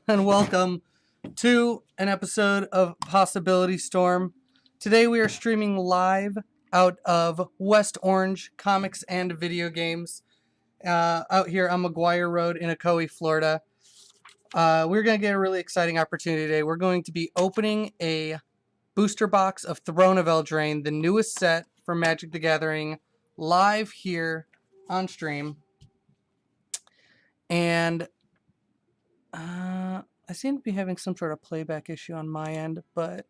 and welcome to an episode of Possibility Storm. Today we are streaming live out of West Orange Comics and Video Games out here on McGuire Road in Ocoee, Florida. We're going to get a really exciting opportunity today. We're going to be opening a booster box of Throne of Eldraine, the newest set for Magic the Gathering, live here on stream. And I seem to be having some sort of playback issue on my end, but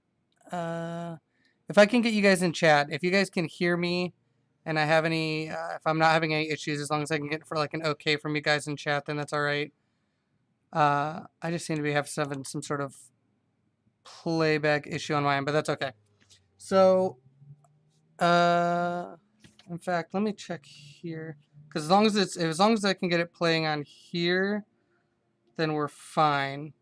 if I can get you guys in chat, if you guys can hear me and I have any, if I'm not having any issues, as long as I can get for like an okay from you guys in chat, then that's all right. I just seem to be having some sort of playback issue on my end, but that's okay. So, in fact, let me check here, because as long as I can get it playing on here, then we're fine.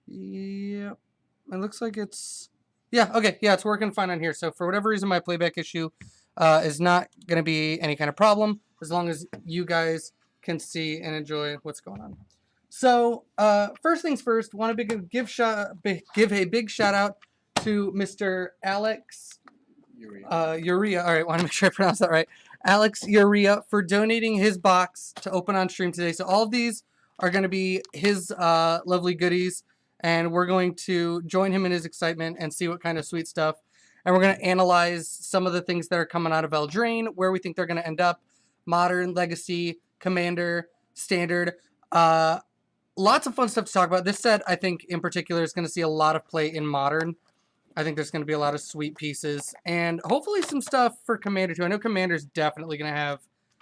Yep. It looks like it's... Yeah, okay. Yeah, it's working fine on here. So for whatever reason, my playback issue is not going to be any kind of problem, as long as you guys can see and enjoy what's going on. So first things first, want to give a big shout out to Mr. Alex Urea. All right, want to make sure I pronounce that right. Alex Urea for donating his box to open on stream today. So all of these are going to be his lovely goodies, and we're going to join him in his excitement and see what kind of sweet stuff. And we're going to analyze some of the things that are coming out of Eldraine, where we think they're going to end up, Modern, Legacy, Commander, Standard. Lots of fun stuff to talk about. This set, I think, in particular, is going to see a lot of play in Modern. I think there's going to be a lot of sweet pieces, and hopefully some stuff for Commander, too. I know Commander's definitely going to have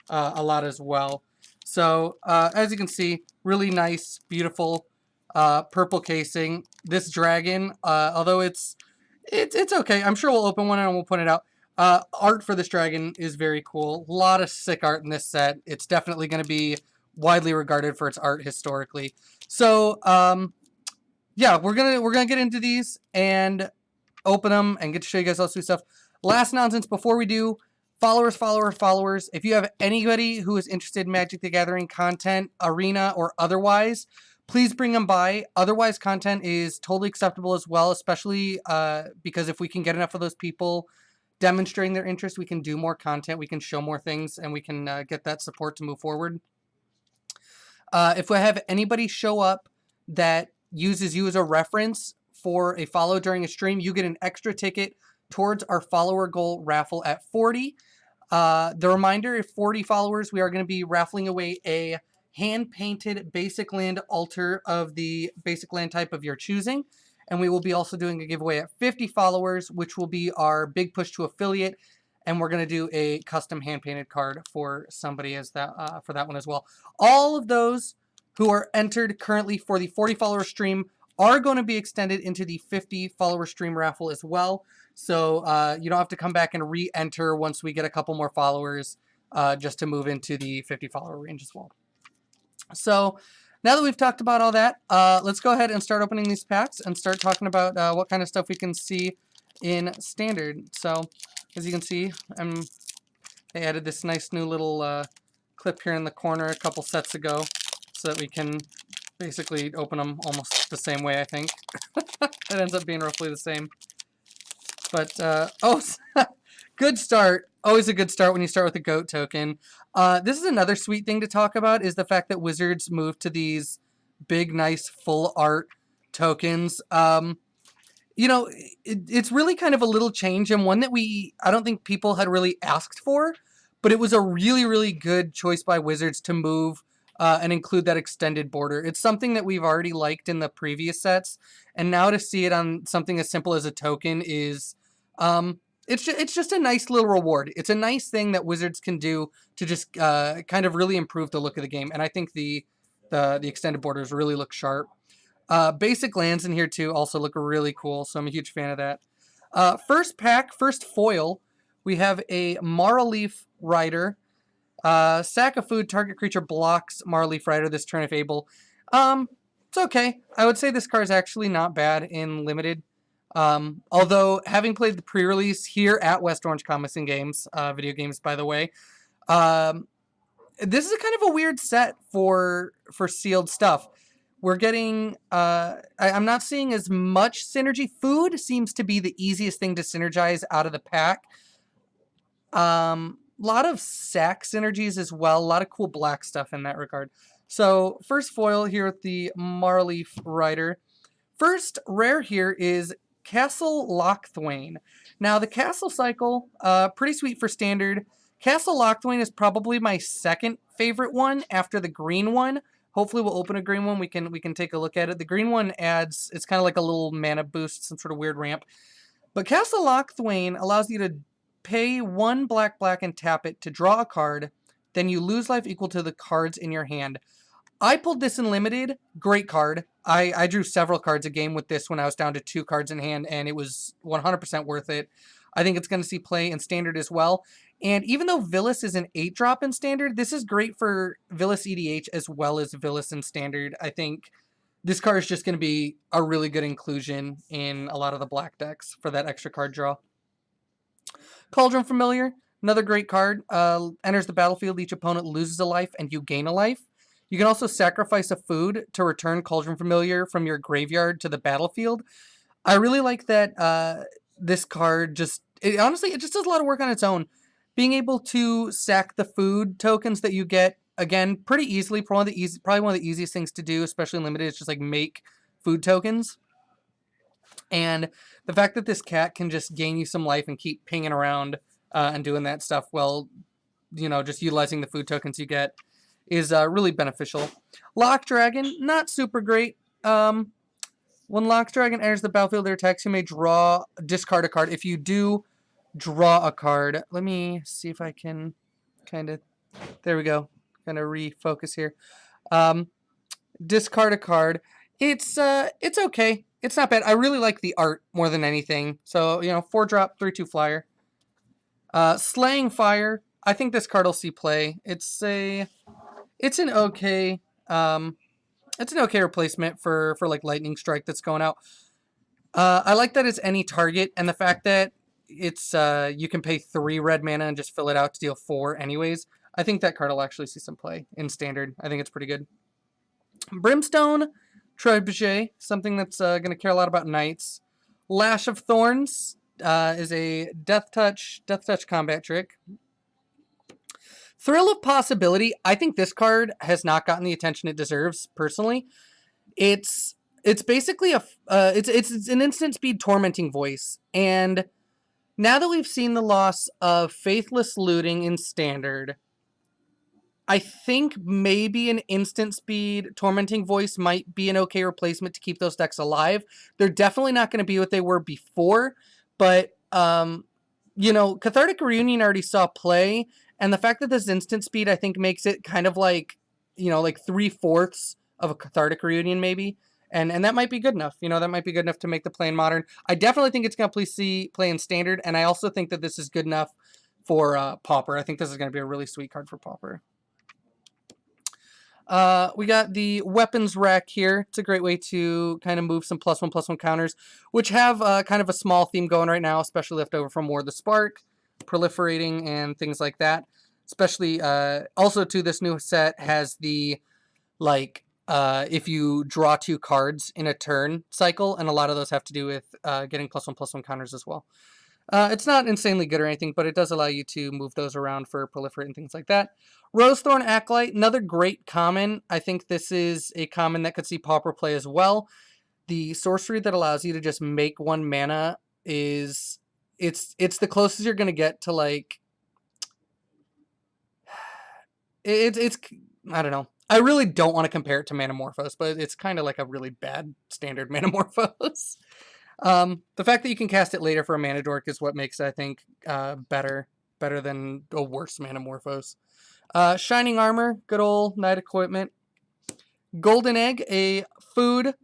a lot as well. So, as you can see, really nice, beautiful purple casing. This dragon, although it's okay. I'm sure we'll open one and we'll point it out. Art for this dragon is very cool. A lot of sick art in this set. It's definitely going to be widely regarded for its art historically. So, yeah, we're gonna get into these and open them and get to show you guys all sweet stuff. Last nonsense before we do, followers. If you have anybody who is interested in Magic the Gathering content, arena or otherwise, please bring them by. Otherwise, content is totally acceptable as well, especially because if we can get enough of those people demonstrating their interest, we can do more content, we can show more things, and we can get that support to move forward. If we have anybody show up that uses you as a reference for a follow during a stream, you get an extra ticket towards our follower goal raffle at 40. The reminder, if 40 followers, we are going to be raffling away a hand-painted basic land altar of the basic land type of your choosing. And we will be also doing a giveaway at 50 followers, which will be our big push to affiliate. And we're going to do a custom hand-painted card for somebody as that for that one as well. All of those who are entered currently for the 40 follower stream are going to be extended into the 50 follower stream raffle as well. So you don't have to come back and re-enter once we get a couple more followers just to move into the 50 follower range as well. So now that we've talked about all that, let's go ahead and start opening these packs and start talking about what kind of stuff we can see in Standard. So as you can see, they added this nice new little clip here in the corner a couple sets ago so that we can basically open them almost the same way, I think. It ends up being roughly the same. But, oh, good start. Always a good start when you start with a GOAT token. This is another sweet thing to talk about, is the fact that Wizards moved to these big, nice, full art tokens. You know, it's really kind of a little change, and one that I don't think people had really asked for, but it was a really, really good choice by Wizards to move and include that extended border. It's something that we've already liked in the previous sets, and now to see it on something as simple as a token is, it's just a nice little reward. It's a nice thing that Wizards can do to just kind of really improve the look of the game, and I think the extended borders really look sharp. Basic lands in here too also look really cool, so I'm a huge fan of that. First pack, first foil, we have a Maraleaf Rider. Sack of food, target creature blocks Maraleaf Rider this turn if able. It's okay. I would say this card is actually not bad in Limited. Although, having played the pre-release here at West Orange Comics and Games, video games, by the way, this is a kind of a weird set for sealed stuff. We're getting I'm not seeing as much synergy. Food seems to be the easiest thing to synergize out of the pack. A lot of sack synergies as well. A lot of cool black stuff in that regard. So first foil here with the Marleaf Rider. First rare here is Castle Lochthwain. Now the Castle cycle, pretty sweet for standard. Castle Lochthwain is probably my second favorite one after the green one. Hopefully we'll open a green one. We can take a look at it. The green one adds, it's kind of like a little mana boost, some sort of weird ramp. But Castle Lochthwain allows you to pay 1 black and tap it to draw a card. Then you lose life equal to the cards in your hand. I pulled this in limited. Great card. I drew several cards a game with this when I was down to 2 cards in hand, and it was 100% worth it. I think it's going to see play in standard as well. And even though Vilis is an 8-drop in standard, this is great for Vilis EDH as well as Vilis in standard. I think this card is just going to be a really good inclusion in a lot of the black decks for that extra card draw. Cauldron Familiar, another great card. Enters the battlefield, each opponent loses a life and you gain a life. You can also sacrifice a food to return Cauldron Familiar from your graveyard to the battlefield. I really like that this card honestly, it just does a lot of work on its own. Being able to sack the food tokens that you get, again, pretty easily, probably one of the easiest things to do, especially in limited, is just like make food tokens. And the fact that this cat can just gain you some life and keep pinging around and doing that stuff while, just utilizing the food tokens you get is really beneficial. Lock Dragon, not super great. When Lock Dragon enters the battlefield or attacks, you may discard a card. If you do draw a card, let me see if I can there we go. Kind of refocus here. Discard a card. It's okay. It's not bad. I really like the art more than anything. So, 4-drop, 3/2 flyer. Slaying Fire. I think this card will see play. It's an okay replacement for like Lightning Strike that's going out. I like that it's any target, and the fact that it's you can pay 3 red mana and just fill it out to deal 4 anyways. I think that card will actually see some play in standard. I think it's pretty good. Brimstone Trebuchet, something that's going to care a lot about knights. Lash of Thorns is a death touch combat trick. Thrill of Possibility. I think this card has not gotten the attention it deserves. Personally, it's basically it's an instant speed tormenting voice, and now that we've seen the loss of Faithless Looting in standard, I think maybe an instant speed tormenting voice might be an okay replacement to keep those decks alive. They're definitely not going to be what they were before, but Cathartic Reunion already saw play, and the fact that this instant speed I think makes it kind of like, like 3/4 of a Cathartic Reunion maybe. And that might be good enough. That might be good enough to make the play in Modern. I definitely think it's going to play in Standard, and I also think that this is good enough for Pauper. I think this is going to be a really sweet card for Pauper. We got the Weapons Rack here. It's a great way to kind of move some +1/+1 counters, which have kind of a small theme going right now, especially left over from War of the Spark, proliferating, and things like that. Especially, also to this new set has the, if you draw 2 cards in a turn cycle, and a lot of those have to do with getting +1/+1 counters as well. It's not insanely good or anything, but it does allow you to move those around for proliferate and things like that. Rosethorn Acolyte, another great common. I think this is a common that could see Pauper play as well. The sorcery that allows you to just make 1 mana it's the closest you're gonna get to it's I don't know. I really don't want to compare it to Manamorphose, but it's kind of like a really bad standard Manamorphose. The fact that you can cast it later for a Mana Dork is what makes it, I think, better than a worse Manamorphose. Shining Armor, good old Knight Equipment. Golden Egg, a food,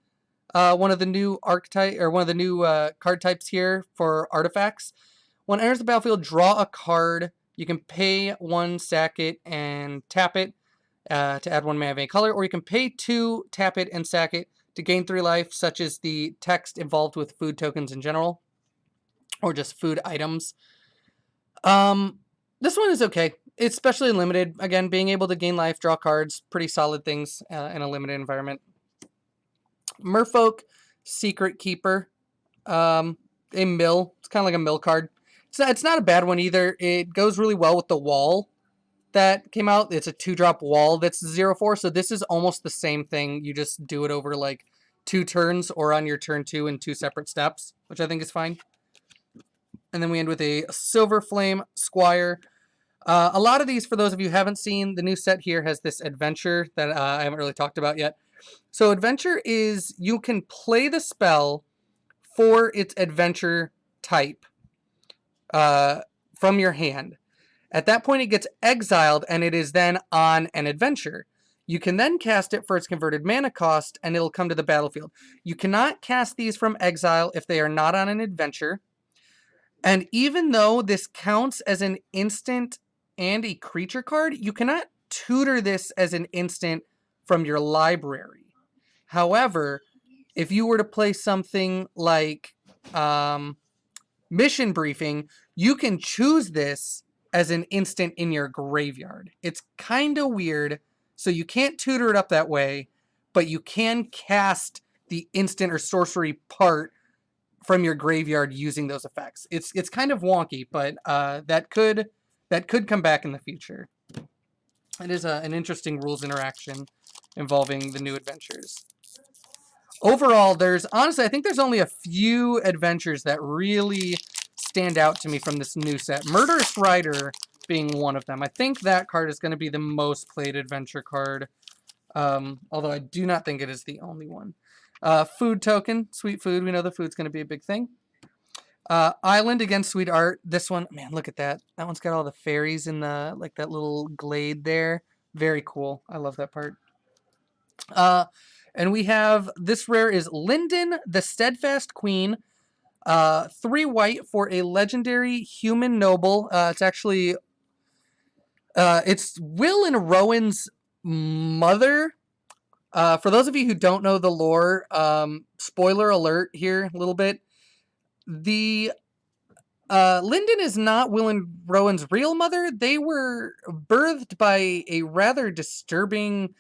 one of the new archetype or one of the new card types here for artifacts. When it enters the battlefield, draw a card. You can pay 1, sack it, and tap it to add 1 mana of any color, or you can pay 2, tap it, and sack it to gain 3 life, such as the text involved with food tokens in general, or just food items. This one is okay. especially in limited, again, being able to gain life, draw cards, pretty solid things in a limited environment. Merfolk, Secret Keeper, a mill. It's kind of like a mill card. It's not a bad one either. It goes really well with the wall that came out. It's a 2-drop wall that's 0/4, so this is almost the same thing. You just do it over like 2 turns or on your turn 2 in 2 separate steps, which I think is fine. And then we end with a Silver Flame Squire. A lot of these, for those of you who haven't seen, the new set here has this adventure that I haven't really talked about yet. So adventure is you can play the spell for its adventure type from your hand. At that point, it gets exiled, and it is then on an adventure. You can then cast it for its converted mana cost, and it'll come to the battlefield. You cannot cast these from exile if they are not on an adventure. And even though this counts as an instant and a creature card, you cannot tutor this as an instant from your library. However, if you were to play something like Mission Briefing, you can choose this as an instant in your graveyard. It's kind of weird, so you can't tutor it up that way, but you can cast the instant or sorcery part from your graveyard using those effects. It's kind of wonky, but that could come back in the future. It is an interesting rules interaction involving the new adventures. Overall, honestly, I think there's only a few adventures that really stand out to me from this new set. Murderous Rider being one of them. I think that card is going to be the most played adventure card, although I do not think it is the only one. Food token, Sweet Food. We know the food's going to be a big thing. Island, again, Sweet Art. This one, man, look at that. That one's got all the fairies in the, like that little glade there. Very cool. I love that part. And we have, this rare is Linden, the Steadfast Queen. 3 white for a legendary human noble. It's actually, it's Will and Rowan's mother. For those of you who don't know the lore, spoiler alert here a little bit. The Linden is not Will and Rowan's real mother. They were birthed by a rather disturbing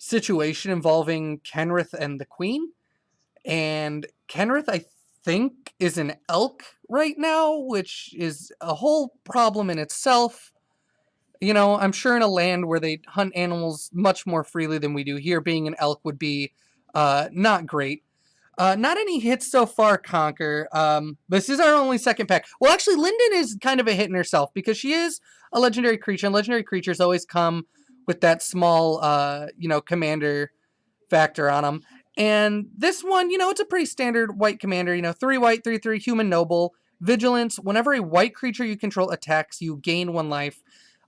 situation involving Kenrith and the Queen. And Kenrith, I think, is an elk right now, which is a whole problem in itself. You know, I'm sure in a land where they hunt animals much more freely than we do here, being an elk would be not great. Not any hits so far, Conquer. This is our only second pack. Well, actually, Linden is kind of a hit in herself because she is a legendary creature, and legendary creatures always come with that small, commander factor on them. And this one, it's a pretty standard white commander, 3 white, 3/3, human noble, vigilance. Whenever a white creature you control attacks, you gain 1 life.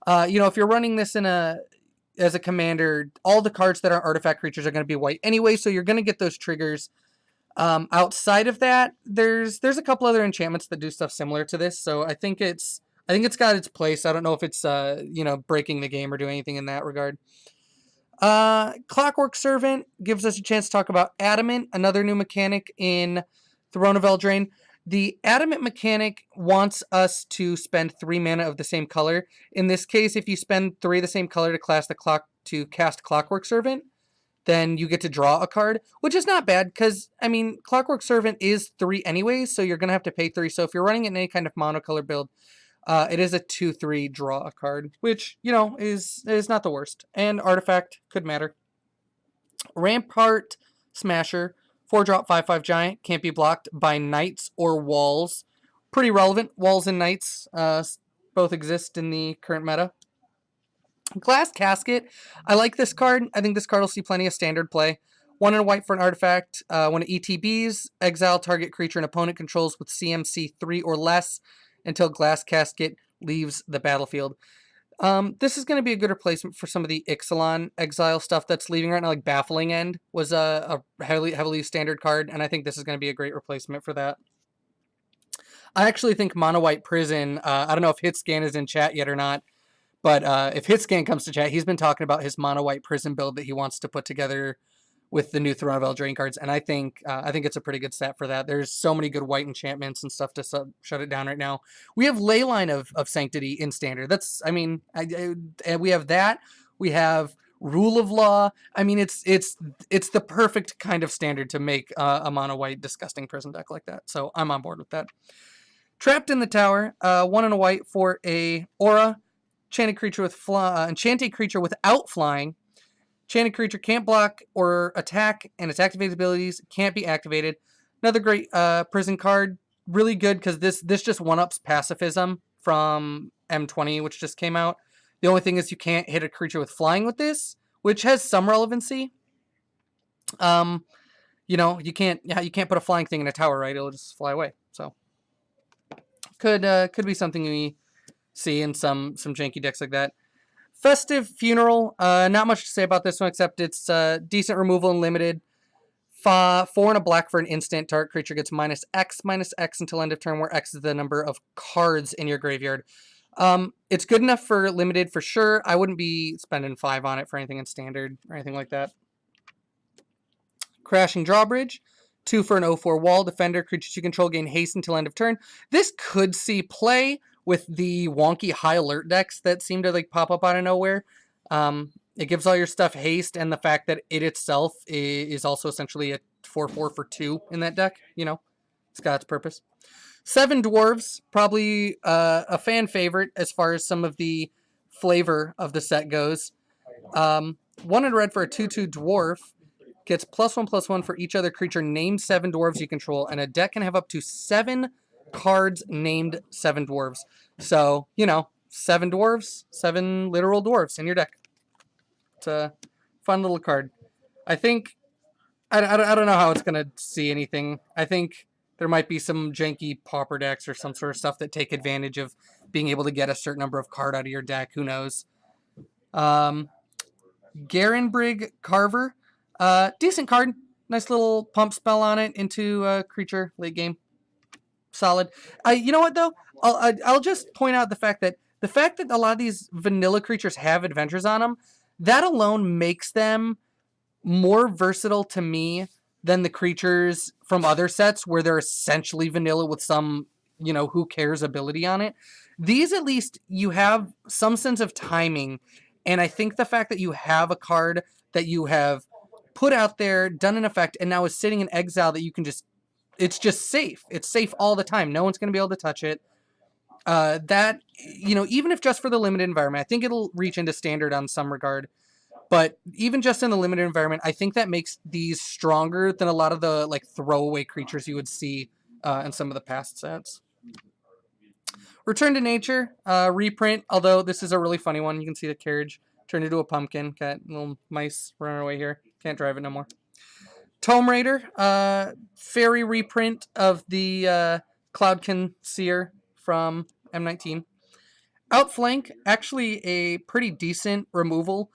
If you're running this as a commander, all the cards that are artifact creatures are going to be white anyway, so you're going to get those triggers. Outside of that, there's a couple other enchantments that do stuff similar to this, so I think it's got its place. I don't know if it's breaking the game or doing anything in that regard. Clockwork Servant gives us a chance to talk about Adamant, another new mechanic in Throne of Eldraine. The Adamant mechanic wants us to spend 3 mana of the same color. In this case, if you spend 3 of the same color to cast Clockwork Servant, then you get to draw a card, which is not bad because, Clockwork Servant is 3 anyways, so you're going to have to pay 3. So if you're running it in any kind of monocolor build, it is a 2/3 draw a card, which, is not the worst. And Artifact could matter. Rampart Smasher, 4-drop 5/5 giant, can't be blocked by knights or walls. Pretty relevant. Walls and knights both exist in the current meta. Glass Casket. I like this card. I think this card will see plenty of standard play. 1 and a white for an artifact. When it ETBs, exile target creature an opponent controls with CMC 3 or less until Glass Casket leaves the battlefield. This is going to be a good replacement for some of the Ixalan exile stuff that's leaving right now. Like Baffling End was a heavily standard card, and I think this is going to be a great replacement for that. I actually think Mono White Prison, I don't know if Hitscan is in chat yet or not, but if Hitscan comes to chat, he's been talking about his Mono White Prison build that he wants to put together with the new Throne of Eldraine cards, and I think it's a pretty good stat for that. There's so many good white enchantments and stuff to shut it down right now. We have Leyline of Sanctity in Standard. That's, I mean, we have that. We have Rule of Law. I mean, it's the perfect kind of standard to make a mono white disgusting prison deck like that. So I'm on board with that. Trapped in the Tower, 1 and a white for a aura, enchanted creature with enchanted creature without flying. Enchanted creature can't block or attack, and its activated abilities can't be activated. Another great prison card. Really good because this just one-ups pacifism from M20, which just came out. The only thing is you can't hit a creature with flying with this, which has some relevancy. You know, you can't put a flying thing in a tower, right? It'll just fly away. So could be something we see in some janky decks like that. Festive Funeral, not much to say about this one except it's decent removal and limited. 4 and a black for an instant. Target creature gets -X until end of turn, where X is the number of cards in your graveyard. It's good enough for limited for sure. I wouldn't be spending 5 on it for anything in Standard or anything like that. Crashing Drawbridge, 2 for an 0/4 wall. Defender, creatures you control gain haste until end of turn. This could see play with the wonky high alert decks that seem to like pop up out of nowhere. It gives all your stuff haste, and the fact that it itself is also essentially a 4/4 for 2 in that deck. You know, it's got its purpose. 7 Dwarves, probably a fan favorite as far as some of the flavor of the set goes. 1 in red for a 2/2 Dwarf. Gets +1/+1 for each other creature named 7 dwarves you control, and a deck can have up to 7 cards named 7 dwarves. So, you know, 7 dwarves, 7 literal dwarves in your deck. It's a fun little card. I think, I don't know how it's going to see anything. I think there might be some janky pauper decks or some sort of stuff that take advantage of being able to get a certain number of card out of your deck. Who knows? Garenbrig Carver. Decent card. Nice little pump spell on it into a creature late game. Solid. You know what though? I'll just point out the fact that a lot of these vanilla creatures have adventures on them, that alone makes them more versatile to me than the creatures from other sets where they're essentially vanilla with some, you know, who cares ability on it. These, at least, you have some sense of timing, and I think the fact that you have a card that you have put out there, done an effect, and now is sitting in exile that you can just, it's just safe. It's safe all the time. No one's going to be able to touch it. That, you know, even if just for the limited environment, I think it'll reach into Standard on some regard. But even just in the limited environment, I think that makes these stronger than a lot of the like throwaway creatures you would see in some of the past sets. Return to Nature, reprint, although this is a really funny one. You can see the carriage turned into a pumpkin. Got little mice running away here. Can't drive it no more. Tome Raider, fairy reprint of the Cloudkin Seer from M19. Outflank, actually a pretty decent removal,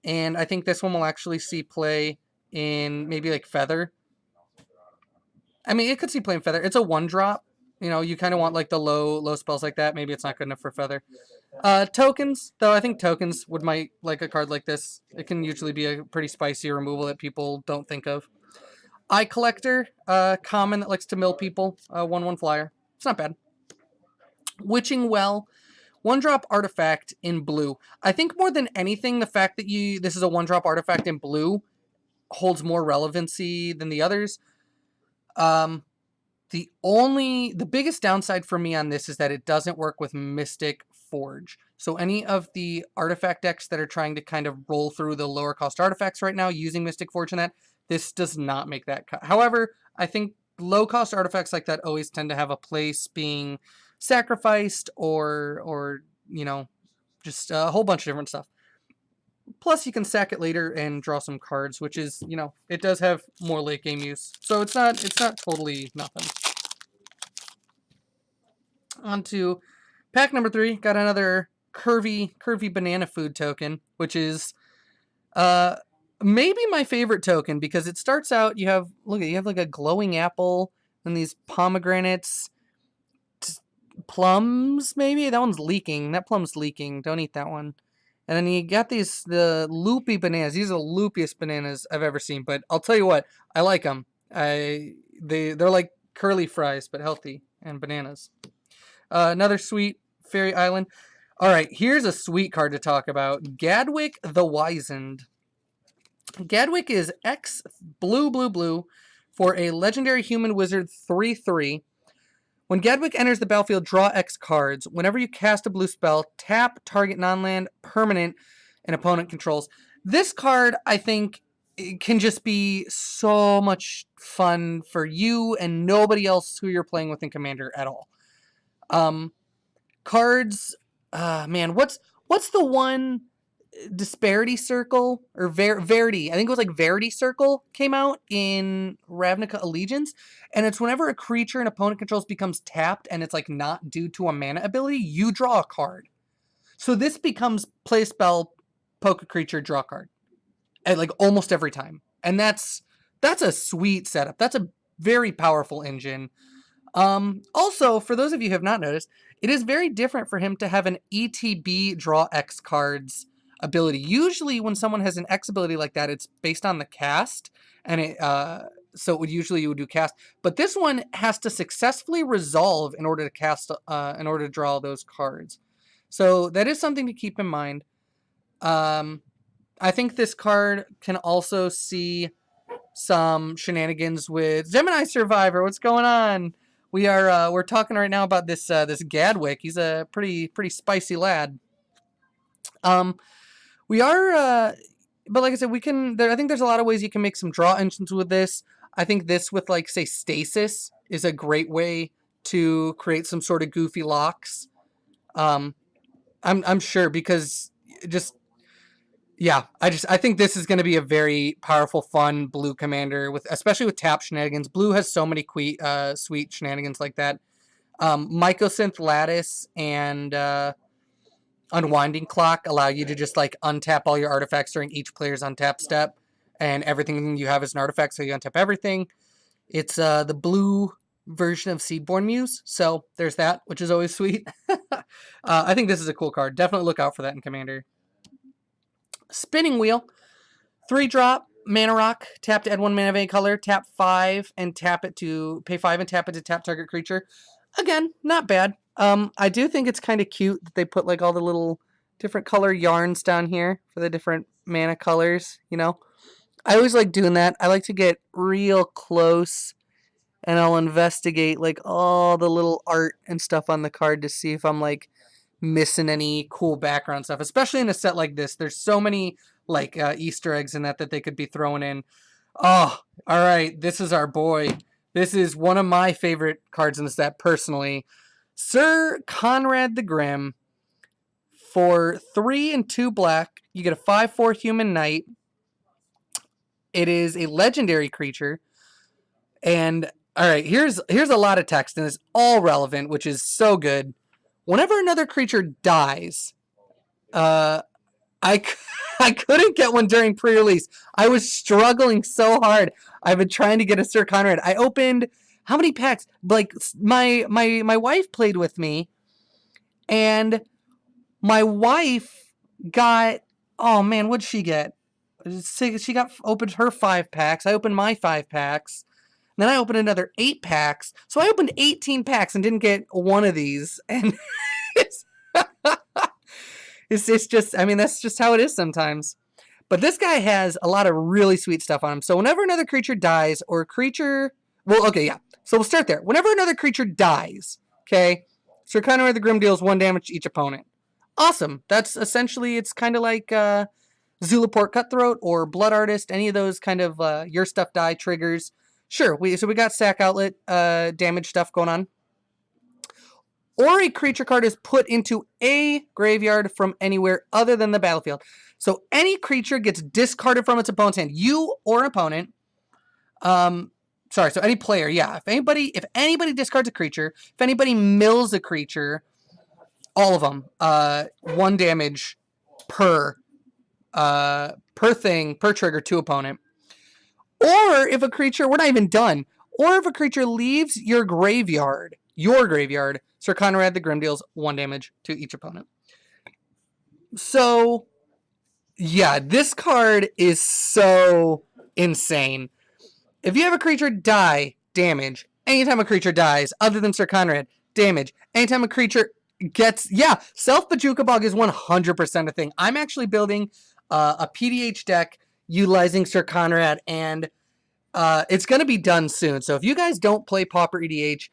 and I think this one will actually see play in maybe like Feather. I mean, it could see play in Feather. It's a 1-drop. You know, you kind of want like the low spells like that. Maybe it's not good enough for Feather. Tokens, though, I think Tokens might like a card like this. It can usually be a pretty spicy removal that people don't think of. Eye Collector, common that likes to mill people. 1/1 flyer. It's not bad. Witching Well, 1-drop artifact in blue. I think more than anything, the fact that this is a 1-drop artifact in blue holds more relevancy than the others. The biggest downside for me on this is that it doesn't work with Mystic Forge. So any of the artifact decks that are trying to kind of roll through the lower cost artifacts right now using Mystic Forge in that, this does not make that cut. However, I think low cost artifacts like that always tend to have a place being sacrificed or you know, just a whole bunch of different stuff. Plus, you can sack it later and draw some cards, which is, you know, it does have more late game use. So it's not totally nothing. On to pack number 3. Got another curvy banana food token, which is maybe my favorite token because it starts out, you have like a glowing apple and these pomegranates, plums maybe. That one's leaking. That plum's leaking. Don't eat that one. And then you got the loopy bananas. These are the loopiest bananas I've ever seen. But I'll tell you what, I like them. They're like curly fries, but healthy and bananas. Another sweet fairy island. All right, here's a sweet card to talk about. Gadwick the Wizened. Gadwick is X blue for a legendary human wizard 3/3. When Gadwick enters the battlefield, draw X cards. Whenever you cast a blue spell, tap target non-land permanent an opponent controls. This card, I think, can just be so much fun for you and nobody else who you're playing with in Commander at all. Cards, man, what's the one disparity circle or Verity? I think it was like Verity Circle came out in Ravnica Allegiance, and it's whenever a creature an opponent controls becomes tapped and it's like not due to a mana ability, you draw a card. So this becomes play spell, poke a creature, draw a card, at like almost every time, and that's a sweet setup. That's a very powerful engine. Also, for those of you who have not noticed, it is very different for him to have an ETB draw X cards ability. Usually when someone has an X ability like that, it's based on the cast, and so it would usually you would do cast. But this one has to successfully resolve in order to cast, in order to draw those cards. So that is something to keep in mind. I think this card can also see some shenanigans with Gemini Survivor. What's going on? We're talking right now about this Gadwick. He's a pretty spicy lad. We are, but like I said, we can. I think there's a lot of ways you can make some draw engines with this. I think this with like say Stasis is a great way to create some sort of goofy locks. I'm sure because just. Yeah, I think this is going to be a very powerful, fun blue commander with, especially with tap shenanigans. Blue has so many sweet shenanigans like that. Mycosynth Lattice and Unwinding Clock allow you to just like untap all your artifacts during each player's untap step, and everything you have is an artifact, so you untap everything. It's the blue version of Seedborn Muse, so there's that, which is always sweet. I think this is a cool card. Definitely look out for that in Commander. Spinning Wheel, 3-drop, mana rock, tap to add 1 mana of any color, tap 5 and tap it to pay 5 and tap it to tap target creature. Again, not bad. I do think it's kind of cute that they put like all the little different color yarns down here for the different mana colors, you know. I always like doing that. I like to get real close and I'll investigate like all the little art and stuff on the card to see if I'm like missing any cool background stuff, especially in a set like this. There's so many like Easter eggs in that they could be throwing in. Oh, all right, this is our boy. This is one of my favorite cards in the set personally. Sir Conrad the Grim. For 3 and 2 black, you get a 5/4 human knight. It is a legendary creature. And all right, here's a lot of text and it's all relevant, which is so good. Whenever another creature dies, I couldn't get one during pre-release. I was struggling so hard. I've been trying to get a Sir Conrad. I opened how many packs? Like my wife played with me, and my wife got, oh man, what'd she get? She opened her 5 packs. I opened my 5 packs. Then I opened another 8 packs. So I opened 18 packs and didn't get one of these. And it's just, I mean, that's just how it is sometimes. But this guy has a lot of really sweet stuff on him. So whenever another creature dies or a creature, well, okay, yeah. So we'll start there. Whenever another creature dies, okay, Sir Conrad the Grim deals 1 damage to each opponent. Awesome. That's essentially, it's kind of like Zulaport Cutthroat or Blood Artist, any of those kind of your stuff die triggers. Sure, so we got sack outlet damage stuff going on. Or a creature card is put into a graveyard from anywhere other than the battlefield. So any creature gets discarded from its opponent's hand. You or an opponent. Sorry, so any player, yeah. If anybody discards a creature, if anybody mills a creature, all of them, 1 damage per thing, per trigger to opponent. Or if a creature, we're not even done. Or if a creature leaves your graveyard, Sir Conrad the Grim deals 1 damage to each opponent. So Yeah, this card is so insane. If you have a creature die, damage. Anytime a creature dies, other than Sir Conrad, damage. Anytime a creature gets... Yeah, Self Bajuka Bog is 100% a thing. I'm actually building a PDH deck utilizing Sir Conrad, and it's going to be done soon. So if you guys don't play Pauper EDH,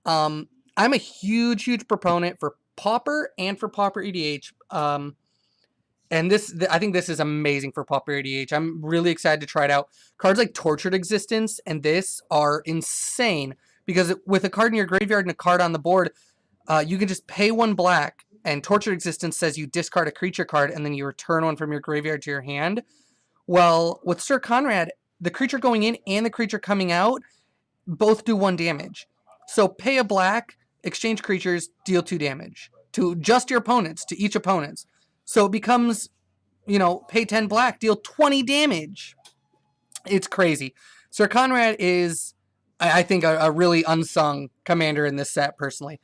I'm a huge proponent for Pauper and for Pauper EDH. And I think this is amazing for Pauper EDH. I'm really excited to try it out. Cards like Tortured Existence and this are insane because with a card in your graveyard and a card on the board, you can just pay 1 black, and Tortured Existence says you discard a creature card and then you return one from your graveyard to your hand. Well, with Sir Conrad, the creature going in and the creature coming out both do 1 damage. So pay a black, exchange creatures, deal 2 damage to just your opponents, to each opponent's. So it becomes, pay 10 black, deal 20 damage. It's crazy. Sir Conrad is, I think, a really unsung commander in this set, personally.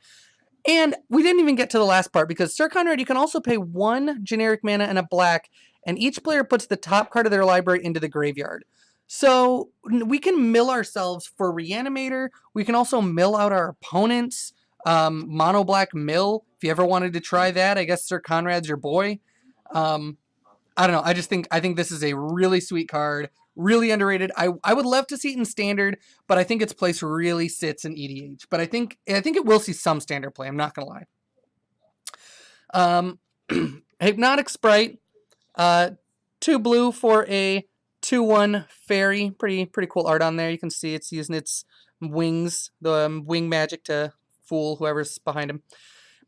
And we didn't even get to the last part, because Sir Conrad, you can also pay 1 generic mana and a black, and each player puts the top card of their library into the graveyard. So we can mill ourselves for Reanimator. We can also mill out our opponents. Mono black mill, if you ever wanted to try that. I guess Sir Conrad's your boy. I don't know. I think this is a really sweet card. Really underrated. I would love to see it in standard, but I think its place really sits in EDH. But I think it will see some standard play. I'm not gonna lie. Hypnotic Sprite, 2 blue for a 2/1 fairy. Pretty cool art on there. You can see it's using its wings, the wing magic to fool whoever's behind him.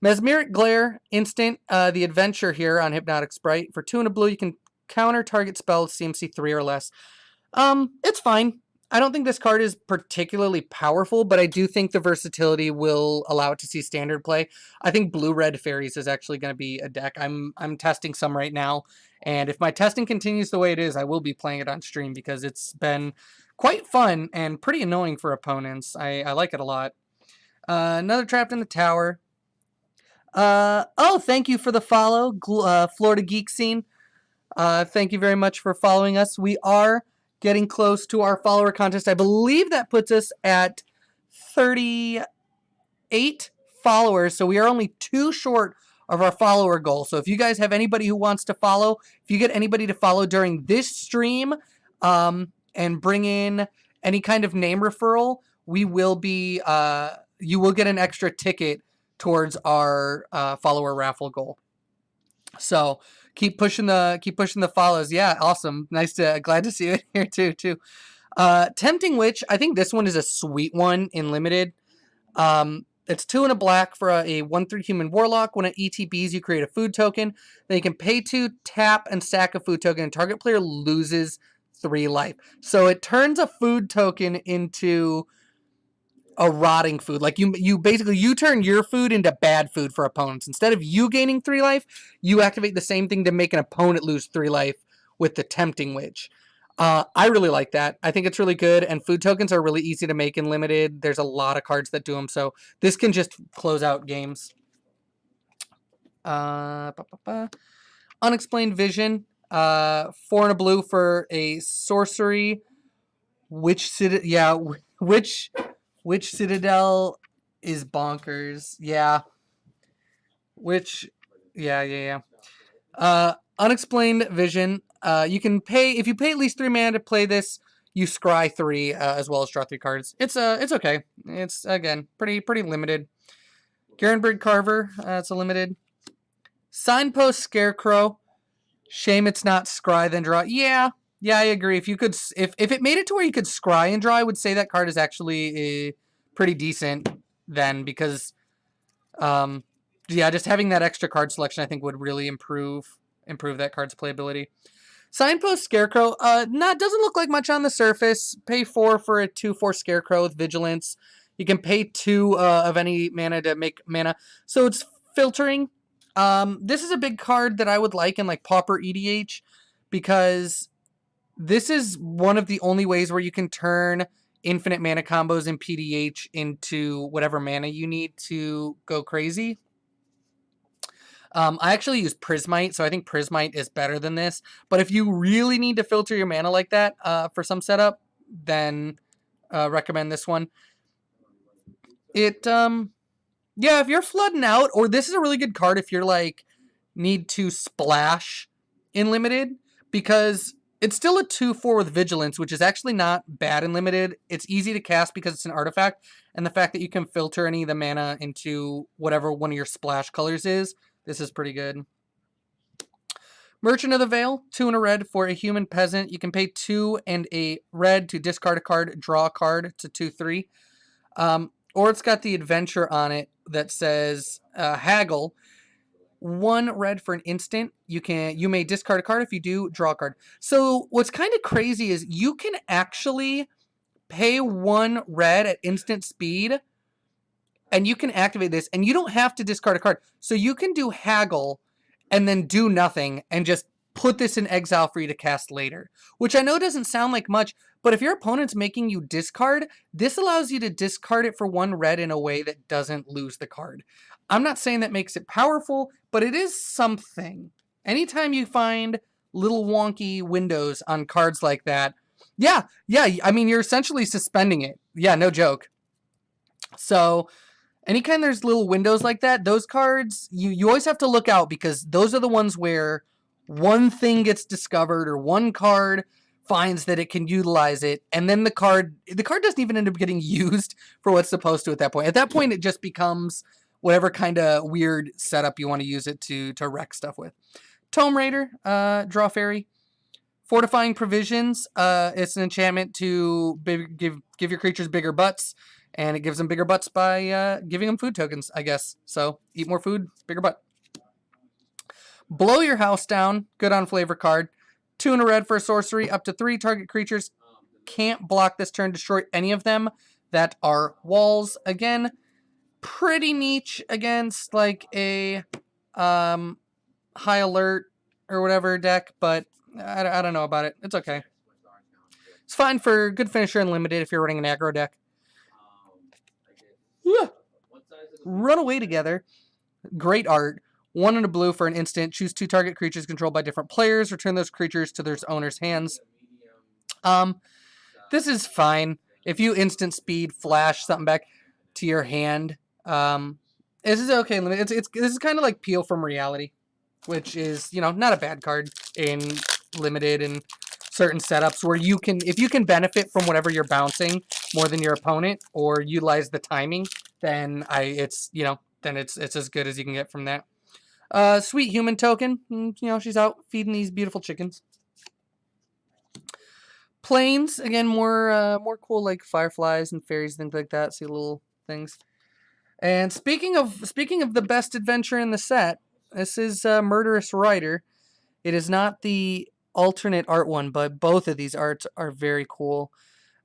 Mesmeric Glare, instant, the adventure here on Hypnotic Sprite. For 2 and a blue, you can counter target spells CMC 3 or less. It's fine. I don't think this card is particularly powerful, but I do think the versatility will allow it to see standard play. I think blue-red fairies is actually going to be a deck. I'm testing some right now, and if my testing continues the way it is, I will be playing it on stream because it's been quite fun and pretty annoying for opponents. I like it a lot. Another Trapped in the Tower. Thank you for the follow, Florida Geek Scene. Thank you very much for following us. We are getting close to our follower contest. I believe that puts us at 38 followers, so we are only 2 short of our follower goal. So if you guys have anybody who wants to follow, if you get anybody to follow during this stream, and bring in any kind of name referral, we will be, you will get an extra ticket towards our follower raffle goal. So keep pushing the follows. Yeah, awesome. Glad to see you here too. Tempting Witch, I think this one is a sweet one in limited. It's 2 and a black for a 1/3 human warlock. When it ETBs, you create a food token. Then you can pay 2, tap, and stack a food token, and target player loses 3 life. So it turns a food token into a rotting food. Like you basically turn your food into bad food for opponents. Instead of you gaining 3 life, you activate the same thing to make an opponent lose 3 life with the Tempting Witch. I really like that. I think it's really good, and food tokens are really easy to make in limited. There's a lot of cards that do them, so this can just close out games. Unexplained Vision, 4 and a blue for a sorcery. Which Citadel is bonkers? Yeah. Unexplained Vision. You can pay, if you pay at least 3 mana to play this, you scry 3 as well as draw 3 cards. It's okay. It's again pretty limited. Garenberg Carver. It's a limited. Signpost Scarecrow. Shame it's not scry then draw. Yeah, I agree. If it made it to where you could scry and draw, I would say that card is actually pretty decent then, because just having that extra card selection I think would really improve that card's playability. Signpost Scarecrow, doesn't look like much on the surface. Pay 4 for a 2/4 Scarecrow with Vigilance. You can pay 2 of any mana to make mana. So it's filtering. This is a big card that I would like in like Pauper EDH, because this is one of the only ways where you can turn infinite mana combos in PDH into whatever mana you need to go crazy. I actually use Prismite, so I think Prismite is better than this. But if you really need to filter your mana like that for some setup, then recommend this one. Yeah, if you're flooding out, or this is a really good card if you're like need to splash in limited, because it's still a 2/4 with vigilance, which is actually not bad in limited. It's easy to cast because it's an artifact, and the fact that you can filter any of the mana into whatever one of your splash colors is, this is pretty good. Merchant of the Veil, 2 and a red for a human peasant. You can pay 2 and a red to discard a card, draw a card. It's a 2/3. Or it's got the adventure on it that says haggle. 1 red for an instant. You may discard a card. If you do, draw a card. So what's kind of crazy is you can actually pay 1 red at instant speed, and you can activate this, and you don't have to discard a card. So you can do haggle and then do nothing and just put this in exile for you to cast later, which I know doesn't sound like much, but if your opponent's making you discard, this allows you to discard it for 1 red in a way that doesn't lose the card. I'm not saying that makes it powerful, but it is something. Anytime you find little wonky windows on cards like that, yeah, I mean, you're essentially suspending it. Yeah, no joke. So anytime there's little windows like that, those cards, you always have to look out, because those are the ones where one thing gets discovered or one card finds that it can utilize it, and then the card doesn't even end up getting used for what's supposed to at that point. At that point, it just becomes whatever kind of weird setup you want to use it to wreck stuff with. Tome Raider, draw fairy. Fortifying Provisions, it's an enchantment to give your creatures bigger butts, and it gives them bigger butts by giving them food tokens, I guess. So eat more food, bigger butt. Blow Your House Down, good on flavor card. 2 and a red for a sorcery. Up to 3 target creatures can't block this turn. Destroy any of them that are walls. Again, pretty niche against like a high alert or whatever deck, but I don't know about it. It's okay. It's fine for good finisher and limited if you're running an aggro deck. Yeah. Run Away Together. Great art. 1 and a blue for an instant. Choose 2 target creatures controlled by different players. Return those creatures to their owner's hands. This is fine. If you instant speed flash something back to your hand, this is okay. This is kind of like Peel from Reality, which is, not a bad card in limited and certain setups where if you can benefit from whatever you're bouncing more than your opponent or utilize the timing, then it's as good as you can get from that. Sweet Human Token, she's out feeding these beautiful chickens. Planes, again, more cool, like fireflies and fairies, things like that. See little things. And speaking of the best adventure in the set, this is Murderous Rider. It is not the alternate art one, but both of these arts are very cool.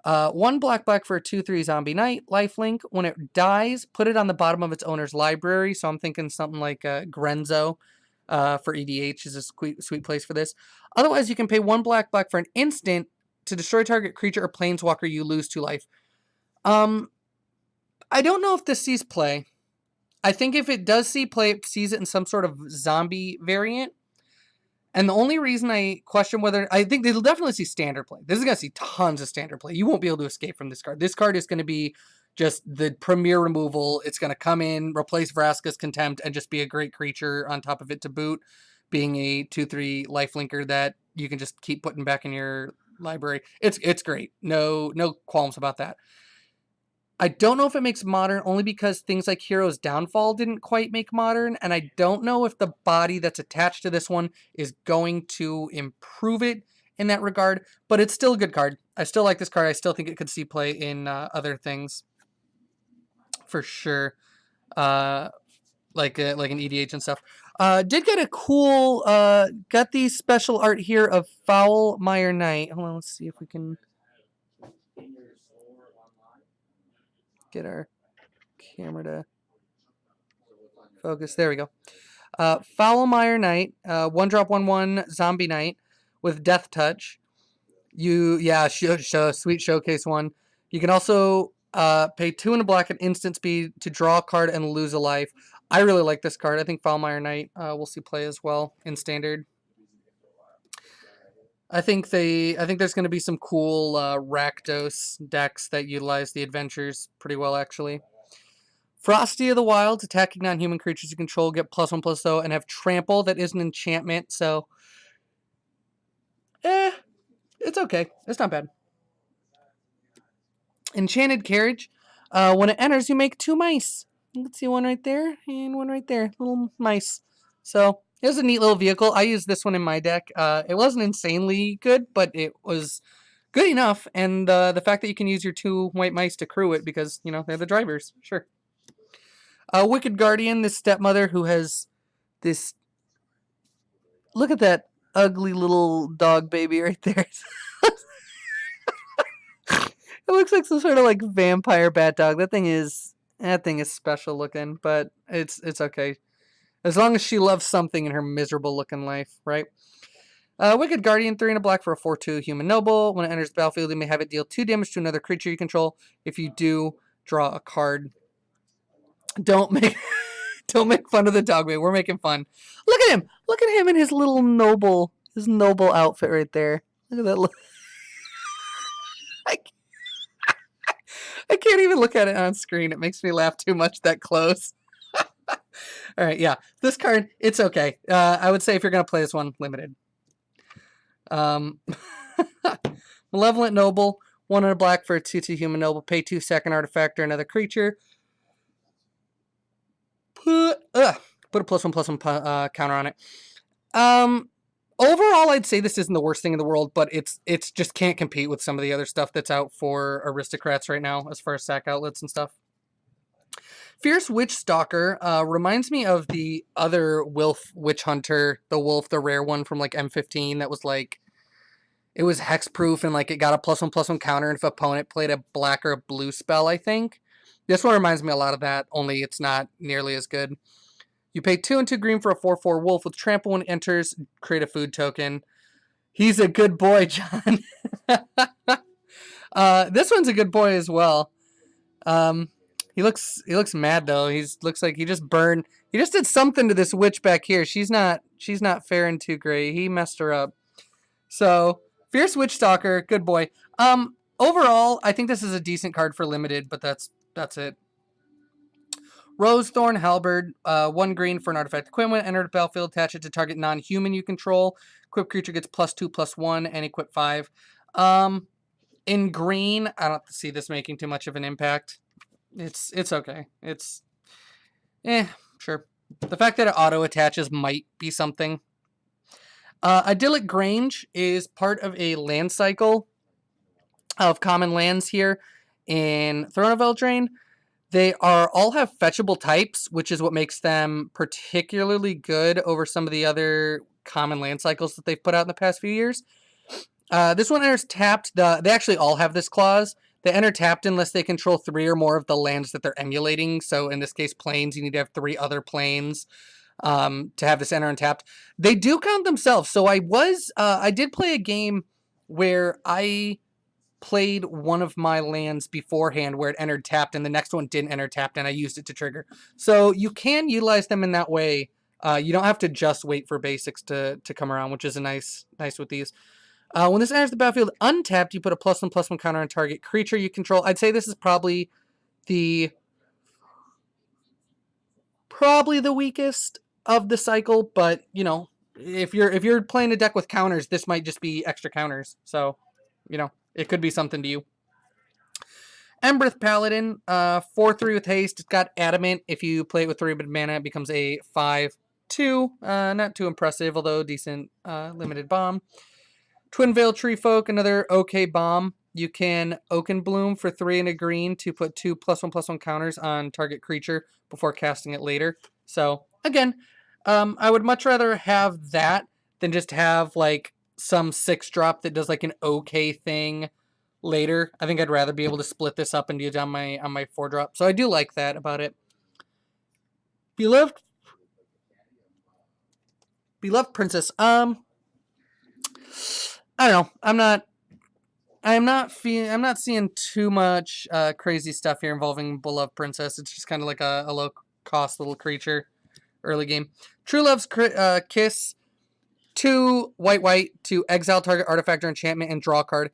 1 black for a 2/3 zombie knight, lifelink. When it dies, put it on the bottom of its owner's library. So I'm thinking something like Grenzo for EDH is a sweet place for this. Otherwise, you can pay 1 black for an instant to destroy target creature or planeswalker. You lose 2 life. I don't know if this sees play. I think if it does see play, it sees it in some sort of zombie variant. And the only reason I question whether... I think they'll definitely see standard play. This is going to see tons of standard play. You won't be able to escape from this card. This card is going to be just the premier removal. It's going to come in, replace Vraska's Contempt, and just be a great creature on top of it to boot, being a 2/3 lifelinker that you can just keep putting back in your library. It's great. No qualms about that. I don't know if it makes modern, only because things like Hero's Downfall didn't quite make modern, and I don't know if the body that's attached to this one is going to improve it in that regard, but it's still a good card. I still like this card. I still think it could see play in other things for sure, like an EDH and stuff. Did get a cool, got the special art here of Foulmire Knight. Hold on, let's see if we can get our camera to focus. There we go. Foulmire Knight, 1-drop 1/1 zombie knight with Death Touch. Sweet showcase one. You can also pay 2 and a black at instant speed to draw a card and lose a life. I really like this card. I think Foulmire Knight will see play as well in Standard. I think there's going to be some cool Rakdos decks that utilize the adventures pretty well, actually. Frosty of the Wilds, attacking non-human creatures you control, get +1/+0, and have Trample that is an enchantment, so... it's okay. It's not bad. Enchanted Carriage. When it enters, you make 2 mice. You can see one right there and one right there. Little mice. So, it was a neat little vehicle. I used this one in my deck. It wasn't insanely good, but it was good enough. And the fact that you can use your 2 white mice to crew it because, you know, they're the drivers. Sure. Wicked Guardian, this stepmother who has this... Look at that ugly little dog baby right there. It looks like some sort of like vampire bat dog. That thing is special looking, but it's okay. As long as she loves something in her miserable looking life, right? Wicked Guardian, 3 and a black for a 4/2 human noble. When it enters the battlefield, you may have it deal 2 damage to another creature you control. If you do, draw a card. Don't make fun of the dog baby. We're making fun. Look at him. Look at him in his little noble outfit right there. Look at that. I can't even look at it on screen. It makes me laugh too much that close. All right, yeah. This card, it's okay. I would say if you're going to play this one, limited. Malevolent Noble, 1 and a black for a 2/2 human noble. Pay 2 second artifact or another creature. Put a +1/+1 counter on it. Overall, I'd say this isn't the worst thing in the world, but it's just can't compete with some of the other stuff that's out for aristocrats right now as far as sack outlets and stuff. Fierce Witch Stalker reminds me of the other Wilf Witch Hunter, the wolf, the rare one from like M15 that was like, it was hexproof and like it got a +1/+1 counter if opponent played a black or a blue spell, I think. This one reminds me a lot of that, only it's not nearly as good. You pay 2 and 2 green for a 4/4 wolf with trample when it enters. Create a food token. He's a good boy, John. This one's a good boy as well. He looks mad though. Looks like he just burned. He just did something to this witch back here. She's not faring too great. He messed her up. So Fierce Witch Stalker, good boy. Overall, I think this is a decent card for limited, but that's it. Rosethorn Halberd, 1 green for an artifact equipment. Enter the battlefield, attach it to target non-human you control. Equip creature gets +2/+1 and equip 5. In green, I don't see this making too much of an impact. It's okay. It's sure. The fact that it auto attaches might be something. Idyllic Grange is part of a land cycle of common lands here in Throne of Eldraine. They all have fetchable types, which is what makes them particularly good over some of the other common land cycles that they've put out in the past few years. This one enters tapped. They actually all have this clause. They enter tapped unless they control 3 or more of the lands that they're emulating. So in this case, plains, you need to have 3 other plains to have this enter untapped. They do count themselves. So I did play a game where I played one of my lands beforehand where it entered tapped and the next one didn't enter tapped and I used it to trigger. So you can utilize them in that way. You don't have to just wait for basics to come around, which is a nice with these. When this enters the battlefield untapped, you put a +1/+1 counter on target creature you control. I'd say this is probably the weakest of the cycle, but you know, if you're playing a deck with counters, this might just be extra counters. So, you know, it could be something to you. Embereth Paladin, 4/3 with haste. It's got adamant. If you play it with 3 mana, it becomes a 5/2. Not too impressive, although decent limited bomb. Twin Veil Tree Folk, another okay bomb. You can Oaken Bloom for 3 and a green to put 2 +1/+1 counters on target creature before casting it later. So, again, I would much rather have that than just have, like, some 6-drop that does, like, an okay thing later. I think I'd rather be able to split this up and do it on my 4-drop. So I do like that about it. Beloved Princess. I don't know. I'm not seeing too much crazy stuff here involving Beloved Princess. It's just kind of like a cost little creature early game. True Love's Kiss, 2 white to exile target artifact or enchantment and draw a card.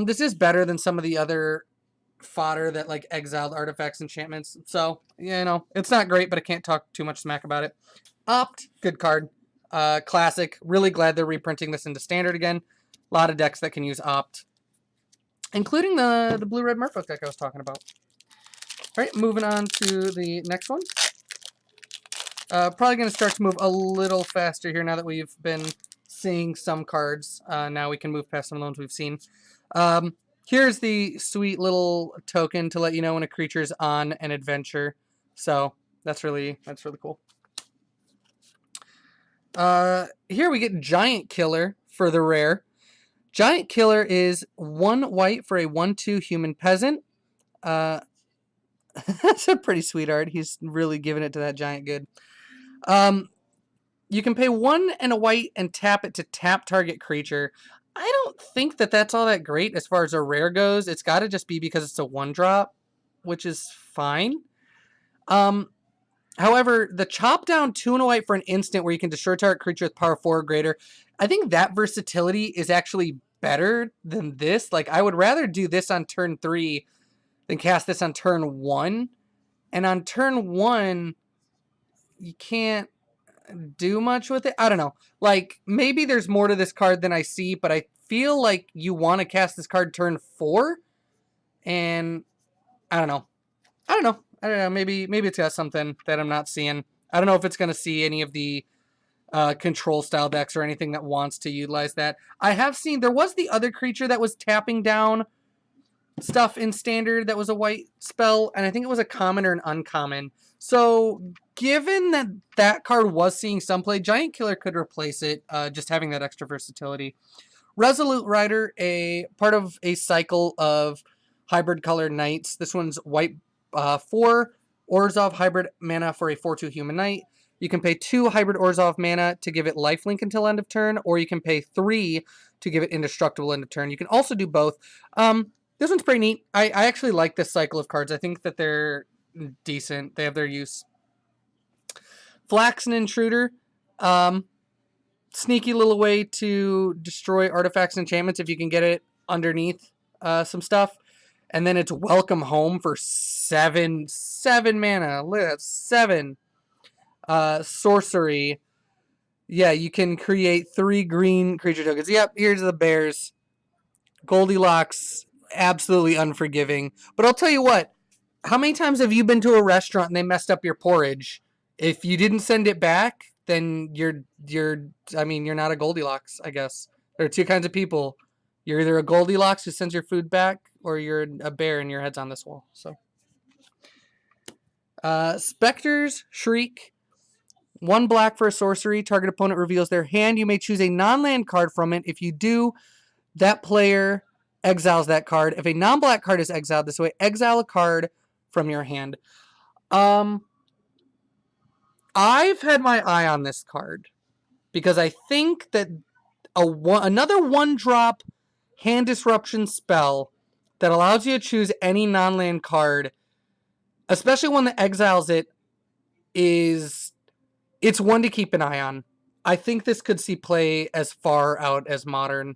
This is better than some of the other fodder that like exiled artifacts, enchantments. So, you know, it's not great, but I can't talk too much smack about it. Opt, good card. Classic. Really glad they're reprinting this into standard again. A lot of decks that can use Opt, including the blue-red Merfolk deck I was talking about. All right, moving on to the next one. Probably going to start to move a little faster here now that we've been seeing some cards. Now we can move past some of the ones we've seen. Here's the sweet little token to let you know when a creature's on an adventure. So that's really cool. Here we get Giant Killer for the rare. Giant Killer is 1 white for a 1/2 human peasant. That's a pretty sweet art. He's really giving it to that giant good. You can pay 1 and a white and tap it to tap target creature. I don't think that that's all that great as far as a rare goes. It's got to just be because it's a 1-drop, which is fine. However, the chop down 2 and a white for an instant where you can destroy target creature with power 4 or greater, I think that versatility is actually better than this. Like, I would rather do this on turn 3 than cast this on turn 1. And on turn 1, you can't do much with it. I don't know. Like, maybe there's more to this card than I see, but I feel like you want to cast this card turn 4. And I don't know. Maybe it's got something that I'm not seeing. I don't know if it's going to see any of the control style decks or anything that wants to utilize that. I have seen there was the other creature that was tapping down stuff in standard that was a white spell, and I think it was a common or an uncommon. So given that that card was seeing some play, Giant Killer could replace it, just having that extra versatility. Resolute Rider, a part of a cycle of hybrid colored knights. This one's white 4 Orzhov hybrid mana for a 4/2 human knight. You can pay 2 hybrid Orzhov mana to give it lifelink until end of turn, or you can pay 3 to give it indestructible end of turn. You can also do both. This one's pretty neat. I actually like this cycle of cards. I think that they're decent. They have their use. Flaxen Intruder. Sneaky little way to destroy artifacts and enchantments if you can get it underneath some stuff. And then it's Welcome Home for 7 mana. Look at that, 7. Sorcery. Yeah, you can create 3 green creature tokens. Yep, here's the bears. Goldilocks, absolutely unforgiving. But I'll tell you what, how many times have you been to a restaurant and they messed up your porridge? If you didn't send it back, then you're not a Goldilocks, I guess. There are 2 kinds of people. You're either a Goldilocks who sends your food back, or you're a bear and your head's on this wall. So, Spectre's Shriek. 1 black for a sorcery. Target opponent reveals their hand. You may choose a non-land card from it. If you do, that player exiles that card. If a non-black card is exiled this way, exile a card from your hand. I've had my eye on this card because I think that another 1-drop hand disruption spell that allows you to choose any non-land card, especially one that exiles it, it's one to keep an eye on. I think this could see play as far out as Modern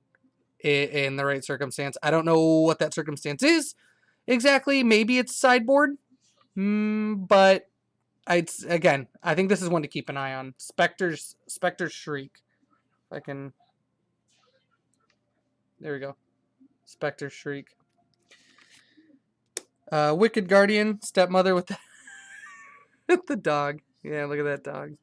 in the right circumstance. I don't know what that circumstance is exactly. Maybe it's sideboard, but I think this is one to keep an eye on. Spectre's Shriek. If I can. There we go. Spectre's Shriek. Wicked Guardian, stepmother with the, with the dog. Yeah, look at that dog.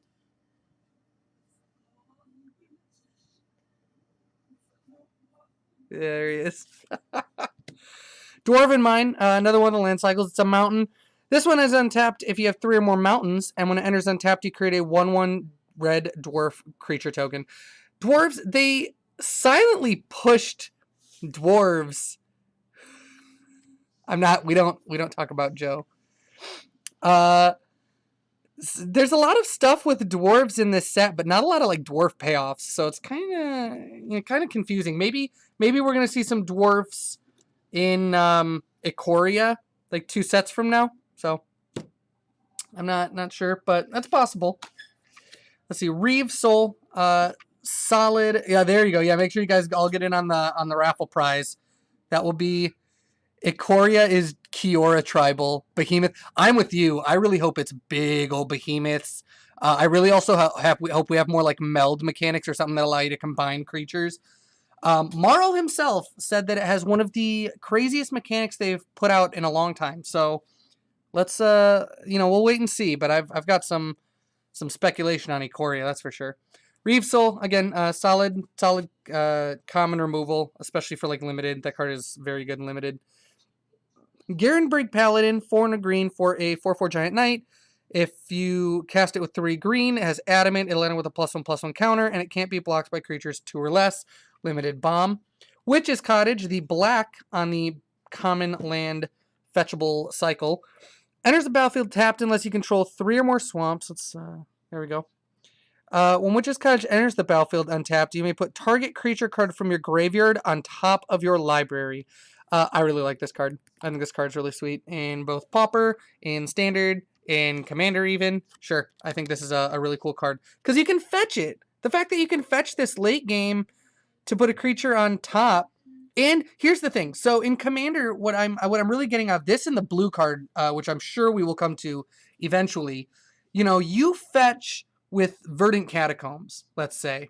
There he is. Dwarven Mine, another one of the land cycles. It's a mountain. This one is untapped if you have 3 or more mountains, and when it enters untapped, you create a 1/1 red dwarf creature token. Dwarves, they silently pushed dwarves. We don't talk about Joe. There's a lot of stuff with dwarves in this set, but not a lot of like dwarf payoffs. So it's kind of confusing. Maybe we're gonna see some dwarfs in Ikoria, like 2 sets from now. So I'm not sure, but that's possible. Let's see. Reeve Soul, solid. Yeah, there you go. Yeah, make sure you guys all get in on the raffle prize. That will be Ikoria is Kiora tribal behemoth. I'm with you. I really hope it's big old behemoths. I really also hope we have more like meld mechanics or something that allow you to combine creatures. Morrow himself said that it has one of the craziest mechanics they've put out in a long time. So let's we'll wait and see. But I've got some speculation on Ikoria, that's for sure. Reeve Soul, again, solid common removal, especially for like limited. That card is very good in limited. Garenbrig Paladin, 4 and a green for a 4/4 Giant Knight. If you cast it with 3 green, it has Adamant, it'll enter with a +1/+1 counter, and it can't be blocked by creatures 2 or less. Limited bomb. Witch's Cottage, the black on the common land fetchable cycle. Enters the battlefield tapped unless you control 3 or more swamps. There we go. When Witch's Cottage enters the battlefield untapped, you may put target creature card from your graveyard on top of your library. I really like this card. I think this card's really sweet in both Pauper, in Standard, in Commander even. Sure, I think this is a really cool card. Because you can fetch it. The fact that you can fetch this late game to put a creature on top. And here's the thing. So in Commander, what I'm really getting out of this in the blue card, which I'm sure we will come to eventually, you fetch with Verdant Catacombs, let's say.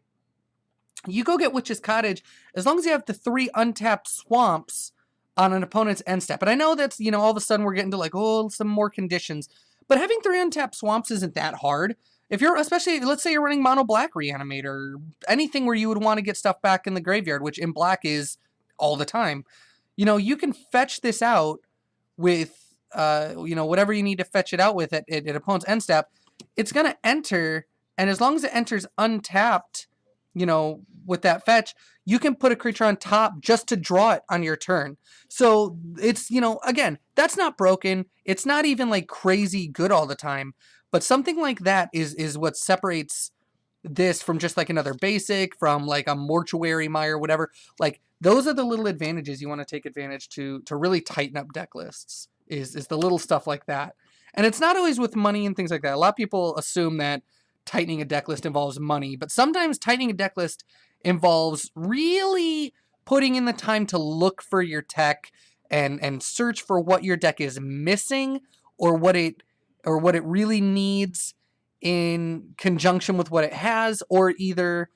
You go get Witch's Cottage, as long as you have the 3 untapped swamps on an opponent's end step. And I know that's, all of a sudden we're getting to some more conditions. But having 3 untapped swamps isn't that hard. If you're, especially, let's say you're running Mono Black Reanimator, or anything where you would want to get stuff back in the graveyard, which in black is all the time, you can fetch this out with, whatever you need to fetch it out with at opponent's end step. It's going to enter, and as long as it enters untapped, with that fetch, you can put a creature on top just to draw it on your turn. So it's, again, that's not broken. It's not even like crazy good all the time. But something like that is what separates this from just like another basic, from like a Mortuary Mire, whatever. Like, those are the little advantages you want to take advantage to really tighten up deck lists, is the little stuff like that. And it's not always with money and things like that. A lot of people assume that tightening a deck list involves money, but sometimes tightening a deck list involves really putting in the time to look for your tech and search for what your deck is missing, or what it really needs in conjunction with what it has, or either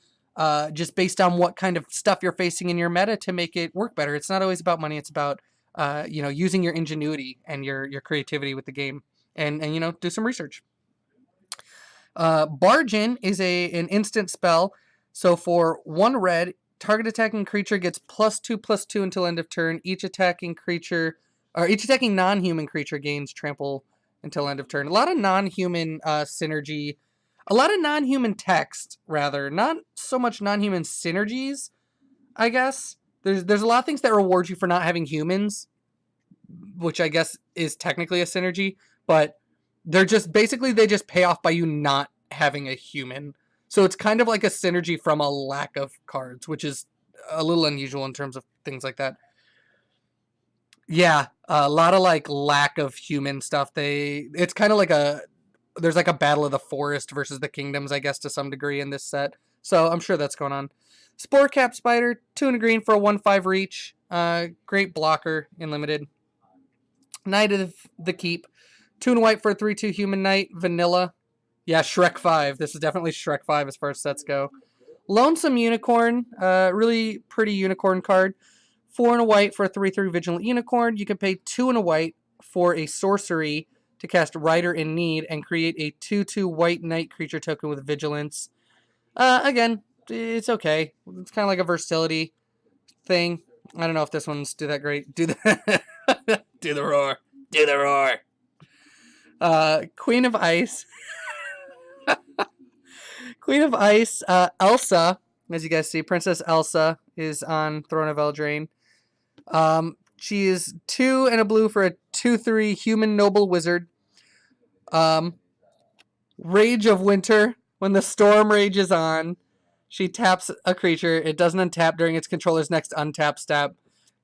just based on what kind of stuff you're facing in your meta to make it work better. It's not always about money. It's about using your ingenuity and your creativity with the game, and do some research. Barge In is an instant spell. So for 1 red, target attacking creature gets +2/+2 until end of turn. Each attacking non-human creature gains trample until end of turn. A lot of non-human synergy. A lot of non-human text, rather. Not so much non-human synergies, I guess. There's a lot of things that reward you for not having humans, which I guess is technically a synergy, but they just pay off by you not having a human. So it's kind of like a synergy from a lack of cards, which is a little unusual in terms of things like that. Yeah, a lot of like lack of human stuff. It's kind of like there's like a battle of the forest versus the kingdoms, I guess, to some degree in this set. So I'm sure that's going on. Spore Cap Spider, 2 and a green for a 1/5 reach. Great blocker in limited. Knight of the Keep, 2 and white for a 3/2 human knight. Vanilla. Yeah, Shrek 5. This is definitely Shrek 5 as far as sets go. Lonesome Unicorn. Really pretty unicorn card. 4 and a white for a 3/3 Vigilant Unicorn. You can pay 2 and a white for a sorcery to cast Rider in Need and create a 2/2 white knight creature token with Vigilance. Again, it's okay. It's kind of like a versatility thing. I don't know if this one's do that great. Do the do the roar. Do the roar. Queen of Ice. Queen of Ice, Elsa, as you guys see, Princess Elsa is on Throne of Eldraine. She is 2 and a blue for a 2/3 human noble wizard. Rage of Winter. When the storm rages on, she taps a creature. It doesn't untap during its controller's next untap step.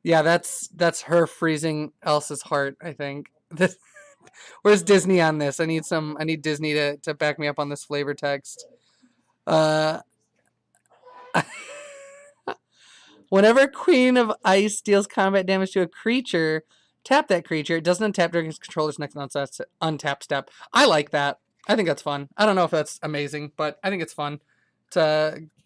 Yeah, that's her freezing Elsa's heart, I think. Where's Disney on this? I need Disney to back me up on this flavor text. Whenever Queen of Ice deals combat damage to a creature, tap that creature. It doesn't untap during its controller's next untap step. I like that. I think that's fun. I don't know if that's amazing, but I think it's fun.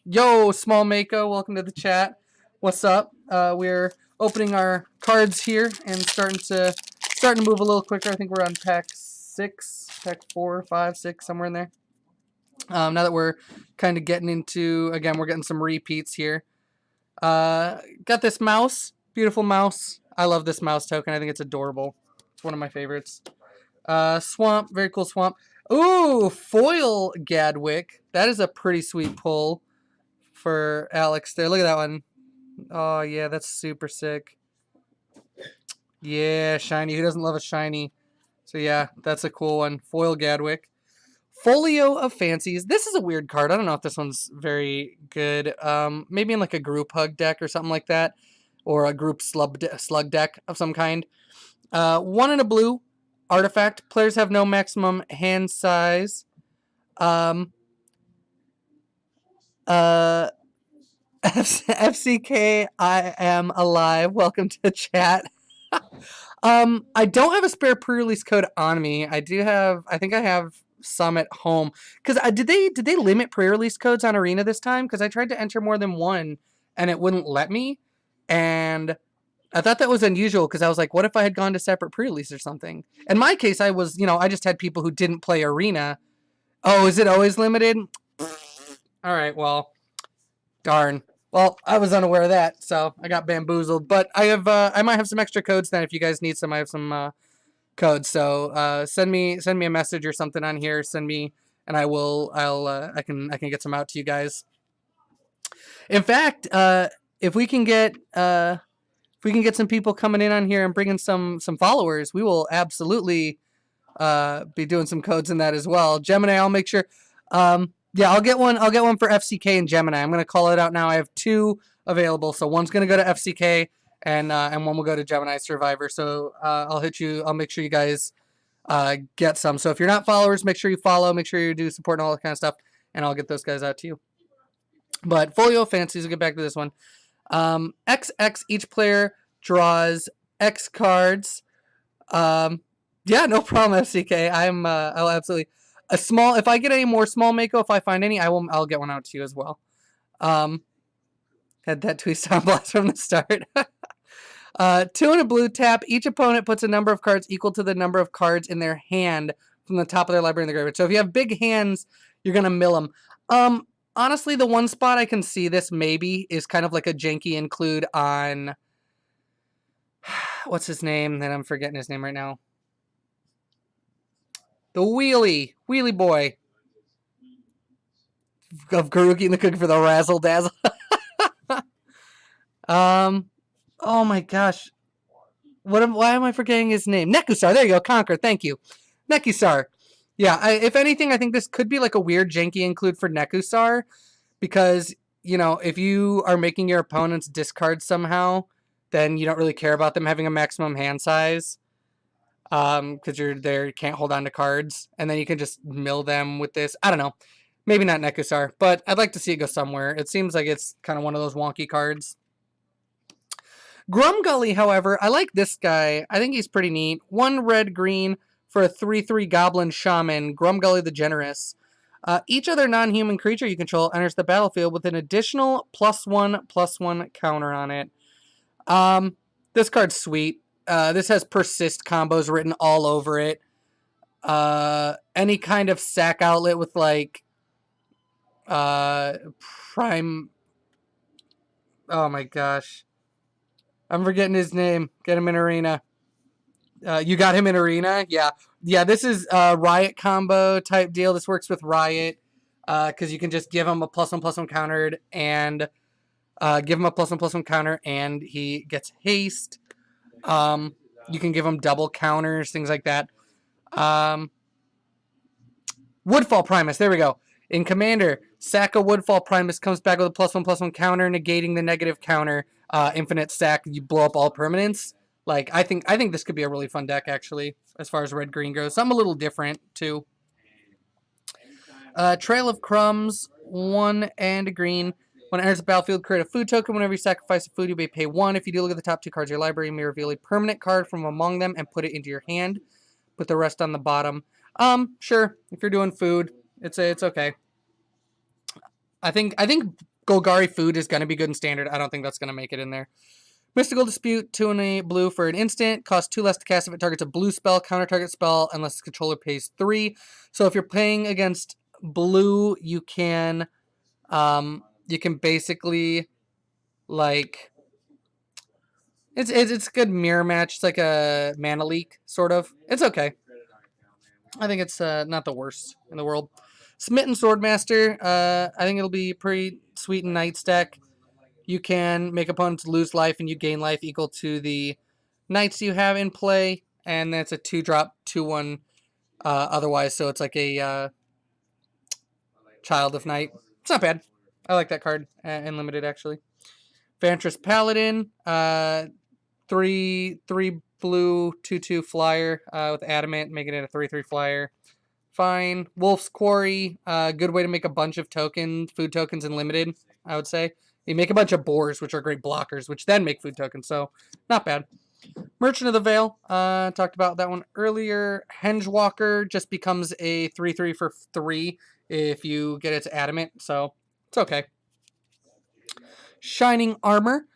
Yo, Small Mako, welcome to the chat. What's up? We're opening our cards here and starting to move a little quicker. I think we're on pack 6, pack 4, 5, 6, somewhere in there. Now that we're kind of getting into, again, we're getting some repeats here. Got this mouse, beautiful mouse. I love this mouse token. I think it's adorable. It's one of my favorites. Swamp, very cool swamp. Ooh, foil Gadwick. That is a pretty sweet pull for Alex there. Look at that one. Oh yeah, that's super sick. Yeah, shiny. Who doesn't love a shiny? So yeah, that's a cool one. Foil Gadwick. Folio of Fancies. This is a weird card. I don't know if this one's very good. Maybe in like a group hug deck or something like that. Or a group slug deck of some kind. 1 in a blue. Artifact. Players have no maximum hand size. FCK, I am alive. Welcome to the chat. I don't have a spare pre-release code on me. I think I have some at home. Because did they limit pre-release codes on Arena this time? Because I tried to enter more than one and it wouldn't let me. And I thought that was unusual because I was like, what if I had gone to separate pre-release or something? In my case, I was, I just had people who didn't play Arena. Oh, is it always limited? All right, well, darn. Well, I was unaware of that, so I got bamboozled. But I might have some extra codes then. If you guys need some, I have some codes. So send me a message or something on here. Send me, and I can get some out to you guys. In fact, if we can get some people coming in on here and bringing some followers, we will absolutely be doing some codes in that as well. Gemini, I'll make sure. Yeah, I'll get one for FCK and Gemini. I'm gonna call it out now. I have 2 available, so one's gonna go to FCK and one will go to Gemini Survivor. So I'll make sure you guys get some. So if you're not followers, make sure you follow. Make sure you do support and all that kind of stuff, and I'll get those guys out to you. But Folio Fancies, we'll get back to this one. XX, each player draws X cards. Yeah, no problem, FCK. I'll absolutely if I get any more Small Mako, if I find any, I'll get one out to you as well. Had that twist on blast from the start. 2 in a blue, tap. Each opponent puts a number of cards equal to the number of cards in their hand from the top of their library in the graveyard. So if you have big hands, you're gonna mill them. Honestly, the one spot I can see this maybe is kind of like a janky include on what's his name? That I'm forgetting his name right now. The Wheelie Boy of Garuki and the Cookie for the Razzle Dazzle. Oh my gosh. Why am I forgetting his name? Nekusar. There you go. Conquer. Thank you. Nekusar. Yeah, if anything, I think this could be like a weird janky include for Nekusar. Because, if you are making your opponents discard somehow, then you don't really care about them having a maximum hand size. Because you're there, you can't hold on to cards. And then you can just mill them with this. I don't know. Maybe not Nekusar, but I'd like to see it go somewhere. It seems like it's kind of one of those wonky cards. Grumgully, however, I like this guy. I think he's pretty neat. 1 red-green for a 3/3 Goblin Shaman, Grumgully the Generous. Each other non-human creature you control enters the battlefield with an additional +1/+1 counter on it. This card's sweet. This has persist combos written all over it. Any kind of sack outlet with like prime. Oh my gosh, I'm forgetting his name. Get him in Arena. You got him in Arena? Yeah. This is a Riot combo type deal. This works with Riot because you can just give him a +1/+1 countered and give him a +1/+1 counter and he gets haste. You can give him double counters, things like that. Woodfall Primus. There we go. In Commander, sack a Woodfall Primus, comes back with a +1/+1 counter, negating the negative counter. Infinite sack, you blow up all permanents. Like, I think this could be a really fun deck, actually, as far as red-green goes. Something a little different, too. Trail of Crumbs, 1 and a green. When it enters the battlefield, create a food token. Whenever you sacrifice a food, you may pay 1. If you do, look at the top 2 cards of your library. You may reveal a permanent card from among them and put it into your hand. Put the rest on the bottom. Sure. If you're doing food, it's okay. I think Golgari food is going to be good in standard. I don't think that's going to make it in there. Mystical Dispute, 2 and a blue for an instant. Costs 2 less to cast if it targets a blue spell, counter target spell, unless the controller pays 3. So if you're playing against blue, you can basically, like, it's a good mirror match. It's like a mana leak, sort of. It's okay. I think it's not the worst in the world. Smitten Swordmaster, I think it'll be pretty sweet in Knight's deck. You can make opponents lose life, and you gain life equal to the Knights you have in play. And that's a 2-drop, 2/1 otherwise, so it's like a Child of Night. It's not bad. I like that card in Limited, actually. Vantress Paladin, 3 blue, 2/2 flyer with Adamant, making it a 3/3 flyer. Fine. Wolf's Quarry, good way to make a bunch of food tokens in Limited, I would say. You make a bunch of boars, which are great blockers, which then make food tokens, so not bad. Merchant of the Veil, talked about that one earlier. Hengewalker just becomes a 3/3 for 3 if you get its Adamant, so it's okay. Shining Armor,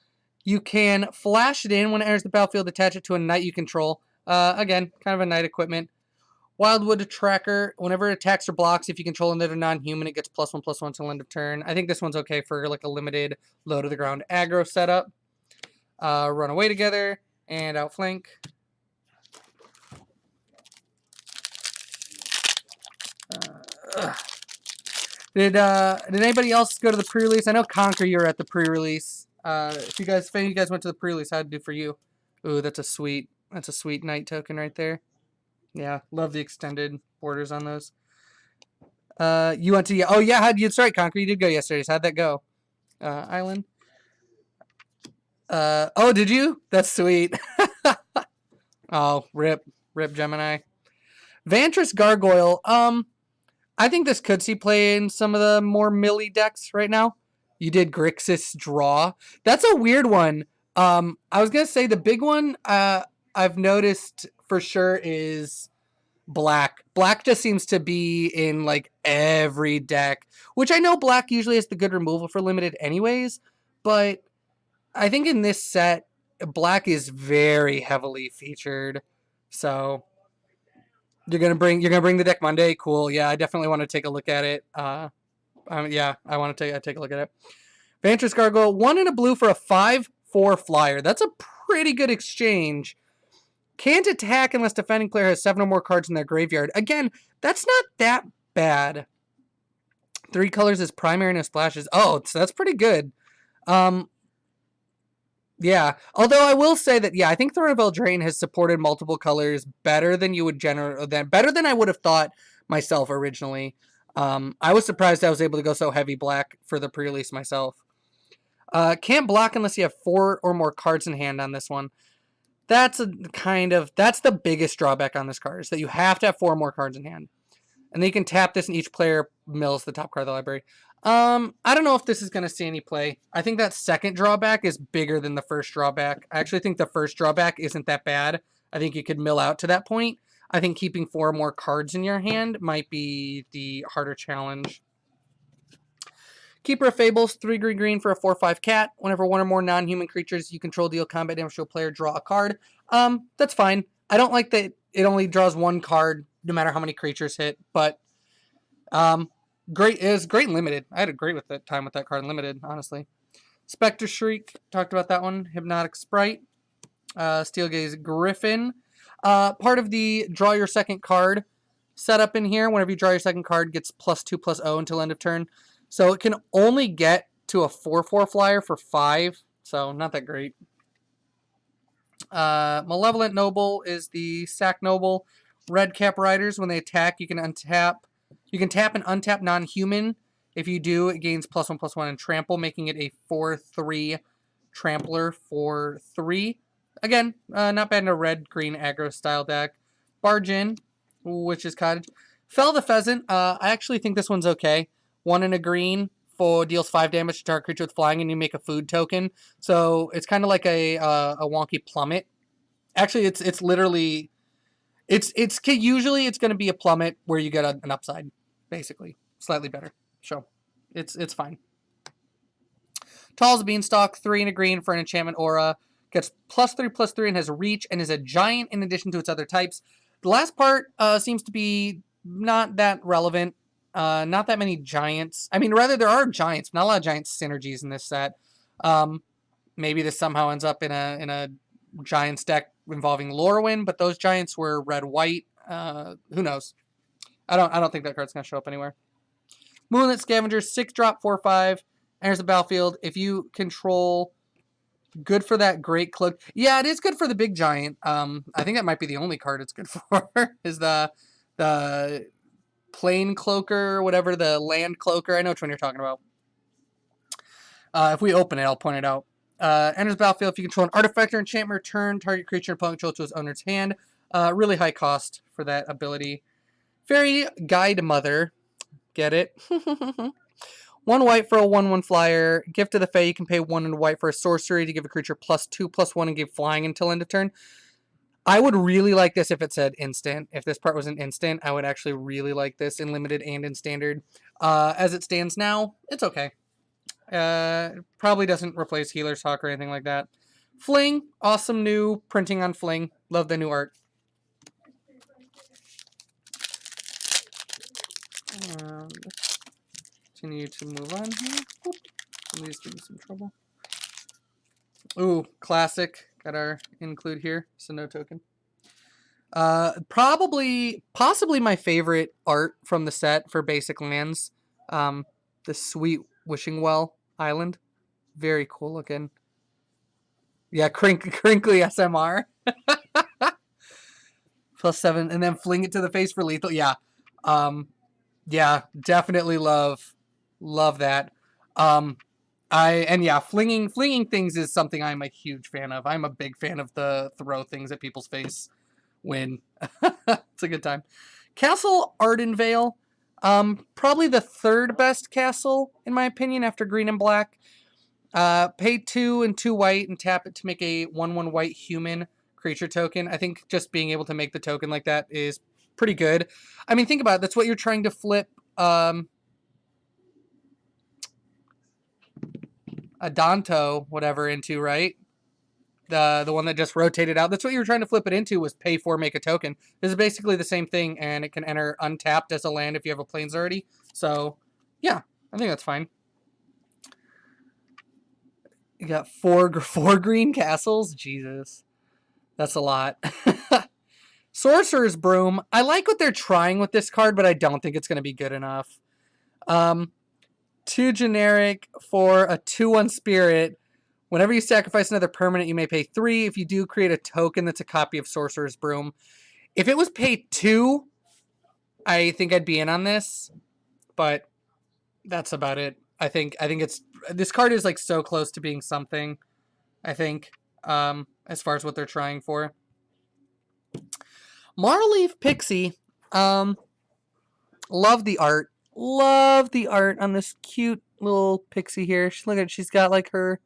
you can flash it in when it enters the battlefield, attach it to a knight you control. Again, kind of a knight equipment. Wildwood Tracker, whenever it attacks or blocks, if you control another non-human, it gets +1/+1 till end of turn. I think this one's okay for like a limited low to the ground aggro setup. Run away together and outflank. Did anybody else go to the pre-release? I know Conquer, you were at the pre-release. If you guys went to the pre-release, how'd it do for you? Ooh, that's a sweet knight token right there. Yeah, love the extended borders on those. You went to, oh yeah, that's right, Conquer, you did go yesterday. So how'd that go? Island. Oh, did you? That's sweet. Oh, rip Gemini. Vantress Gargoyle. I think this could see play in some of the more millie decks right now. You did Grixis Draw. That's a weird one. I was gonna say the big one I've noticed for sure is Black. Black just seems to be in like every deck, which I know Black usually has the good removal for Limited anyways, but I think in this set, Black is very heavily featured. So you're gonna bring the deck Monday. Cool. Yeah, I definitely want to take a look at it. Yeah, I want to take a look at it. Vantress Gargoyle, 1 and a blue for a 5/4 flyer. That's a pretty good exchange. Can't attack unless defending player has 7 or more cards in their graveyard. Again, that's not that bad. 3 colors is primary and splashes. Oh, so that's pretty good. Yeah, although I will say that, yeah, I think Throne of Eldraine has supported multiple colors better than you would better than I would have thought myself originally. I was surprised I was able to go so heavy black for the pre-release myself. Can't block unless you have 4 or more cards in hand on this one. That's the biggest drawback on this card, is that you have to have 4 or more cards in hand. And then you can tap this and each player mills the top card of the library. I don't know if this is going to see any play. I think that second drawback is bigger than the first drawback. I actually think the first drawback isn't that bad. I think you could mill out to that point. I think keeping 4 or more cards in your hand might be the harder challenge. Keeper of Fables, 3 green for a 4/5 cat. Whenever 1 or more non-human creatures you control deal combat damage to a player, draw a card. That's fine. I don't like that it only draws 1 card no matter how many creatures hit, but great. It was great in Limited. I had a great time with that card in Limited, honestly. Spectre Shriek, talked about that one. Hypnotic Sprite. Steelgaze Griffin. Part of the draw your second card setup in here. Whenever you draw your second card, gets +2/+0 until end of turn. So it can only get to a 4/4 flyer for 5. So not that great. Malevolent Noble is the Sack Noble. Red Cap Riders, when they attack, you can untap. You can tap and untap non-human. If you do, it gains +1/+1 and trample, making it a 4/3 trampler for 3. Again, not bad in a red-green aggro style deck. Barge in, which is cottage. Fell the Pheasant. I actually think this one's okay. 1 in a green for deals 5 damage to target creature with flying, and you make a food token. So it's kind of like a wonky plummet. Actually, it's literally it's usually it's going to be a plummet where you get an upside, basically slightly better. So it's fine. Tall as a beanstalk, 3 in a green for an enchantment aura. Gets +3/+3 and has reach and is a giant in addition to its other types. The last part seems to be not that relevant. Not that many giants. I mean, rather there are giants, but not a lot of giant synergies in this set. Maybe this somehow ends up in a giants deck involving Lorwyn, but those giants were red-white. Who knows? I don't think that card's gonna show up anywhere. Moonlit Scavenger, 6-drop, 4/5. Enters the battlefield. If you control, good for that great cloak. Yeah, it is good for the big giant. I think that might be the only card it's good for. Is the plane cloaker, whatever, the land cloaker. I know which one you're talking about. If we open it, I'll point it out. Enters the battlefield. If you control an artifact or enchantment, return target creature and opponent control to its owner's hand. Really high cost for that ability. Fairy Guide Mother. Get it? 1 white for a 1/1 flyer. Gift of the Fae, you can pay 1 and white for a sorcery to give a creature +2/+1 and give flying until end of turn. I would really like this if it said instant. If this part was an instant, I would actually really like this in limited and in standard. As it stands now, it's okay. Probably doesn't replace Healer's Hawk or anything like that. Fling, awesome new printing on Fling. Love the new art. Continue to move on here. These give me some trouble. Ooh, classic. Got our include here. So no token. Possibly my favorite art from the set for basic lands. The Sweet Wishing Well Island. Very cool looking. Yeah, crinkly SMR. +7, and then fling it to the face for lethal. Yeah. Yeah, definitely love that. Flinging things is something I'm a huge fan of. I'm a big fan of the throw things at people's face when it's a good time. Castle Ardenvale, probably the 3rd best castle in my opinion after green and black. Pay 2 and 2 white and tap it to make a 1/1 white human creature token. I think just being able to make the token like that is pretty good. I mean, think about it. That's what you're trying to flip a Danto, whatever, into, right? The one that just rotated out. That's what you were trying to flip it into, was pay 4, make a token. This is basically the same thing, and it can enter untapped as a land if you have a plains already. So, yeah, I think that's fine. You got four green castles? Jesus. That's a lot. Sorcerer's Broom. I like what they're trying with this card, but I don't think it's going to be good enough. 2 generic for a 2/1 spirit. Whenever you sacrifice another permanent, you may pay 3. If you do, create a token that's a copy of Sorcerer's Broom. If it was pay 2, I think I'd be in on this, but that's about it. I think it's, this card is like so close to being something, I think, as far as what they're trying for. Marleaf Pixie, love the art. Love the art on this cute little pixie here. Look at, she's got like her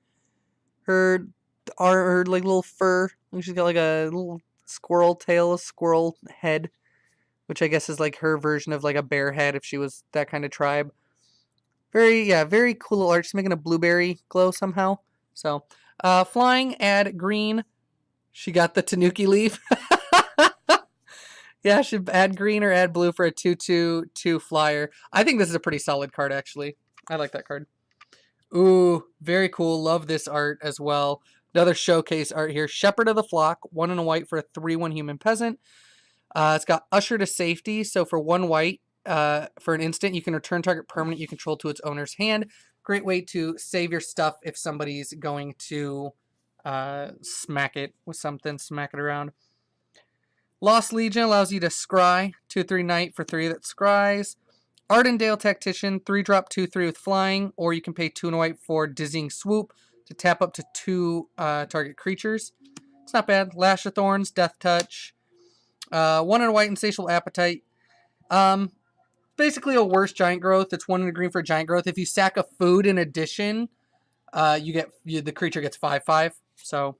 like little fur. She's got like a little squirrel tail, a squirrel head, which I guess is like her version of like a bear head if she was that kind of tribe. Very cool little art. She's making a blueberry glow somehow. So, flying, add green. She got the Tanuki leaf. Yeah, should add green or add blue for a 2/2 flyer. I think this is a pretty solid card, actually. I like that card. Ooh, very cool. Love this art as well. Another showcase art here. Shepherd of the Flock, 1 and a white for a 3/1 human peasant. It's got Usher to Safety. So for 1 white, for an instant, you can return target permanent you control to its owner's hand. Great way to save your stuff if somebody's going to smack it with something, smack it around. Lost Legion allows you to scry 2/3 knight for 3 that scries. Ardendale Tactician, 3-drop 2/3 with flying, or you can pay 2 and a white for Dizzying Swoop to tap up to 2 target creatures. It's not bad. Lash of Thorns, Death Touch. 1 in a white, Insatiable Appetite. Basically a worse Giant Growth. It's 1 in a green for Giant Growth. If you sack a food in addition, the creature gets 5/5. So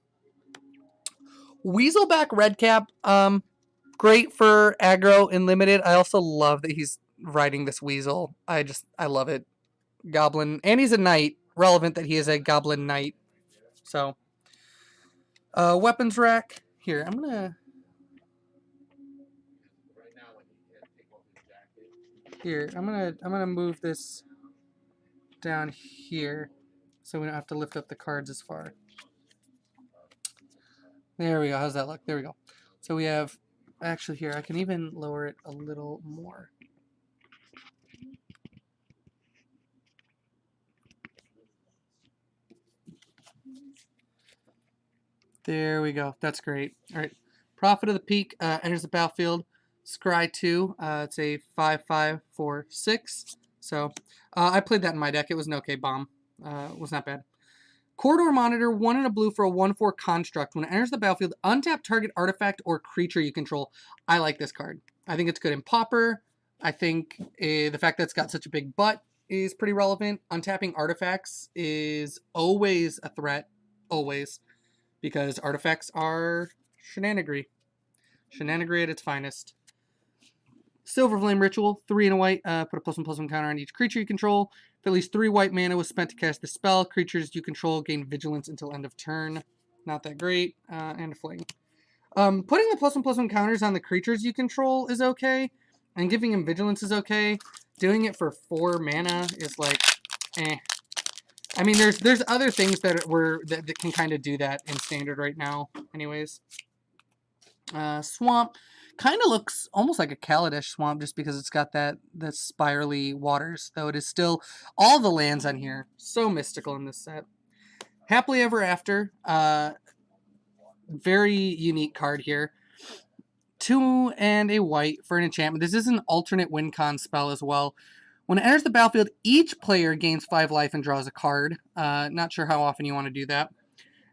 Weaselback Redcap, great for aggro and limited. I also love that he's riding this Weasel. I love it. Goblin, and he's a knight. Relevant that he is a Goblin Knight. So, weapons rack. Here, I'm gonna. I'm gonna move this down here, so we don't have to lift up the cards as far. There we go. How's that look? There we go. So we have, actually here, I can even lower it a little more. There we go. That's great. All right. Prophet of the Peak enters the battlefield. Scry 2. It's a 5/5 for 6. So I played that in my deck. It was an okay bomb. It was not bad. Corridor Monitor, 1 in a blue for a 1/4 construct. When it enters the battlefield, untap target artifact or creature you control. I like this card. I think it's good in Pauper. I think the fact that it's got such a big butt is pretty relevant. Untapping artifacts is always a threat. Always. Because artifacts are shenanigans. Shenanigans at its finest. Silver Flame Ritual, 3 in a white. Put a +1/+1 counter on each creature you control. If at least 3 white mana was spent to cast the spell, creatures you control gain vigilance until end of turn. Not that great. And a fling. Putting the +1/+1 counters on the creatures you control is okay. And giving him vigilance is okay. Doing it for 4 mana is like, eh. I mean, there's other things that can kind of do that in standard right now. Anyways. Swamp kind of looks almost like a Kaladesh swamp just because it's got the spirally waters, though it is still all the lands on here so mystical in this set. Happily Ever After, very unique card here. 2 and a white for an enchantment. This is an alternate win con spell as well. When it enters the battlefield, each player gains 5 life and draws a card. Not sure how often you want to do that.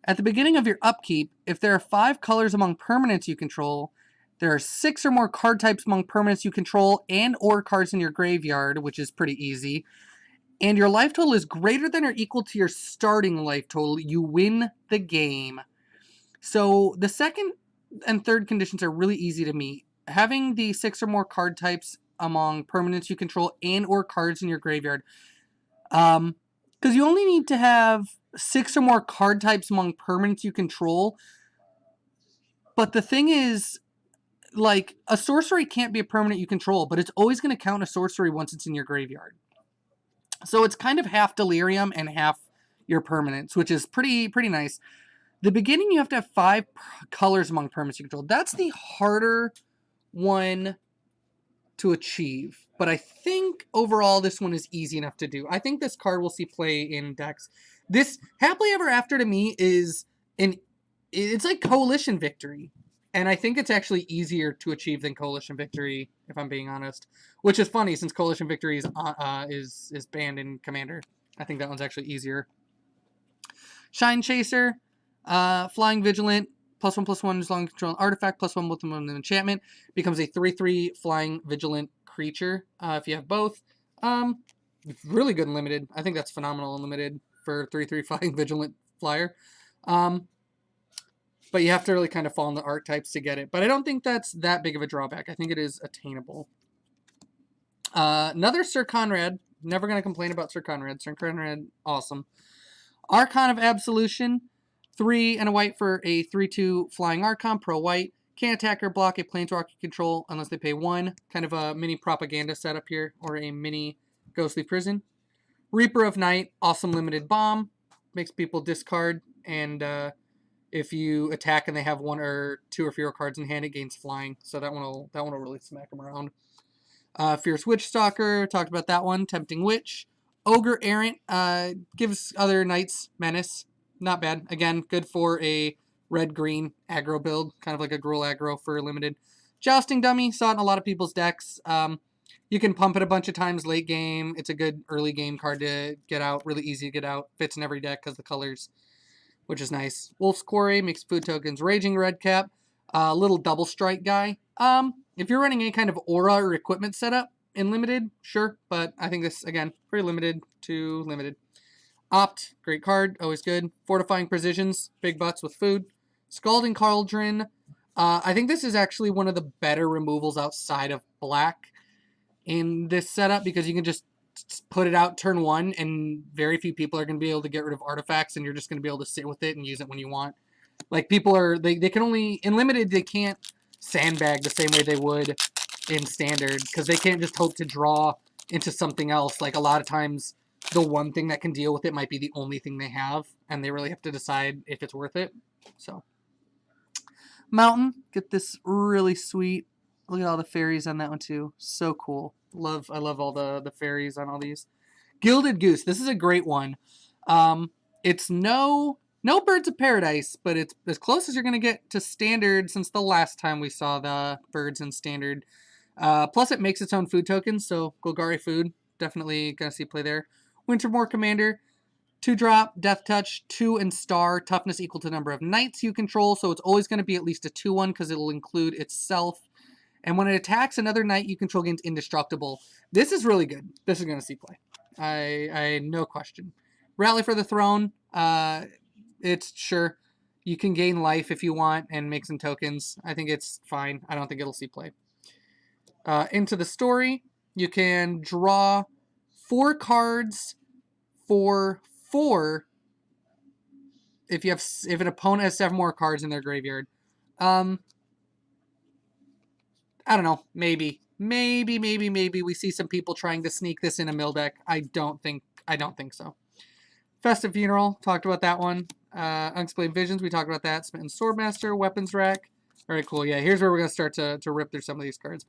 At the beginning of your upkeep, if there are 5 colors among permanents you control, there are 6 or more card types among permanents you control and or cards in your graveyard, which is pretty easy, and your life total is greater than or equal to your starting life total, you win the game. So the second and third conditions are really easy to meet. Having the 6 or more card types among permanents you control and or cards in your graveyard. Because you only need to have 6 or more card types among permanents you control. But the thing is, like, a sorcery can't be a permanent you control, but it's always going to count a sorcery once it's in your graveyard. So it's kind of half delirium and half your permanents, which is pretty nice. The beginning, you have to have 5 colors among permanents you control. That's the harder one to achieve. But I think overall this one is easy enough to do. I think this card will see play in decks. This Happily Ever After to me is it's like Coalition Victory. And I think it's actually easier to achieve than Coalition Victory, if I'm being honest. Which is funny since Coalition Victory is banned in Commander. I think that one's actually easier. Shine Chaser, Flying Vigilant, +1/+1 as long as control an artifact, +1 with an enchantment, becomes a 3/3 Flying Vigilant creature. If you have both, really good in limited. I think that's phenomenal in limited for 3/3 Flying Vigilant flyer. But you have to really kind of fall in the archetypes to get it. But I don't think that's that big of a drawback. I think it is attainable. Another Sir Conrad. Never going to complain about Sir Conrad. Sir Conrad, awesome. Archon of Absolution. 3 and a white for a 3/2 Flying Archon, pro white. Can't attack or block a Planeswalker control unless they pay 1. Kind of a mini propaganda setup here, or a mini Ghostly Prison. Reaper of Night, awesome limited bomb. Makes people discard, and if you attack and they have 1 or 2 or fewer cards in hand, it gains flying. So that one will really smack them around. Fierce Witch Stalker, talked about that one. Tempting Witch. Ogre Errant, gives other knights menace. Not bad. Again, good for a red-green aggro build. Kind of like a Gruul aggro for limited. Jousting Dummy, saw it in a lot of people's decks. You can pump it a bunch of times late game. It's a good early game card to get out. Really easy to get out. Fits in every deck because the colors. which is nice. Wolf's Quarry makes food tokens. Raging Redcap, little double strike guy. If you're running any kind of aura or equipment setup in limited, sure, but I think this, again, pretty limited to limited. Opt, great card, always good. Fortifying Precisions, big butts with food. Scalding Cauldron. I think this is actually one of the better removals outside of black in this setup, because you can just put it out turn one, and very few people are going to be able to get rid of artifacts, and you're just going to be able to sit with it and use it when you want. Like, people are, they can only, in limited, they can't sandbag the same way they would in standard, because they can't just hope to draw into something else. Like, a lot of times, the one thing that can deal with it might be the only thing they have, and they really have to decide if it's worth it. So, Mountain, get this really sweet. Look at all the fairies on that one too. So cool. I love all the fairies on all these. Gilded Goose. This is a great one. It's no Birds of Paradise, but it's as close as you're gonna get to standard since the last time we saw the birds in standard. Plus it makes its own food tokens, so Golgari food, definitely gonna see play there. Wintermoor Commander, 2-drop, Death Touch, 2 and star, toughness equal to the number of knights you control, so it's always going to be at least a 2/1 because it'll include itself. And when it attacks another knight you control, gains indestructible. This is really good. This is going to see play. I no question. Rally for the Throne. It's sure. You can gain life if you want and make some tokens. I think it's fine. I don't think it'll see play. Into the Story. You can draw 4 cards for 4 if an opponent has 7 more cards in their graveyard. I don't know. Maybe we see some people trying to sneak this in a mill deck. I don't think so. Festive Funeral, talked about that one. Unexplained Visions, we talked about that. Smitten Swordmaster, Weapons Rack. All right, cool. Yeah, here's where we're gonna start to rip through some of these cards.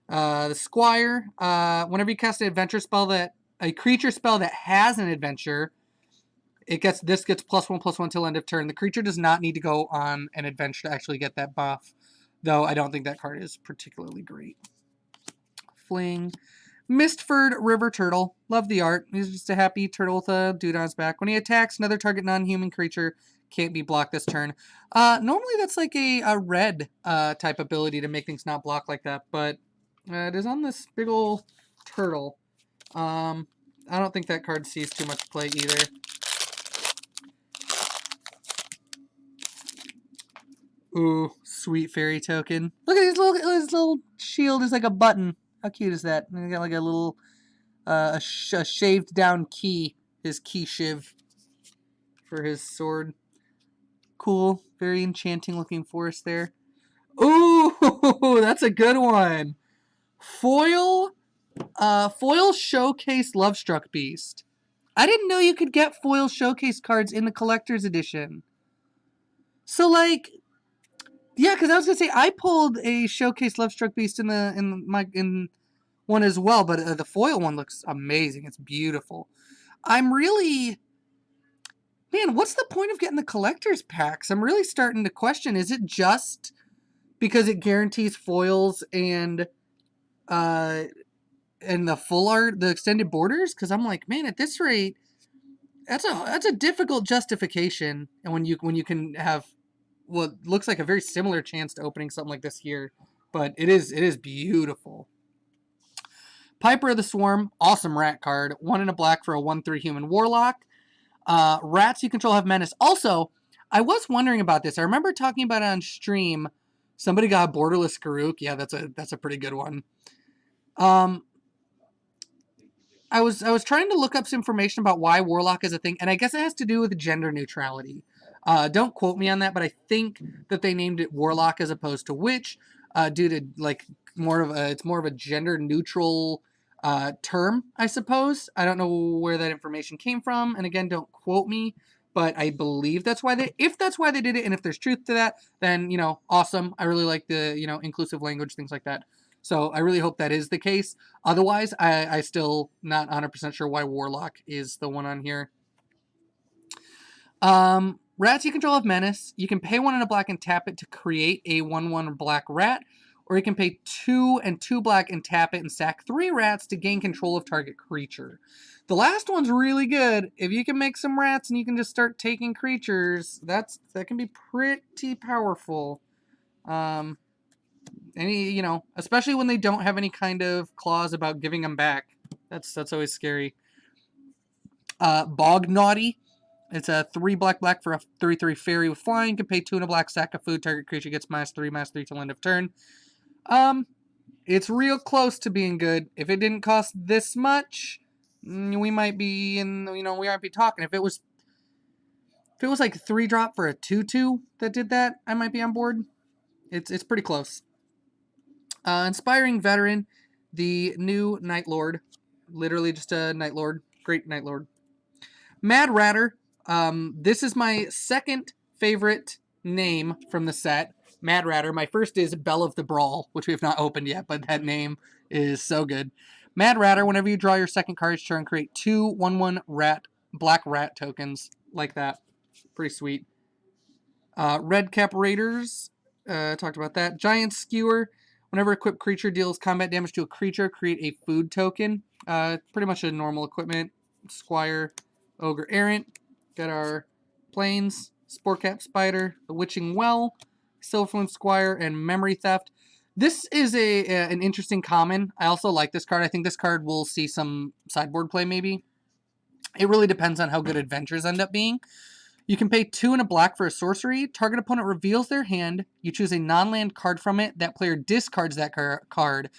The Squire. Whenever you cast an adventure spell a creature spell that has an adventure, this gets +1/+1 till end of turn. The creature does not need to go on an adventure to actually get that buff, though I don't think that card is particularly great. Fling. Mistford River Turtle. Love the art. He's just a happy turtle with a dude on his back. When he attacks, another target non-human creature can't be blocked this turn. Normally that's like a red type ability to make things not block like that, but it is on this big ol' turtle. I don't think that card sees too much play either. Ooh, sweet fairy token. Look at his little shield is like a button. How cute is that? And he got like a little a shaved down key, his key shiv for his sword. Cool, very enchanting looking forest there. Ooh, that's a good one. Foil Showcase Lovestruck Beast. I didn't know you could get foil showcase cards in the collector's edition. So like, yeah, because I was gonna say I pulled a showcase Lovestruck Beast in one as well, but the foil one looks amazing. It's beautiful. I'm really, man, what's the point of getting the collector's packs? I'm really starting to question: is it just because it guarantees foils and the full art, the extended borders? Because I'm like, man, at this rate, that's a difficult justification. And when you can have what looks like a very similar chance to opening something like this here, but it is beautiful. Piper of the Swarm, awesome rat card. 1 in a black for a 1/3 human warlock. Rats you control have menace. Also, I was wondering about this. I remember talking about it on stream. Somebody got a borderless Garuk. Yeah, that's a pretty good one. I was trying to look up some information about why Warlock is a thing, and I guess it has to do with gender neutrality. Don't quote me on that, but I think that they named it Warlock as opposed to Witch, due to like it's more of a gender neutral term, I suppose. I don't know where that information came from, and again, don't quote me, but I believe that's why if that's why they did it, and if there's truth to that, then awesome. I really like the inclusive language, things like that. So I really hope that is the case. Otherwise, I still not 100% sure why Warlock is the one on here. Rats you control have menace. You can pay 1 in a black and tap it to create a 1/1 black rat, or you can pay 2 and 2 black and tap it and sack 3 rats to gain control of target creature. The last one's really good. If you can make some rats and you can just start taking creatures, that can be pretty powerful. Especially when they don't have any kind of clause about giving them back. That's always scary. Bog Naughty. It's a 3 black for a 3/3 fairy with flying. Can pay 2 and a black, sack of food. Target creature gets -3/3 till end of turn. It's real close to being good. If it didn't cost this much, we might be we might be talking. If it was like 3-drop for a 2/2 that did that, I might be on board. It's pretty close. Inspiring Veteran, the new Night Lord. Literally just a Night Lord. Great Night Lord. Mad Ratter. This is my second favorite name from the set. Mad Ratter. My first is Belle of the Brawl, which we have not opened yet, but that name is so good. Mad Ratter, whenever you draw your second card each turn, create 2 1/1 black rat tokens like that. Pretty sweet. Red Cap Raiders. Talked about that. Giant Skewer. Whenever equipped creature deals combat damage to a creature, create a food token. Pretty much a normal equipment. Squire, Ogre Errant. Got our Plains, Sporecap Spider, the Witching Well, Silverflint Squire, and Memory Theft. This is an interesting common. I also like this card. I think this card will see some sideboard play maybe. It really depends on how good adventures end up being. You can pay 2 and a black for a sorcery. Target opponent reveals their hand. You choose a non-land card from it. That player discards that card.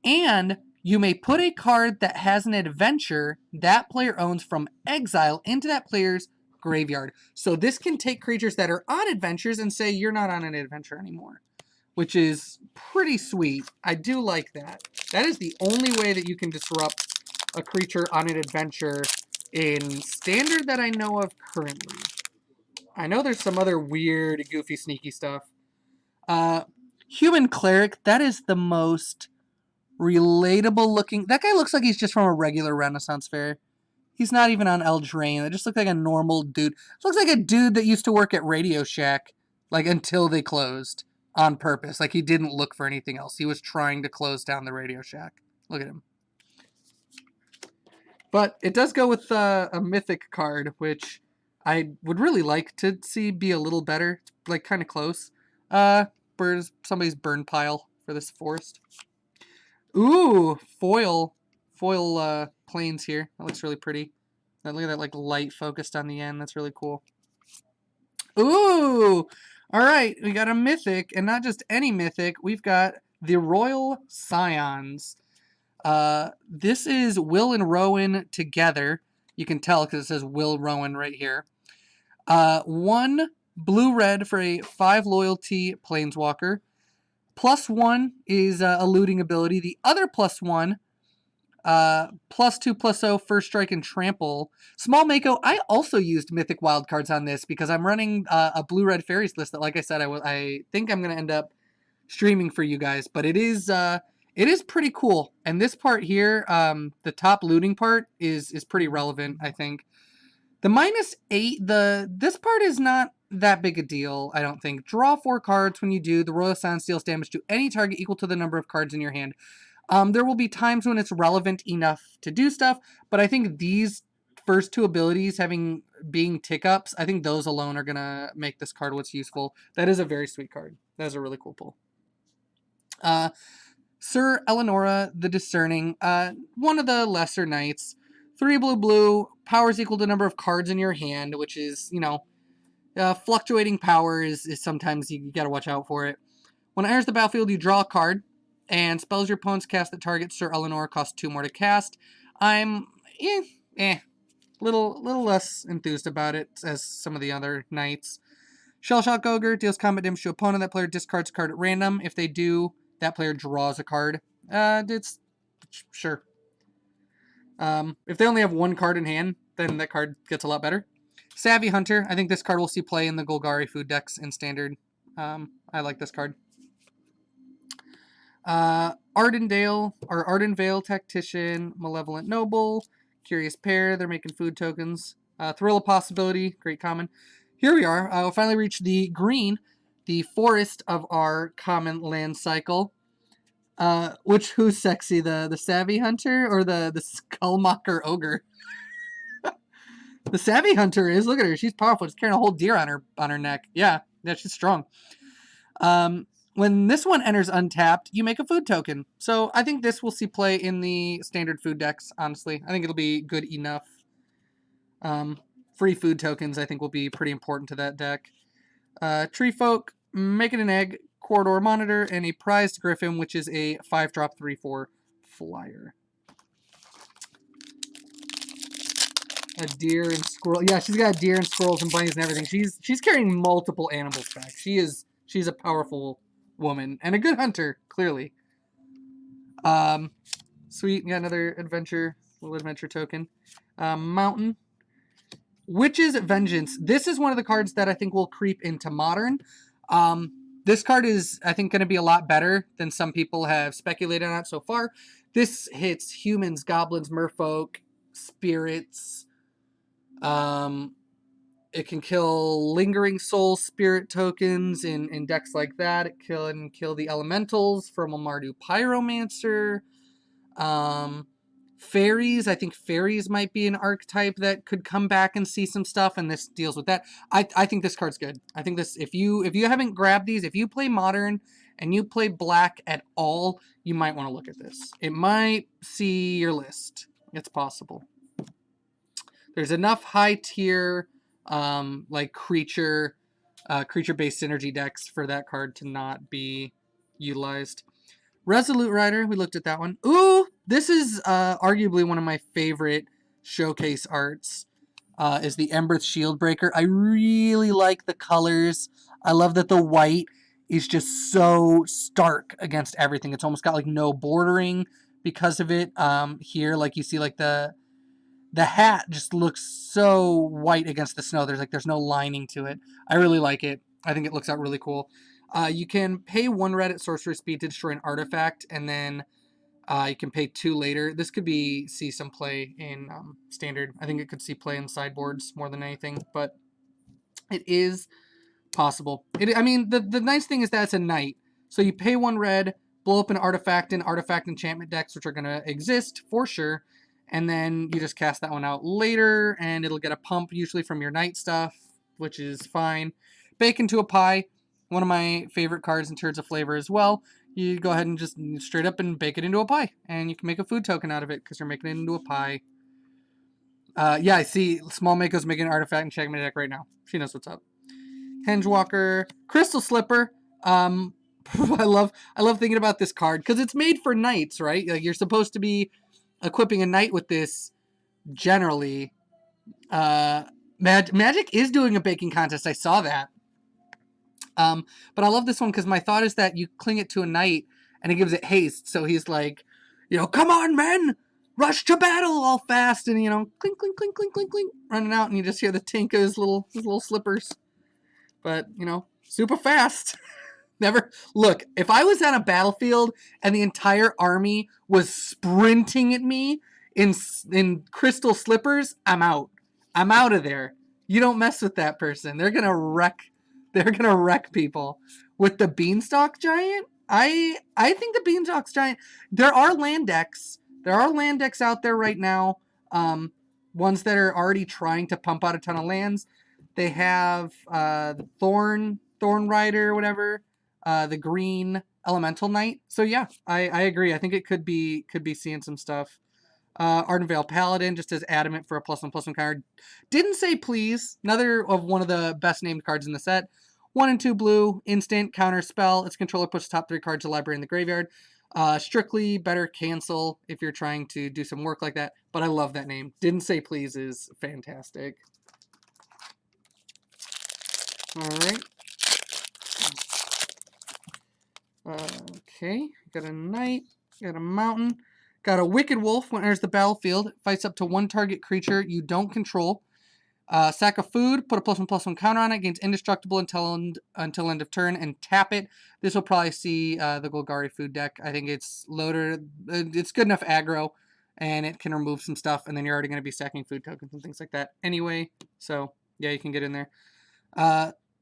And you may put a card that has an adventure that player owns from exile into that player's graveyard. So this can take creatures that are on adventures and say you're not on an adventure anymore, which is pretty sweet. I do like that. That is the only way that you can disrupt a creature on an adventure in Standard that I know of currently. I know there's some other weird, goofy, sneaky stuff. Human Cleric, that is the most relatable looking. That guy looks like he's just from a regular Renaissance fair. He's not even on Eldraine. It just looks like a normal dude. It looks like a dude that used to work at Radio Shack, like until they closed on purpose. Like he didn't look for anything else. He was trying to close down the Radio Shack. Look at him. But it does go with a mythic card, which I would really like to see be a little better, like kind of close. Somebody's burn pile for this forest. Ooh, foil planes here. That looks really pretty. Look at that like light focused on the end. That's really cool. Ooh, all right. We got a mythic, and not just any mythic. We've got the Royal Scions. This is Will and Rowan together. You can tell because it says Will Rowan right here. 1 blue-red for a 5 loyalty planeswalker. +1 is a looting ability. The other +1, +2/+0, first strike and trample. Small Mako. I also used mythic wildcards on this because I'm running a blue-red fairies list that, like I said, I think I'm going to end up streaming for you guys. But it is pretty cool. And this part here, the top looting part is pretty relevant, I think. The -8, this part is not that big a deal, I don't think. Draw 4 cards when you do. The Royal Scions deals damage to any target equal to the number of cards in your hand. There will be times when it's relevant enough to do stuff, but I think these first 2 abilities being tick-ups, I think those alone are going to make this card what's useful. That is a very sweet card. That is a really cool pull. Sir Eleonora the Discerning, one of the lesser knights. 3 blue, powers equal to the number of cards in your hand, which is, fluctuating power is sometimes you gotta watch out for it. When it enters the battlefield, you draw a card, and spells your opponents cast that target Sir Eleanor cost 2 more to cast. I'm, little less enthused about it as some of the other knights. Shellshock Ogre deals combat damage to opponent. That player discards a card at random. If they do, that player draws a card. It's sure. If they only have 1 card in hand, then that card gets a lot better. Savvy Hunter. I think this card will see play in the Golgari food decks in Standard. I like this card. Ardenvale Tactician, Malevolent Noble, Curious Pair. They're making food tokens. Thrill of Possibility, great common. Here we are. We'll finally reach the green, the forest of our common land cycle. Who's sexy, the Savvy Hunter or the Skullmocker Ogre? The Savvy Hunter is. Look at her. She's powerful. She's carrying a whole deer on her neck. Yeah, she's strong. When this one enters untapped, you make a food token. So I think this will see play in the standard food decks, honestly. I think it'll be good enough. Free food tokens, I think, will be pretty important to that deck. Tree Folk, make it an egg, Corridor Monitor, and a Prized Griffin, which is a 5-drop 3/4 flyer. A deer and squirrel. Yeah, she's got deer and squirrels and bunnies and everything. She's carrying multiple animals back. She's a powerful woman and a good hunter, clearly. Sweet. Got another little adventure token. Mountain. Witch's Vengeance. This is one of the cards that I think will creep into Modern. This card is, I think, going to be a lot better than some people have speculated on it so far. This hits humans, goblins, merfolk, spirits. It can kill Lingering Soul spirit tokens in decks like that. It can kill the elementals from a Mardu Pyromancer. Fairies. I think fairies might be an archetype that could come back and see some stuff, and this deals with that. I think this card's good. I think this, if you haven't grabbed these, if you play Modern and you play Black at all, you might want to look at this. It might see your list. It's possible. There's enough high tier like creature-based synergy decks for that card to not be utilized. Resolute Rider, we looked at that one. Ooh, this is arguably one of my favorite showcase arts. Is the Emberth Shieldbreaker. I really like the colors. I love that the white is just so stark against everything. It's almost got like no bordering because of it. Here, like you see, like the hat just looks so white against the snow. There's no lining to it. I really like it. I think it looks out really cool. You can pay 1 red at sorcery speed to destroy an artifact, and then you can pay 2 later. This could see some play in standard. I think it could see play in sideboards more than anything, but it is possible. The nice thing is that it's a knight. So you pay 1 red, blow up an artifact in artifact enchantment decks, which are going to exist for sure, and then you just cast that one out later, and it'll get a pump usually from your knight stuff, which is fine. Bake into a pie. One of my favorite cards in terms of flavor as well. You go ahead and just straight up and bake it into a pie. And you can make a food token out of it because you're making it into a pie. Yeah, I see Small Mako's making an artifact and checking my deck right now. She knows what's up. Hengewalker. Crystal Slipper. I love thinking about this card because it's made for knights, right? Like you're supposed to be equipping a knight with this generally. Magic is doing a baking contest. I saw that. But I love this one because my thought is that you cling it to a knight and it gives it haste. So he's like, come on, men, rush to battle all fast. And, clink, clink, clink, clink, clink, clink, running out. And you just hear the tink of his little slippers. But, super fast. Never look, if I was on a battlefield and the entire army was sprinting at me in crystal slippers, I'm out. I'm out of there. You don't mess with that person. They're gonna wreck people. With the Beanstalk Giant, I think the Beanstalk Giant. There are land decks. There are land decks out there right now. Ones that are already trying to pump out a ton of lands. They have Thorn Rider or whatever. The green Elemental Knight. So yeah, I agree. I think it could be seeing some stuff. Ardenvale Paladin, just as adamant for a +1/+1 card. Didn't say please. Another of one of the best named cards in the set. 1 and 2 blue, instant, counter spell. Its controller puts top 3 cards to library in the graveyard. Strictly better cancel if you're trying to do some work like that. But I love that name. Didn't say please is fantastic. Alright. Okay, got a knight, got a mountain, got a wicked wolf. When it enters the battlefield, it fights up to 1 target creature you don't control. Sack of food, put a +1/+1 counter on it, gains indestructible until end of turn, and tap it. This will probably see the Golgari food deck. I think it's loaded. It's good enough aggro, and it can remove some stuff, and then you're already going to be stacking food tokens and things like that anyway. So, yeah, you can get in there.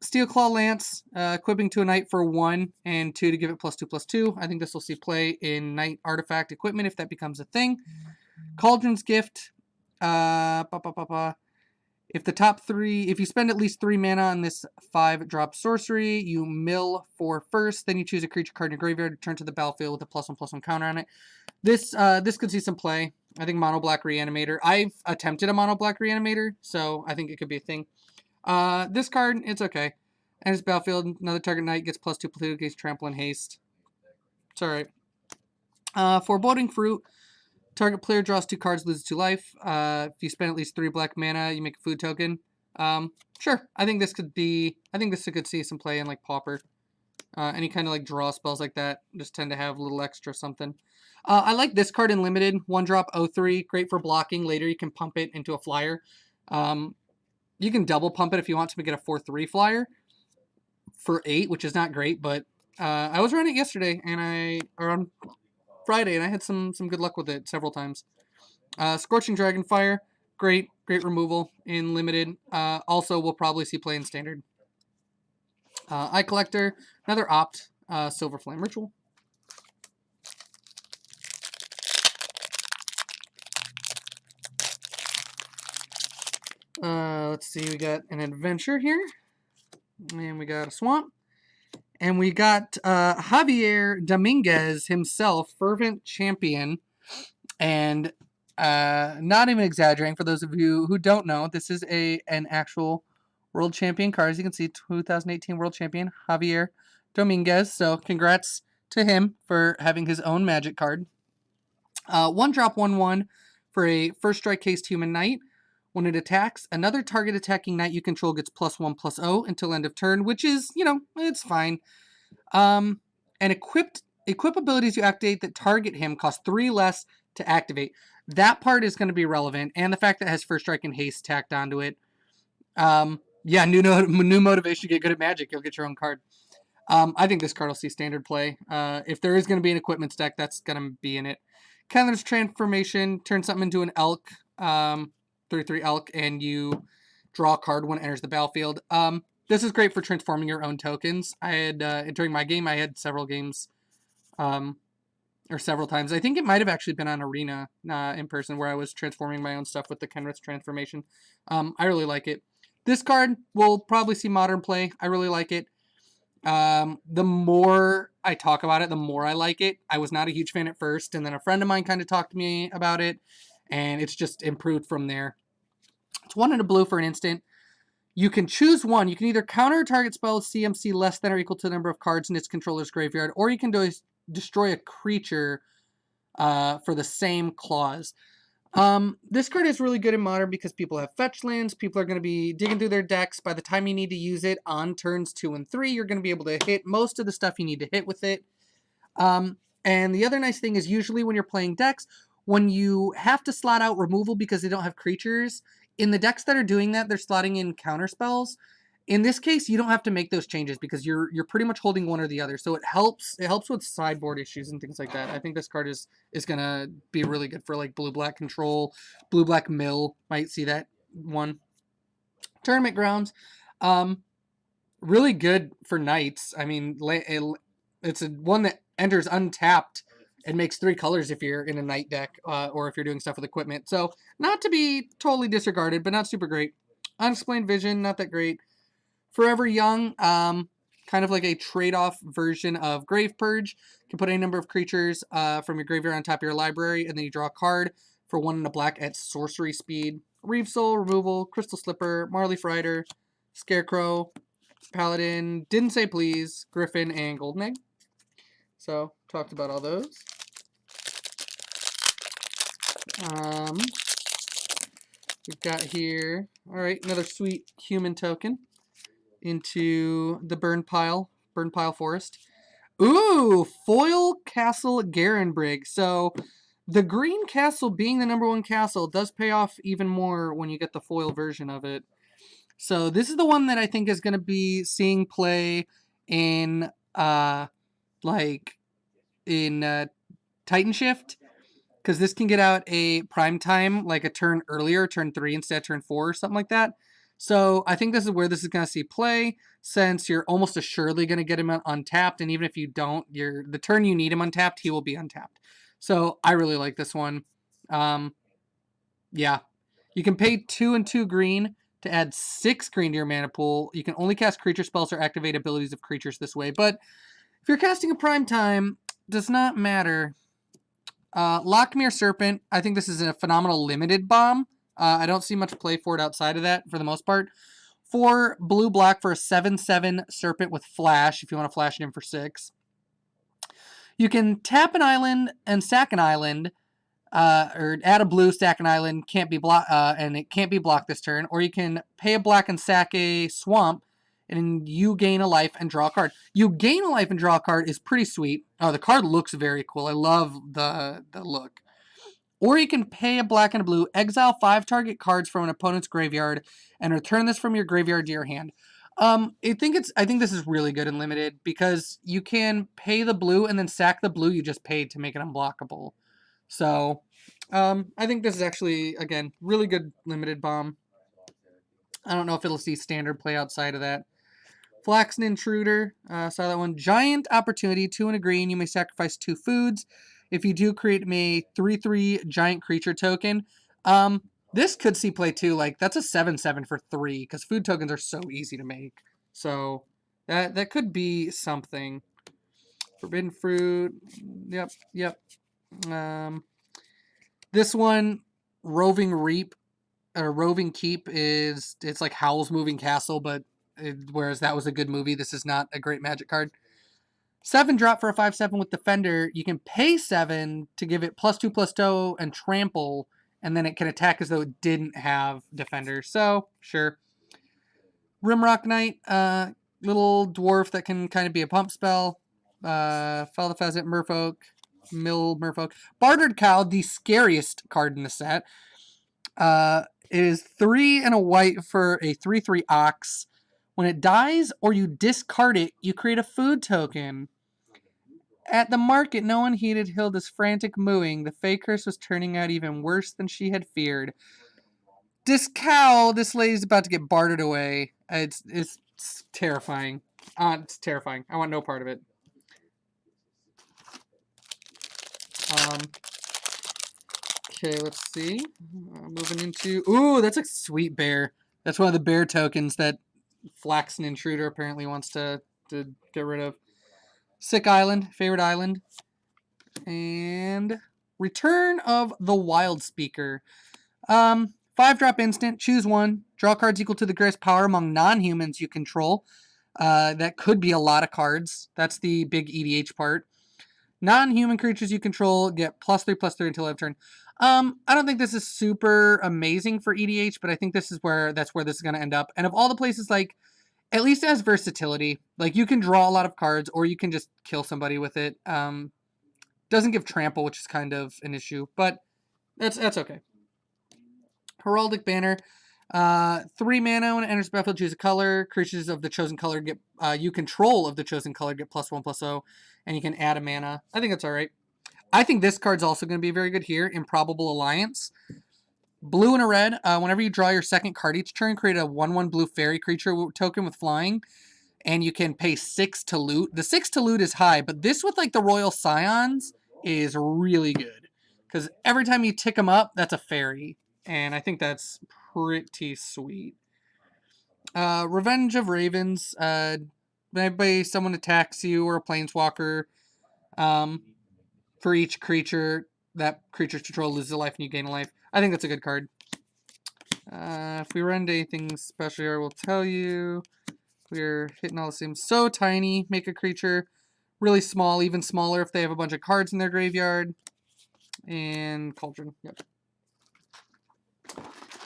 Steel Claw Lance, equipping to a knight for 1 and 2 to give it +2/+2. I think this will see play in knight artifact equipment if that becomes a thing. Cauldron's Gift. If the top 3, if you spend at least 3 mana on this 5-drop sorcery, you mill 4 first. Then you choose a creature card in your graveyard to turn to the battlefield with a +1/+1 counter on it. This could see some play. I think Mono Black Reanimator. I've attempted a Mono Black Reanimator, so I think it could be a thing. This card, it's okay. Enters battlefield, another target knight gets +2/+2 against trample and haste. It's alright. Foreboding Fruit. Target player draws 2 cards, loses 2 life. If you spend at least 3 black mana, you make a food token. Sure. I think this could see some play in like Pauper. Any kind of like draw spells like that just tend to have a little extra something. I like this card in limited. 1-drop 0/3. Great for blocking. Later you can pump it into a flyer. You can double pump it if you want to make it a 4/3 flyer for 8, which is not great, but I was running it yesterday or on Friday, and I had some good luck with it several times. Scorching Dragonfire, great removal in limited. Also, we'll probably see play in standard. Eye Collector, another opt, Silver Flame Ritual. Let's see, we got an adventure here, and we got a swamp. And we got Javier Dominguez himself, fervent champion. And not even exaggerating, for those of you who don't know, this is an actual world champion card. As you can see, 2018 world champion, Javier Dominguez. So congrats to him for having his own Magic card. 1-drop 1/1 for a first strike haste human knight. When it attacks, another target attacking knight you control gets +1/+0 until end of turn, which is, it's fine. And equip abilities you activate that target him cost 3 less to activate. That part is going to be relevant, and the fact that it has first strike and haste tacked onto it. Yeah, new motivation to get good at Magic. You'll get your own card. I think this card will see standard play. If there is going to be an equipment stack, that's going to be in it. Kendler's Transformation, turn something into an elk. 3/3 elk, and you draw a card when it enters the battlefield. This is great for transforming your own tokens. I had, during my game, I had several games, or several times. I think it might have actually been on Arena in person where I was transforming my own stuff with the Kenrith's Transformation. I really like it. This card will probably see modern play. I really like it. The more I talk about it, the more I like it. I was not a huge fan at first, and then a friend of mine kind of talked to me about it, and it's just improved from there. It's 1 and a blue for an instant. You can choose one. You can either counter a target spell with CMC less than or equal to the number of cards in its controller's graveyard, or you can destroy a creature for the same clause. This card is really good in Modern because people have fetch lands. People are going to be digging through their decks. By the time you need to use it on turns 2 and 3, you're going to be able to hit most of the stuff you need to hit with it. And the other nice thing is usually when you're playing decks, when you have to slot out removal because they don't have creatures, in the decks that are doing that, they're slotting in counter spells. In this case, you don't have to make those changes because you're pretty much holding one or the other. So it helps with sideboard issues and things like that. I think this card is gonna be really good for like blue-black control, blue-black mill. Might see that one. Tournament Grounds, really good for knights. I mean, it's one that enters untapped and makes 3 colors if you're in a knight deck or if you're doing stuff with equipment. So not to be totally disregarded, but not super great. Unexplained Vision, not that great. Forever Young, kind of like a trade-off version of Grave Purge. You can put any number of creatures from your graveyard on top of your library, and then you draw a card for 1 and a black at sorcery speed. Reeve Soul, Removal, Crystal Slipper, Marleaf Rider, Scarecrow, Paladin, Didn't Say Please, Griffin, and Golden Egg. So, talked about all those. We've got here, all right, another sweet human token into the burn pile forest. Ooh, foil Castle Garenbrig. So the green castle being the #1 castle does pay off even more when you get the foil version of it. So this is the one that I think is going to be seeing play in Titan Shift, because this can get out a prime time, like a turn earlier, turn 3 instead of turn 4 or something like that. So I think this is where this is going to see play, since you're almost assuredly going to get him untapped, and even if you don't, the turn you need him untapped, he will be untapped. So I really like this one. Yeah. You can pay 2 and 2 green to add 6 green to your mana pool. You can only cast creature spells or activate abilities of creatures this way. But if you're casting a prime time, does not matter. Lockmere Serpent, I think this is a phenomenal limited bomb. I don't see much play for it outside of that for the most part. 4 blue-black for a 7/7 Serpent with Flash, if you want to flash it in for 6. You can tap an island and sack an island, or add a blue, stack an island, can't be and it can't be blocked this turn. Or you can pay a black and sack a swamp, and you gain a life and draw a card. You gain a life and draw a card is pretty sweet. Oh, the card looks very cool. I love the look. Or you can pay a black and a blue, exile 5 target cards from an opponent's graveyard, and return this from your graveyard to your hand. I think this is really good and limited because you can pay the blue and then sack the blue you just paid to make it unblockable. So, I think this is actually, again, really good limited bomb. I don't know if it'll see standard play outside of that. Flaxen Intruder, saw that one. Giant Opportunity, 2 and a green. You may sacrifice 2 foods. If you do, create a 3/3 giant creature token. This could see play too. Like, that's a 7/7 for 3, because food tokens are so easy to make. So, that could be something. Forbidden Fruit. Yep. This one, Roving Reap, or Roving Keep, it's like Howl's Moving Castle, but whereas that was a good movie, this is not a great Magic card. 7 drop for a 5/7 with Defender. You can pay 7 to give it +2/+2 and trample, and then it can attack as though it didn't have Defender. So, sure. Rimrock Knight, little dwarf that can kind of be a pump spell. Follow the Pheasant, Merfolk, Merfolk. Bartered Cow, the scariest card in the set. It is 3 and a white for a 3/3 Ox. When it dies or you discard it, you create a food token. At the market, no one heeded Hilda's frantic mooing. The Fey curse was turning out even worse than she had feared. This lady is about to get bartered away. It's terrifying. It's terrifying. I want no part of it. Okay, let's see. Moving into... Ooh, that's a sweet bear. That's one of the bear tokens that Flaxen Intruder apparently wants to get rid of. Sick Island, favorite island. And Return of the Wild Speaker. 5-drop instant, choose one. Draw cards equal to the greatest power among non-humans you control. That could be a lot of cards. That's the big EDH part. Non-human creatures you control get +3/+3 until end of turn. I don't think this is super amazing for EDH, but I think that's where this is going to end up. And of all the places, like, at least it has versatility. Like, you can draw a lot of cards, or you can just kill somebody with it. Doesn't give trample, which is kind of an issue, but that's okay. Heraldic Banner. 3 mana when it enters the battlefield, choose a color. Creatures of the chosen color get you control of the chosen color get +1/+0, and you can add a mana. I think that's all right. I think this card's also going to be very good here. Improbable Alliance. Blue and a red. Whenever you draw your second card each turn, create a 1/1 blue fairy creature token with flying, and you can pay 6 to loot. The 6 to loot is high, but this with like the Royal Scions is really good because every time you tick them up, that's a fairy, and I think that's pretty sweet. Revenge of Ravens. Whenever someone attacks you or a planeswalker, for each creature, that creature's control loses a life and you gain a life. I think that's a good card. If we run into anything special here, we'll tell you. We're hitting all the same. So tiny. Make a creature really small, even smaller if they have a bunch of cards in their graveyard. And Cauldron. Yep.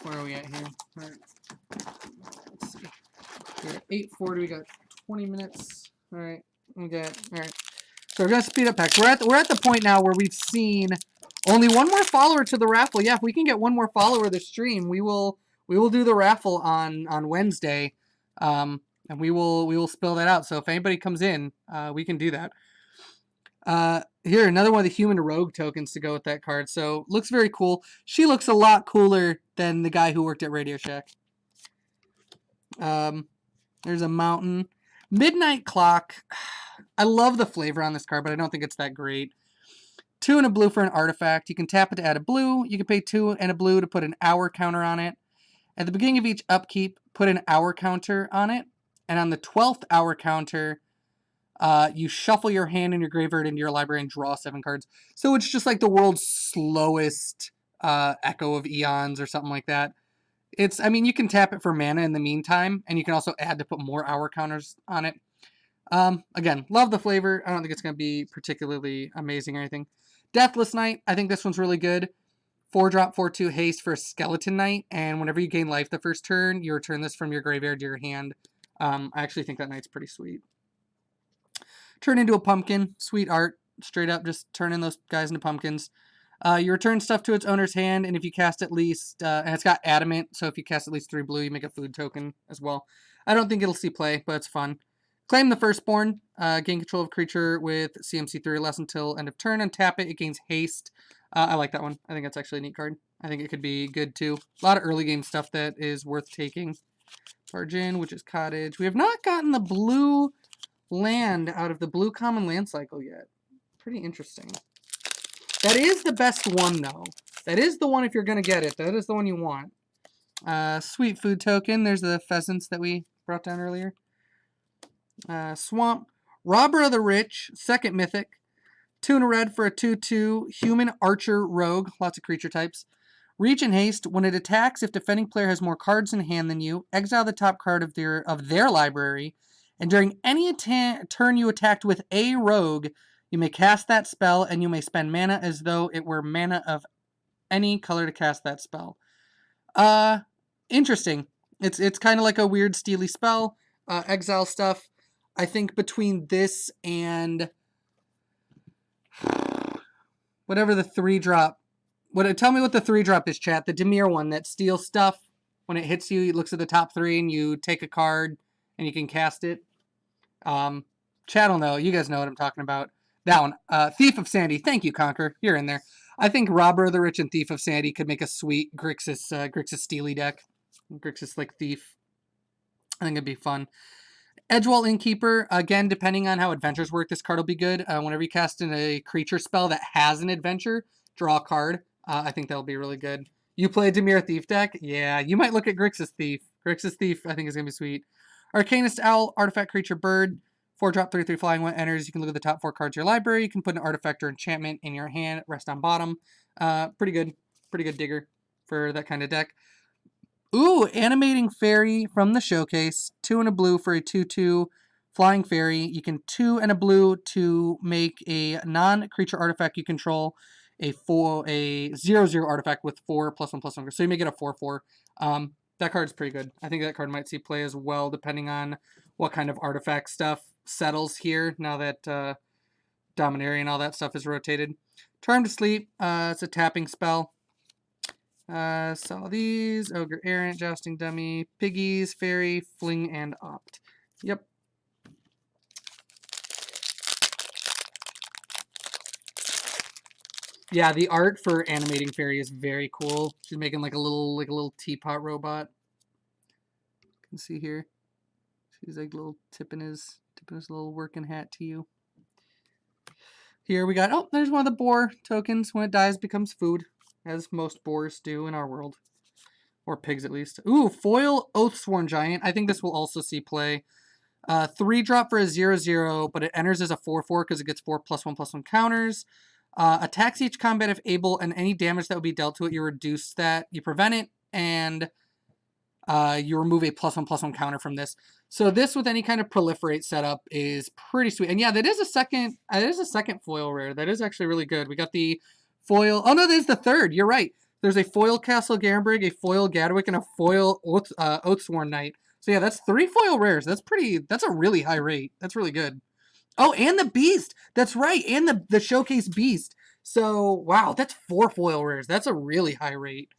Where are we at here? All right. Let's see. We're at 8:40. We got 20 minutes. All right. All right. So we're gonna speed up packs. We're at the point now where we've seen only one more follower to the raffle. Yeah, if we can get one more follower to stream, we will do the raffle on Wednesday, and we will spill that out. So if anybody comes in, we can do that. Here, another one of the human rogue tokens to go with that card. So looks very cool. She looks a lot cooler than the guy who worked at Radio Shack. There's a mountain. Midnight Clock. I love the flavor on this card, but I don't think it's that great. 2 and a blue for an artifact. You can tap it to add a blue. You can pay 2 and a blue to put an hour counter on it. At the beginning of each upkeep, put an hour counter on it. And on the 12th hour counter, you shuffle your hand in your graveyard into your library and draw 7 cards. So it's just like the world's slowest Echo of Eons or something like that. I mean, you can tap it for mana in the meantime, and you can also add to put more hour counters on it. Again, love the flavor. I don't think it's going to be particularly amazing or anything. Deathless Knight, I think this one's really good. 4-drop, 4/2 haste for a Skeleton Knight, and whenever you gain life the first turn, you return this from your graveyard to your hand. I actually think that knight's pretty sweet. Turn into a pumpkin. Sweet art. Straight up, just turning those guys into pumpkins. You return stuff to its owner's hand, and if you cast at least, and it's got adamant, so if you cast at least 3 blue, you make a food token as well. I don't think it'll see play, but it's fun. Claim the Firstborn. Gain control of a creature with CMC 3 or less until end of turn. Untap it. It gains haste. I like that one. I think that's actually a neat card. I think it could be good too. A lot of early game stuff that is worth taking. Bargain, which is Cottage. We have not gotten the blue land out of the blue common land cycle yet. Pretty interesting. That is the best one, though. That is the one if you're going to get it. That is the one you want. Sweet food token. There's the pheasants that we brought down earlier. Swamp. Robber of the Rich. Second mythic. 2 and a red for a 2/2. Human Archer Rogue. Lots of creature types. Reach and haste. When it attacks, if defending player has more cards in hand than you, exile the top card of their library. And during any turn you attacked with a rogue, you may cast that spell, and you may spend mana as though it were mana of any color to cast that spell. Interesting. It's kind of like a weird steely spell. Exile stuff. I think between this and whatever the 3-drop. Tell me what the 3-drop is, chat. The Dimir one, that steal stuff. When it hits you, it looks at the top 3 and you take a card and you can cast it. Chat will know. You guys know what I'm talking about. That one. Thief of Sandy. Thank you, Conquer. You're in there. I think Robber of the Rich and Thief of Sandy could make a sweet Grixis Steely deck. Grixis like Thief. I think it'd be fun. Edgewall Innkeeper. Again, depending on how adventures work, this card will be good. Whenever you cast in a creature spell that has an adventure, draw a card. I think that'll be really good. You play a Dimir Thief deck? Yeah, you might look at Grixis Thief. Grixis Thief, I think, is going to be sweet. Arcanist Owl, Artifact Creature Bird. 4-drop, 3/3 flying. When it enters, you can look at the top 4 cards of your library. You can put an artifact or enchantment in your hand, rest on bottom. Pretty good digger for that kind of deck. Ooh, Animating Fairy from the showcase. 2 and a blue for a 2/2 flying fairy. You can 2 and a blue to make a non-creature artifact you control a 0/0 artifact with 4+1/+1. So you make it a 4/4. That card's pretty good. I think that card might see play as well, depending on what kind of artifact stuff settles here now that Dominaria and all that stuff is rotated. Charm to Sleep. It's a tapping spell. Saw these. Ogre Errant, Jousting Dummy, Piggies, Fairy, Fling, and Opt. Yep. Yeah, the art for Animating Fairy is very cool. She's making like a little teapot robot. You can see here. She's like little tipping his little working hat to you. Here we got, oh, there's one of the boar tokens. When it dies, becomes food, as most boars do in our world. Or pigs, at least. Ooh, foil Oathsworn Giant. I think this will also see play. 3-drop for a 0/0, but it enters as a 4/4 because it gets 4+1/+1 counters. Attacks each combat if able, and any damage that would be dealt to it, you reduce that. You prevent it, and you remove a +1/+1 counter from this. So this with any kind of proliferate setup is pretty sweet. And yeah, that is a second foil rare. That is actually really good. We got the foil. Oh no, there's the third. You're right. There's a foil Castle Garenbrig, a foil Gadwick, and a foil Oathsworn Knight. So yeah, that's 3 foil rares. That's a really high rate. That's really good. Oh, and the Beast. That's right. And the Showcase Beast. So, wow, that's 4 foil rares. That's a really high rate.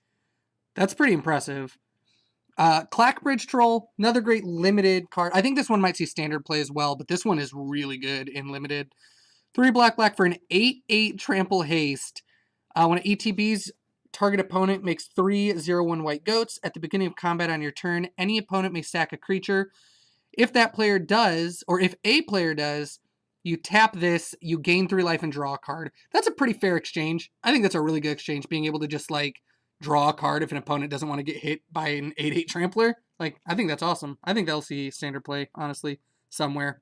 That's pretty impressive. Clackbridge Troll, another great limited card. I think this one might see standard play as well, but this one is really good in limited. 3 black for an 8/8 trample haste. When it ETBs, Target opponent makes 3/0/1 white goats. At the beginning of combat on your turn, any opponent may sack a creature. If that player does, or if a player does, you tap this, you gain 3 life and draw a card. That's a pretty fair exchange. I think that's a really good exchange, being able to just like draw a card if an opponent doesn't want to get hit by an 8/8 trampler. Like, I think that's awesome. I think that'll see standard play, honestly, somewhere.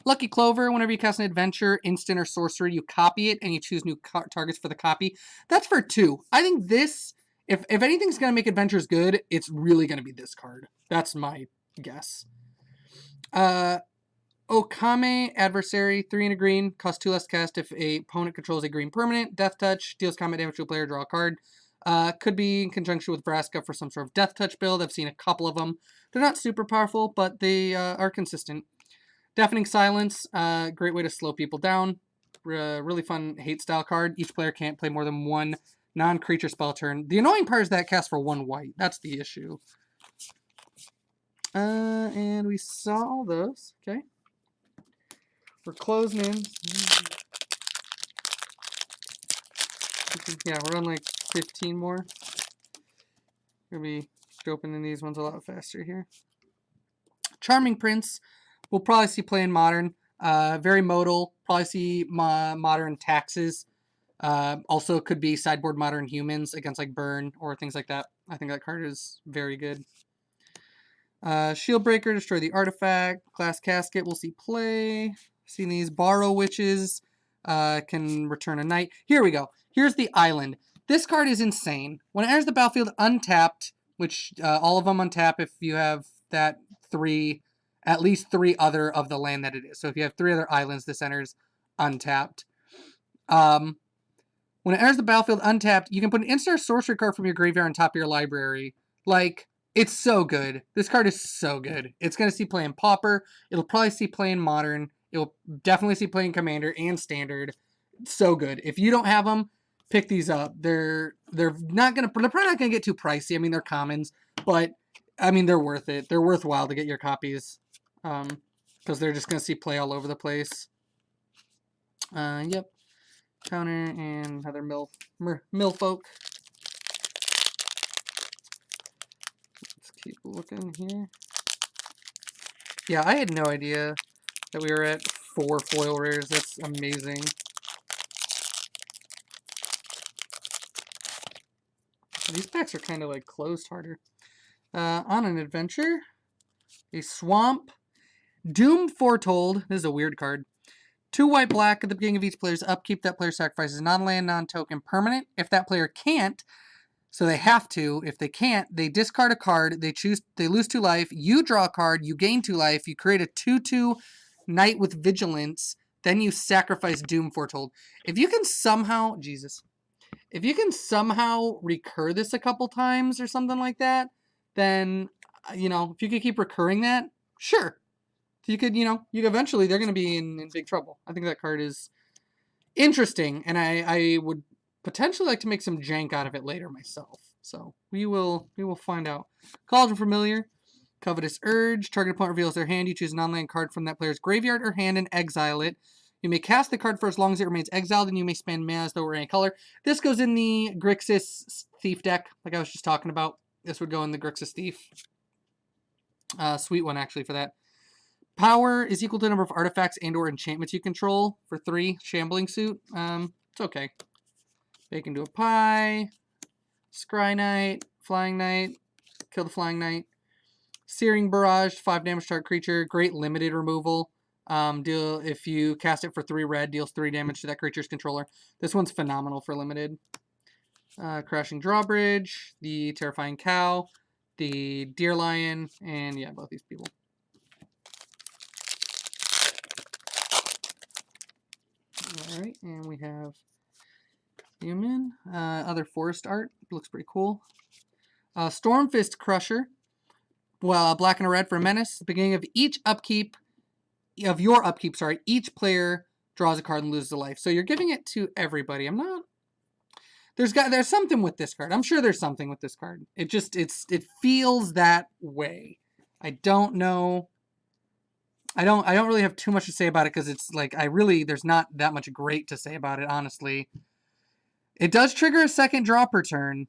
Lucky Clover, whenever you cast an adventure, instant, or sorcery, you copy it and you choose new targets for the copy. That's for 2. I think this, if anything's going to make adventures good, it's really going to be this card. That's my guess. Okame, Adversary, 3 and a green, costs 2 less cast if a opponent controls a green permanent. Death Touch, deals combat damage to a player, draw a card. Could be in conjunction with Vraska for some sort of Death Touch build. I've seen a couple of them. They're not super powerful, but they are consistent. Deafening Silence, great way to slow people down. Really fun hate style card. Each player can't play more than 1 non-creature spell turn. The annoying part is that it casts for 1 white. That's the issue. And we saw all those. Okay. We're closing in. Yeah, we're on like 15 more. We're going to be opening these ones a lot faster here. Charming Prince. We'll probably see play in Modern. Very modal. Probably see Modern Taxes. Also could be sideboard Modern Humans against like Burn or things like that. I think that card is very good. Shield Breaker, destroy the artifact. Glass Casket, we'll see play. Seen these. Borrow Witches, can return a knight. Here we go. Here's the island. This card is insane. When it enters the battlefield untapped, which all of them untap if you have that 3, at least 3 other of the land that it is. So if you have 3 other islands, this enters untapped. When it enters the battlefield untapped, you can put an instant or sorcery card from your graveyard on top of your library. Like, it's so good. This card is so good. It's going to see play in Pauper. It'll probably see play in Modern. It'll definitely see play in Commander and Standard. It's so good. If you don't have them, pick these up. They're probably not going to get too pricey. I mean, they're commons, but I mean, they're worth it. They're worthwhile to get your copies. Because they're just going to see play all over the place. Yep. Counter and other mill folk. Let's keep looking here. Yeah, I had no idea that we were at 4 foil rares. That's amazing. These packs are kind of like closed harder. On an adventure, a swamp. Doom Foretold. This is a weird card. 2 white black at the beginning of each player's upkeep. That player sacrifices non-land, non-token permanent. If that player can't, so they have to. If they can't, they discard a card. They lose 2 life. You draw a card. You gain 2 life. You create a 2/2 knight with vigilance. Then you sacrifice Doom Foretold. If you can somehow, if you can somehow recur this a couple times or something like that, then, you know, if you could keep recurring that, sure. You could, eventually they're going to be in big trouble. I think that card is interesting, and I would potentially like to make some jank out of it later myself. So we will find out. Cauldron Familiar, Covetous Urge. Target opponent reveals their hand. You choose a non-land card from that player's graveyard or hand and exile it. You may cast the card for as long as it remains exiled, and you may spend mana as though it were any color. This goes in the Grixis Thief deck, like I was just talking about. This would go in the Grixis Thief. Sweet one, actually, for that. Power is equal to the number of artifacts and or enchantments you control for 3. Shambling Suit. It's okay. Bake into a pie. Scry Knight. Flying Knight. Kill the Flying Knight. Searing Barrage. 5 damage to target creature. Great limited removal. If you cast it for 3 red, deals 3 damage to that creature's controller. This one's phenomenal for limited. Crashing Drawbridge. The Terrifying Cow. The Deer Lion. And yeah, both these people. Alright, and we have human. Other forest art. Looks pretty cool. Stormfist Crusher. Well, black and a red for a menace. Beginning of each upkeep, each player draws a card and loses a life. So you're giving it to everybody. I'm not... There's something with this card. I'm sure there's something with this card. It feels that way. I don't know. I don't really have too much to say about it because it's like there's not that much great to say about it, honestly. It does trigger a second draw per turn,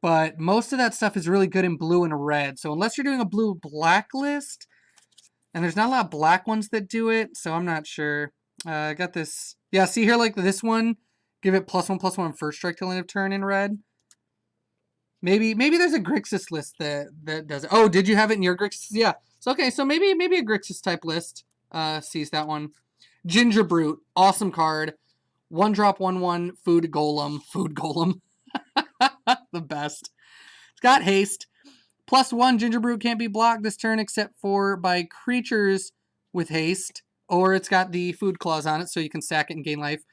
but most of that stuff is really good in blue and red. So unless you're doing a blue-black list, and there's not a lot of black ones that do it, so I'm not sure. I got this. Yeah, see here, like this one, give it +1/+1 first strike till end of turn in red. Maybe there's a Grixis list that does it. Oh, did you have it in your Grixis? Yeah. So okay, so maybe a Grixis type list sees that one. Ginger Brute, awesome card. 1-drop, 1/1, food golem. The best. It's got haste. +1, Ginger Brute can't be blocked this turn except for by creatures with haste. Or it's got the food clause on it, so you can sack it and gain life.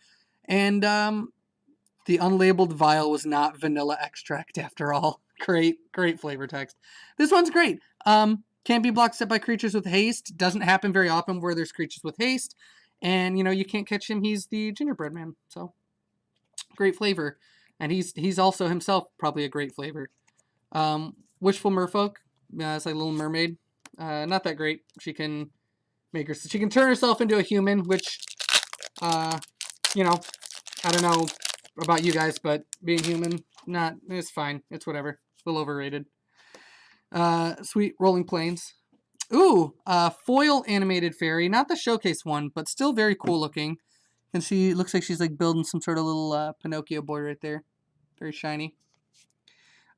And the unlabeled vial was not vanilla extract after all. Great flavor text. This one's great. Can't be blocked except by creatures with haste. Doesn't happen very often where there's creatures with haste. And, you know, you can't catch him. He's the gingerbread man. So, great flavor. And he's also himself probably a great flavor. Wishful Merfolk. It's like a little mermaid. Not that great. She can turn herself into a human, which, you know, I don't know about you guys, but being human, it's fine. It's whatever. A little overrated. Sweet Rolling Plains. Ooh, foil animated fairy. Not the showcase one, but still very cool looking. And she looks like she's like building some sort of little Pinocchio boy right there. Very shiny.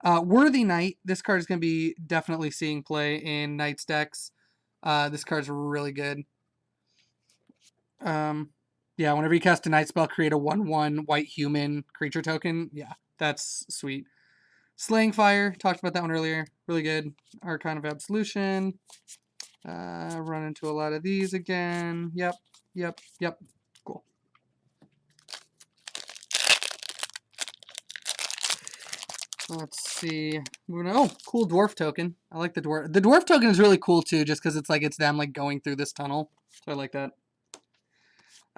Worthy Knight. This card is going to be definitely seeing play in Knight's decks. This card's really good. Yeah, whenever you cast a Night spell, create a 1/1 white human creature token. Yeah, that's sweet. Slaying Fire. Talked about that one earlier. Really good. Archon of Absolution. Run into a lot of these again. Yep. Cool. Let's see. Oh, cool dwarf token. I like the dwarf. The dwarf token is really cool too, just because it's them like going through this tunnel. So I like that.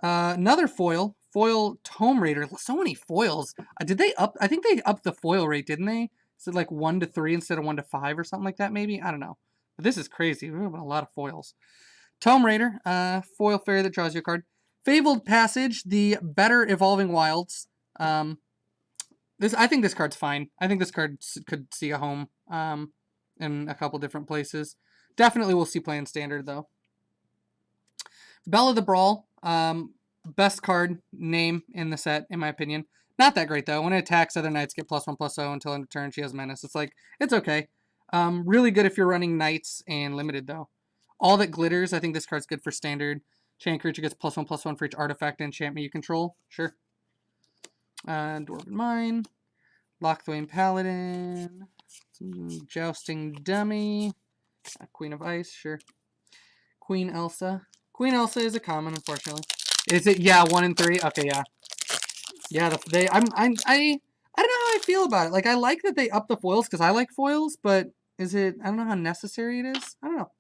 Another foil. Foil Tome Raider. So many foils. Did they up? I think they upped the foil rate, didn't they? Is it like 1 to 3 instead of 1 to 5 or something like that? Maybe, I don't know. But this is crazy. We're having a lot of foils. Tome Raider, foil fairy that draws you a card. Fabled Passage, the better Evolving Wilds. I think this card's fine. I think this card could see a home in a couple different places. Definitely will see play in Standard, though. Belle of the Brawl, best card name in the set, in my opinion. Not that great, though. When it attacks, other knights get +1/+0 until end of turn. She has menace. It's okay. Really good if you're running knights and limited, though. All That Glitters, I think this card's good for Standard. Enchant creature gets +1/+1 for each artifact and enchantment you control. Sure. Dwarven Mine. Lochthwain Paladin. Jousting Dummy. Queen of Ice, sure. Queen Elsa. Queen Elsa is a common, unfortunately. Is it? Yeah, 1 and 3. Okay, yeah. Yeah, I don't know how I feel about it. Like, I like that they up the foils because I like foils, but is it? I don't know how necessary it is. I don't know.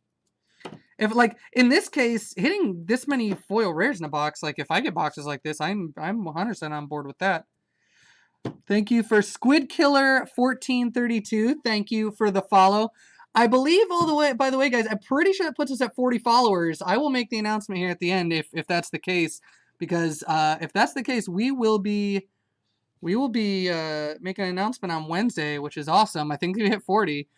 If like in this case, hitting this many foil rares in a box, like if I get boxes like this, I'm 100% on board with that. Thank you for Squid Killer 1432. Thank you for the follow. I believe by the way, guys, I'm pretty sure that puts us at 40 followers. I will make the announcement here at the end if that's the case, because if that's the case, we will be making an announcement on Wednesday, which is awesome. I think we hit 40.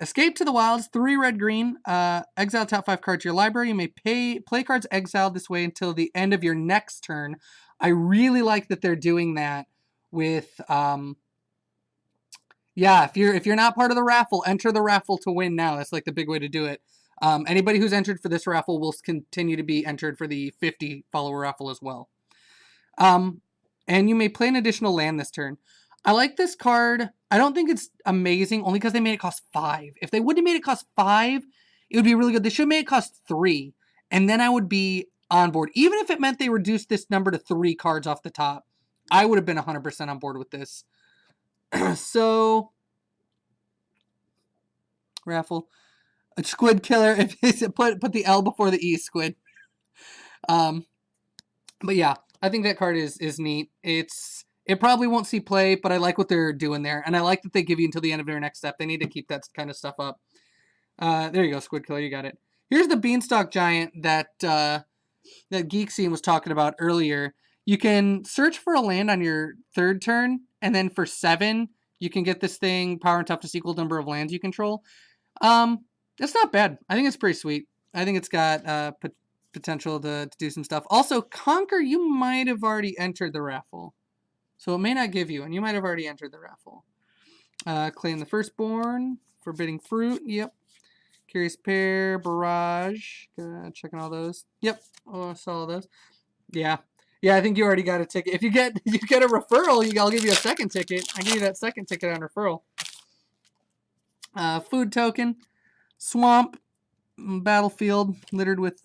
Escape to the Wilds, 3 red green. Exile top 5 cards to your library. You may play cards exiled this way until the end of your next turn. I really like that they're doing that with yeah, if you're not part of the raffle, enter the raffle to win now. That's like the big way to do it. Anybody who's entered for this raffle will continue to be entered for the 50 follower raffle as well. And you may play an additional land this turn. I like this card. I don't think it's amazing, only because they made it cost 5. If they wouldn't have made it cost 5, it would be really good. They should have made it cost 3, and then I would be on board. Even if it meant they reduced this number to 3 cards off the top, I would have been 100% on board with this. So, raffle. A Squid Killer. If put the L before the E, Squid. But yeah, I think that card is neat. It probably won't see play, but I like what they're doing there. And I like that they give you until the end of their next step. They need to keep that kind of stuff up. There you go, Squid Killer. You got it. Here's the Beanstalk Giant that Geek Scene was talking about earlier. You can search for a land on your third turn, and then for 7, you can get this thing, power and toughness equal number of lands you control. It's not bad. I think it's pretty sweet. I think it's got potential to do some stuff. Also, Conquer, you might have already entered the raffle. So it may not give you, and you might have already entered the raffle. Claim the Firstborn, Forbidding Fruit, yep. Curious Pair, Barrage, checking all those. Yep, oh, I saw all those. Yeah. Yeah, I think you already got a ticket. If you get a referral, I'll give you a second ticket. I give you that second ticket on referral. Food token, Swamp, Battlefield, littered with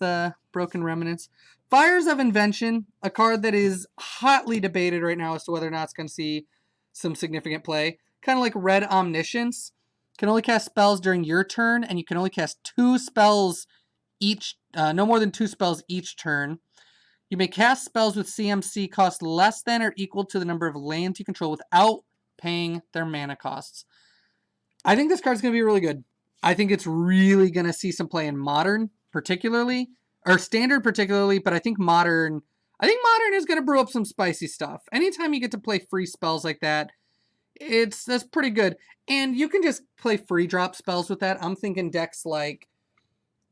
broken remnants. Fires of Invention, a card that is hotly debated right now as to whether or not it's going to see some significant play. Kind of like Red Omniscience. Can only cast spells during your turn, and you can only cast 2 spells each, no more than 2 spells each turn. You may cast spells with CMC cost less than or equal to the number of lands you control without paying their mana costs. I think this card's going to be really good. I think it's really going to see some play in Modern, particularly, or Standard particularly, but I think Modern is going to brew up some spicy stuff. Anytime you get to play free spells like that, that's pretty good. And you can just play free drop spells with that. I'm thinking decks like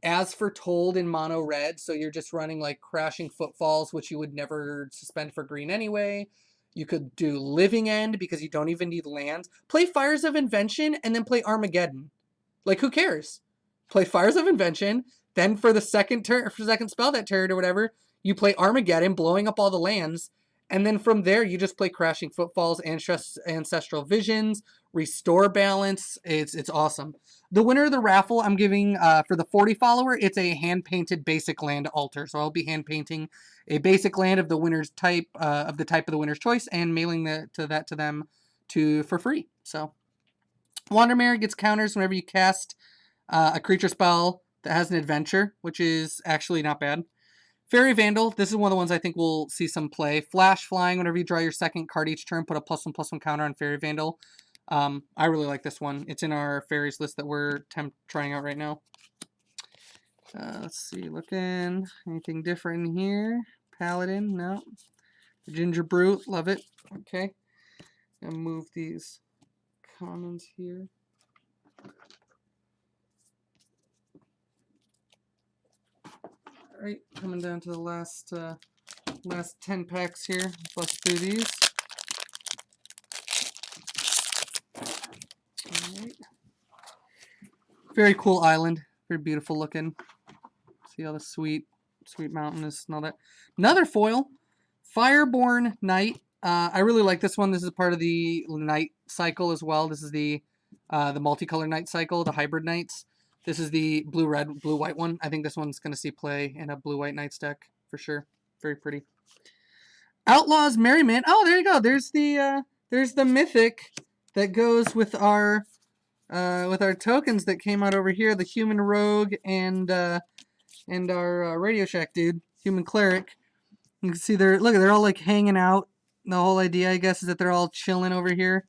As Foretold in mono red, so you're just running like Crashing Footfalls, which you would never suspend for green anyway. You could do Living End because you don't even need lands. Play Fires of Invention and then play Armageddon. Like, who cares? Play Fires of Invention, then for the second spell that turn or whatever, you play Armageddon, blowing up all the lands, and then from there you just play Crashing Footfalls, Ancestral Visions, Restore Balance. It's awesome. The winner of the raffle, I'm giving, for the 40 follower, it's a hand-painted basic land altar. So I'll be hand-painting a basic land of the winner's type, of the winner's choice, and mailing that to them for free. So Wandermare gets counters whenever you cast a creature spell that has an adventure, which is actually not bad. Fairy Vandal, this is one of the ones I think we'll see some play. Flash Flying, whenever you draw your second card each turn, put a +1/+1 counter on Fairy Vandal. I really like this one. It's in our fairies list that we're trying out right now. Let's see, looking. Anything different in here? Paladin, no. Ginger Brute, love it. Okay. And move these commons here. Alright, coming down to the last 10 packs here. Bust through these. Alright. Very cool island. Very beautiful looking. See all the sweet mountains and all that. Another foil. Fireborn Knight. I really like this one. This is part of the Knight cycle as well. This is the multicolor Knight cycle, the hybrid Knights. This is the blue-red, blue-white one. I think this one's going to see play in a blue-white Knights deck for sure. Very pretty. Outlaws Merriment. Oh, there you go. There's the mythic that goes with our tokens that came out over here. The Human Rogue and our Radio Shack dude, Human Cleric. You can see they're all like hanging out. The whole idea, I guess, is that they're all chilling over here.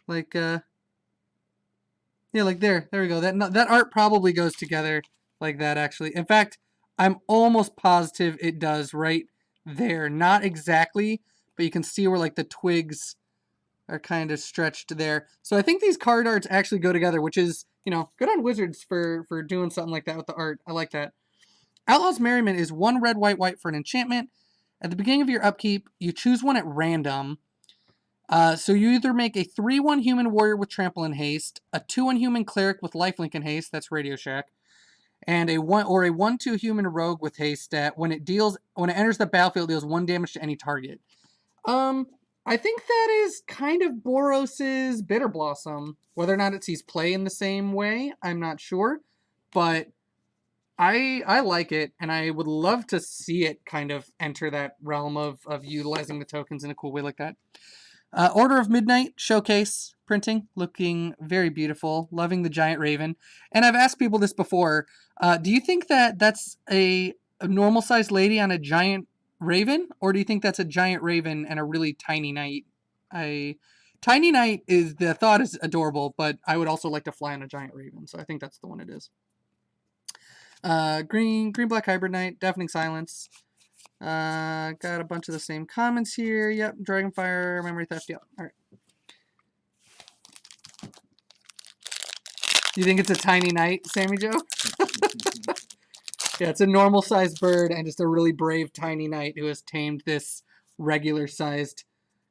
Like yeah, like there we go. That art probably goes together like that, actually. In fact, I'm almost positive it does right there. Not exactly, but you can see where like the twigs are kind of stretched there. So I think these card arts actually go together, which is, good on Wizards for doing something like that with the art. I like that. Outlaws Merriment is 1 red, white, white for an enchantment. At the beginning of your upkeep, you choose one at random. So you either make a 3/1 human warrior with trample and haste, a 2/1 human cleric with lifelink and haste, that's Radio Shack, and a 1/2 human rogue with haste stat. When it enters the battlefield, it deals 1 damage to any target. I think that is kind of Boros's Bitter Blossom. Whether or not it sees play in the same way, I'm not sure, but I like it, and I would love to see it kind of enter that realm of utilizing the tokens in a cool way like that. Order of Midnight Showcase printing, looking very beautiful. Loving the giant raven. And I've asked people this before. Do you think that that's a normal-sized lady on a giant raven? Or do you think that's a giant raven and a really tiny knight? Tiny knight the thought is adorable, but I would also like to fly on a giant raven. So I think that's the one it is. Green black hybrid knight, deafening silence. Got a bunch of the same comments here. Yep, Dragonfire, Memory Theft. Yep. All right. You think it's a tiny knight, Sammy Joe? Yeah, it's a normal-sized bird and just a really brave tiny knight who has tamed this regular-sized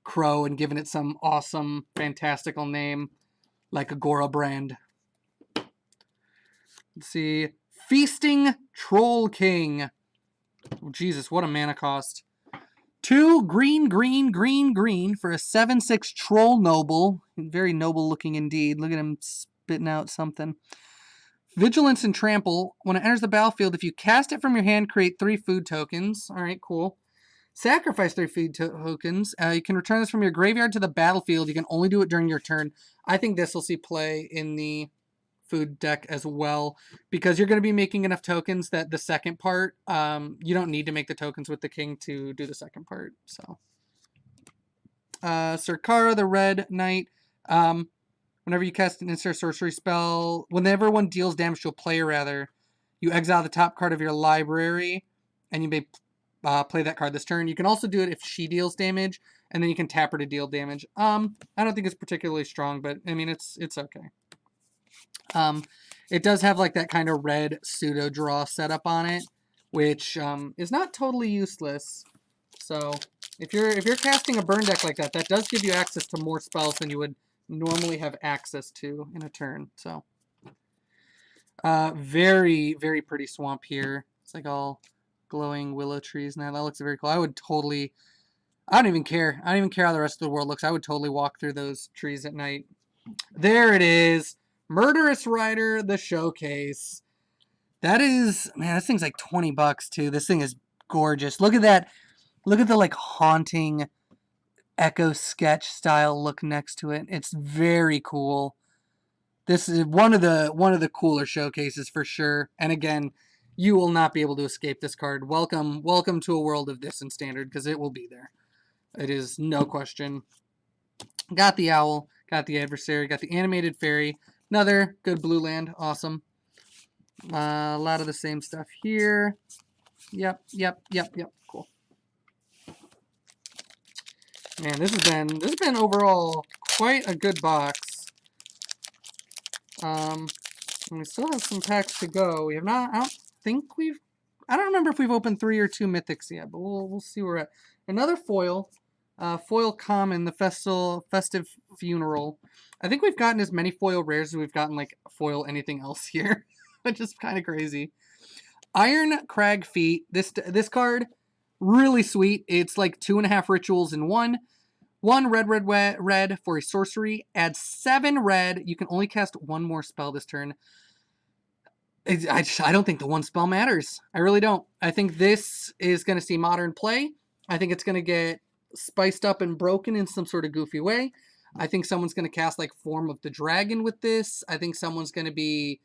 crow and given it some awesome, fantastical name like Agora Brand. Let's see. Feasting Troll King. Oh, Jesus, what a mana cost. 2 green, green, green, green for a 7/6 Troll Noble. Very noble looking indeed. Look at him spitting out something. Vigilance and Trample. When it enters the battlefield, if you cast it from your hand, create 3 food tokens. All right, cool. Sacrifice 3 food tokens. You can return this from your graveyard to the battlefield. You can only do it during your turn. I think this will see play in the food deck as well, because you're going to be making enough tokens that the second part, you don't need to make the tokens with the king to do the second part. So, Sirkara, the red knight. Whenever you cast an instant sorcery spell, whenever one deals damage to a player, rather, you exile the top card of your library, and you may play that card this turn. You can also do it if she deals damage, and then you can tap her to deal damage. I don't think it's particularly strong, but I mean it's okay. It does have like that kind of red pseudo draw setup on it, which is not totally useless. So if you're casting a burn deck like that, that does give you access to more spells than you would normally have access to in a turn. So very, very pretty swamp here. It's like all glowing willow trees now. That looks very cool. I don't even care. I don't even care how the rest of the world looks. I would totally walk through those trees at night. There it is. Murderous Rider, the showcase. That is, man, this thing's like $20 too. This thing is gorgeous. Look at that. Look at the like haunting Echo sketch style look next to it. It's very cool. This is one of the cooler showcases for sure. And again, you will not be able to escape this card. Welcome to a world of this in Standard, because it will be there. It is no question. Got the owl, got the adversary, got the animated fairy. Another good blue land. Awesome. A lot of the same stuff here. Yep. Cool. Man, this has been overall quite a good box. And we still have some packs to go. We have not. I don't remember if we've opened 3 or 2 mythics yet, but we'll see where we're at. Another foil. Foil common, the festive funeral. I think we've gotten as many foil rares as we've gotten like foil anything else here, which is kind of crazy. Iron Crag Feet. This card, really sweet. It's like 2.5 rituals in one. 1 red for a sorcery. Add 7 red. You can only cast 1 more spell this turn. I don't think the 1 spell matters. I really don't. I think this is going to see modern play. I think it's going to get spiced up and broken in some sort of goofy way. I think someone's going to cast like Form of the Dragon with this. I think someone's going to be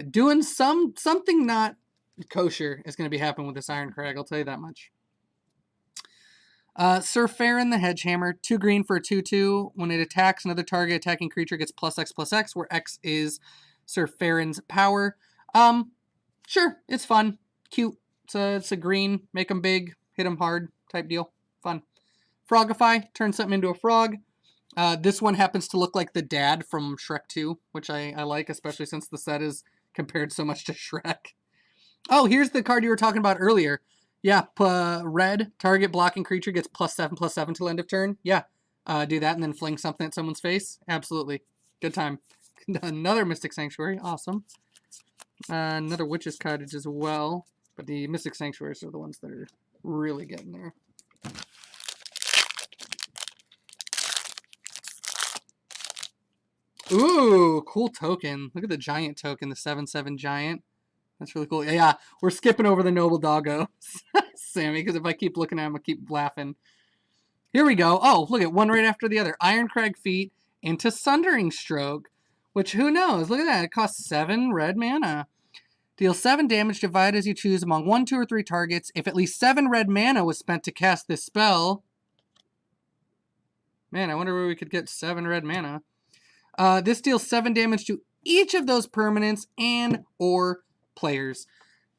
doing something not kosher is going to be happening with this Iron Crag. I'll tell you that much. Sir Farron the Hedgehammer, 2 green for a 2/2. When it attacks, another target attacking creature gets +X/+X, where X is Sir Farron's power. Sure, it's fun, cute. It's a green, make them big, hit them hard type deal. Fun. Frogify, turn something into a frog. This one happens to look like the dad from Shrek 2, which I like, especially since the set is compared so much to Shrek. Oh, here's the card you were talking about earlier. Yeah, red, target blocking creature gets +7/+7 till end of turn. Yeah, do that and then fling something at someone's face. Absolutely. Good time. Another Mystic Sanctuary. Awesome. Another Witch's Cottage as well. But the Mystic Sanctuaries are the ones that are really getting there. Ooh, cool token. Look at the giant token, the 7/7 giant. That's really cool. Yeah, we're skipping over the Noble Doggo, Sammy, because if I keep looking at him, I'll keep laughing. Here we go. Oh, look at one right after the other. Iron Crag Feet into Sundering Stroke, which who knows? Look at that. It costs 7 red mana. Deal 7 damage, divide as you choose among 1, 2, or 3 targets. If at least 7 red mana was spent to cast this spell. Man, I wonder where we could get 7 red mana. This deals 7 damage to each of those permanents and or players.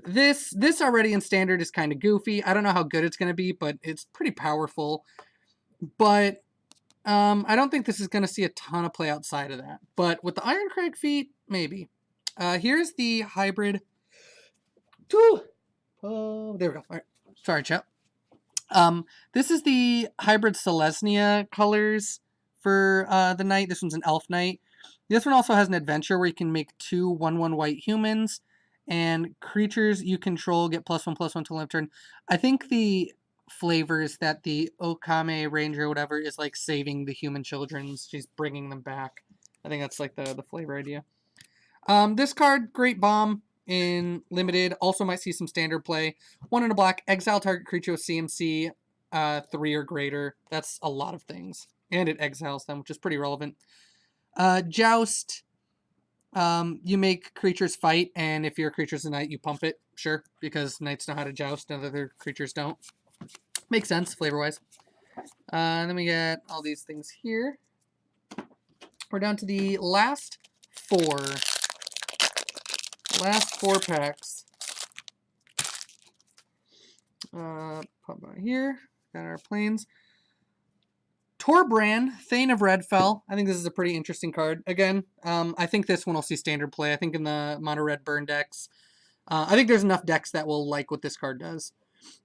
This already in standard is kind of goofy. I don't know how good it's going to be, but it's pretty powerful. But I don't think this is going to see a ton of play outside of that. But with the Ironcrag feat, maybe. Here's the hybrid. Oh, there we go. All right. Sorry, chat. This is the hybrid Selesnya colors for the knight. This one's an elf knight. This one also has an adventure where you can make 2 1/1 white humans, and creatures you control get +1/+1 till end of turn. I think the flavor is that the Okame Ranger or whatever is like saving the human children. She's bringing them back. I think that's like the flavor idea. This card, Great Bomb in limited, also might see some standard play. 1 in a black, exile target creature with CMC 3 or greater. That's a lot of things. And it exiles them, which is pretty relevant. Joust. You make creatures fight, and if your creature's a knight, you pump it. Sure, because knights know how to joust, and other creatures don't. Makes sense, flavor-wise. Then we get all these things here. We're down to the last 4. Last 4 packs. Pop on here. Got our planes. Torbran, Thane of Redfell. I think this is a pretty interesting card. Again, I think this one will see standard play. I think in the mono red burn decks. I think there's enough decks that will like what this card does.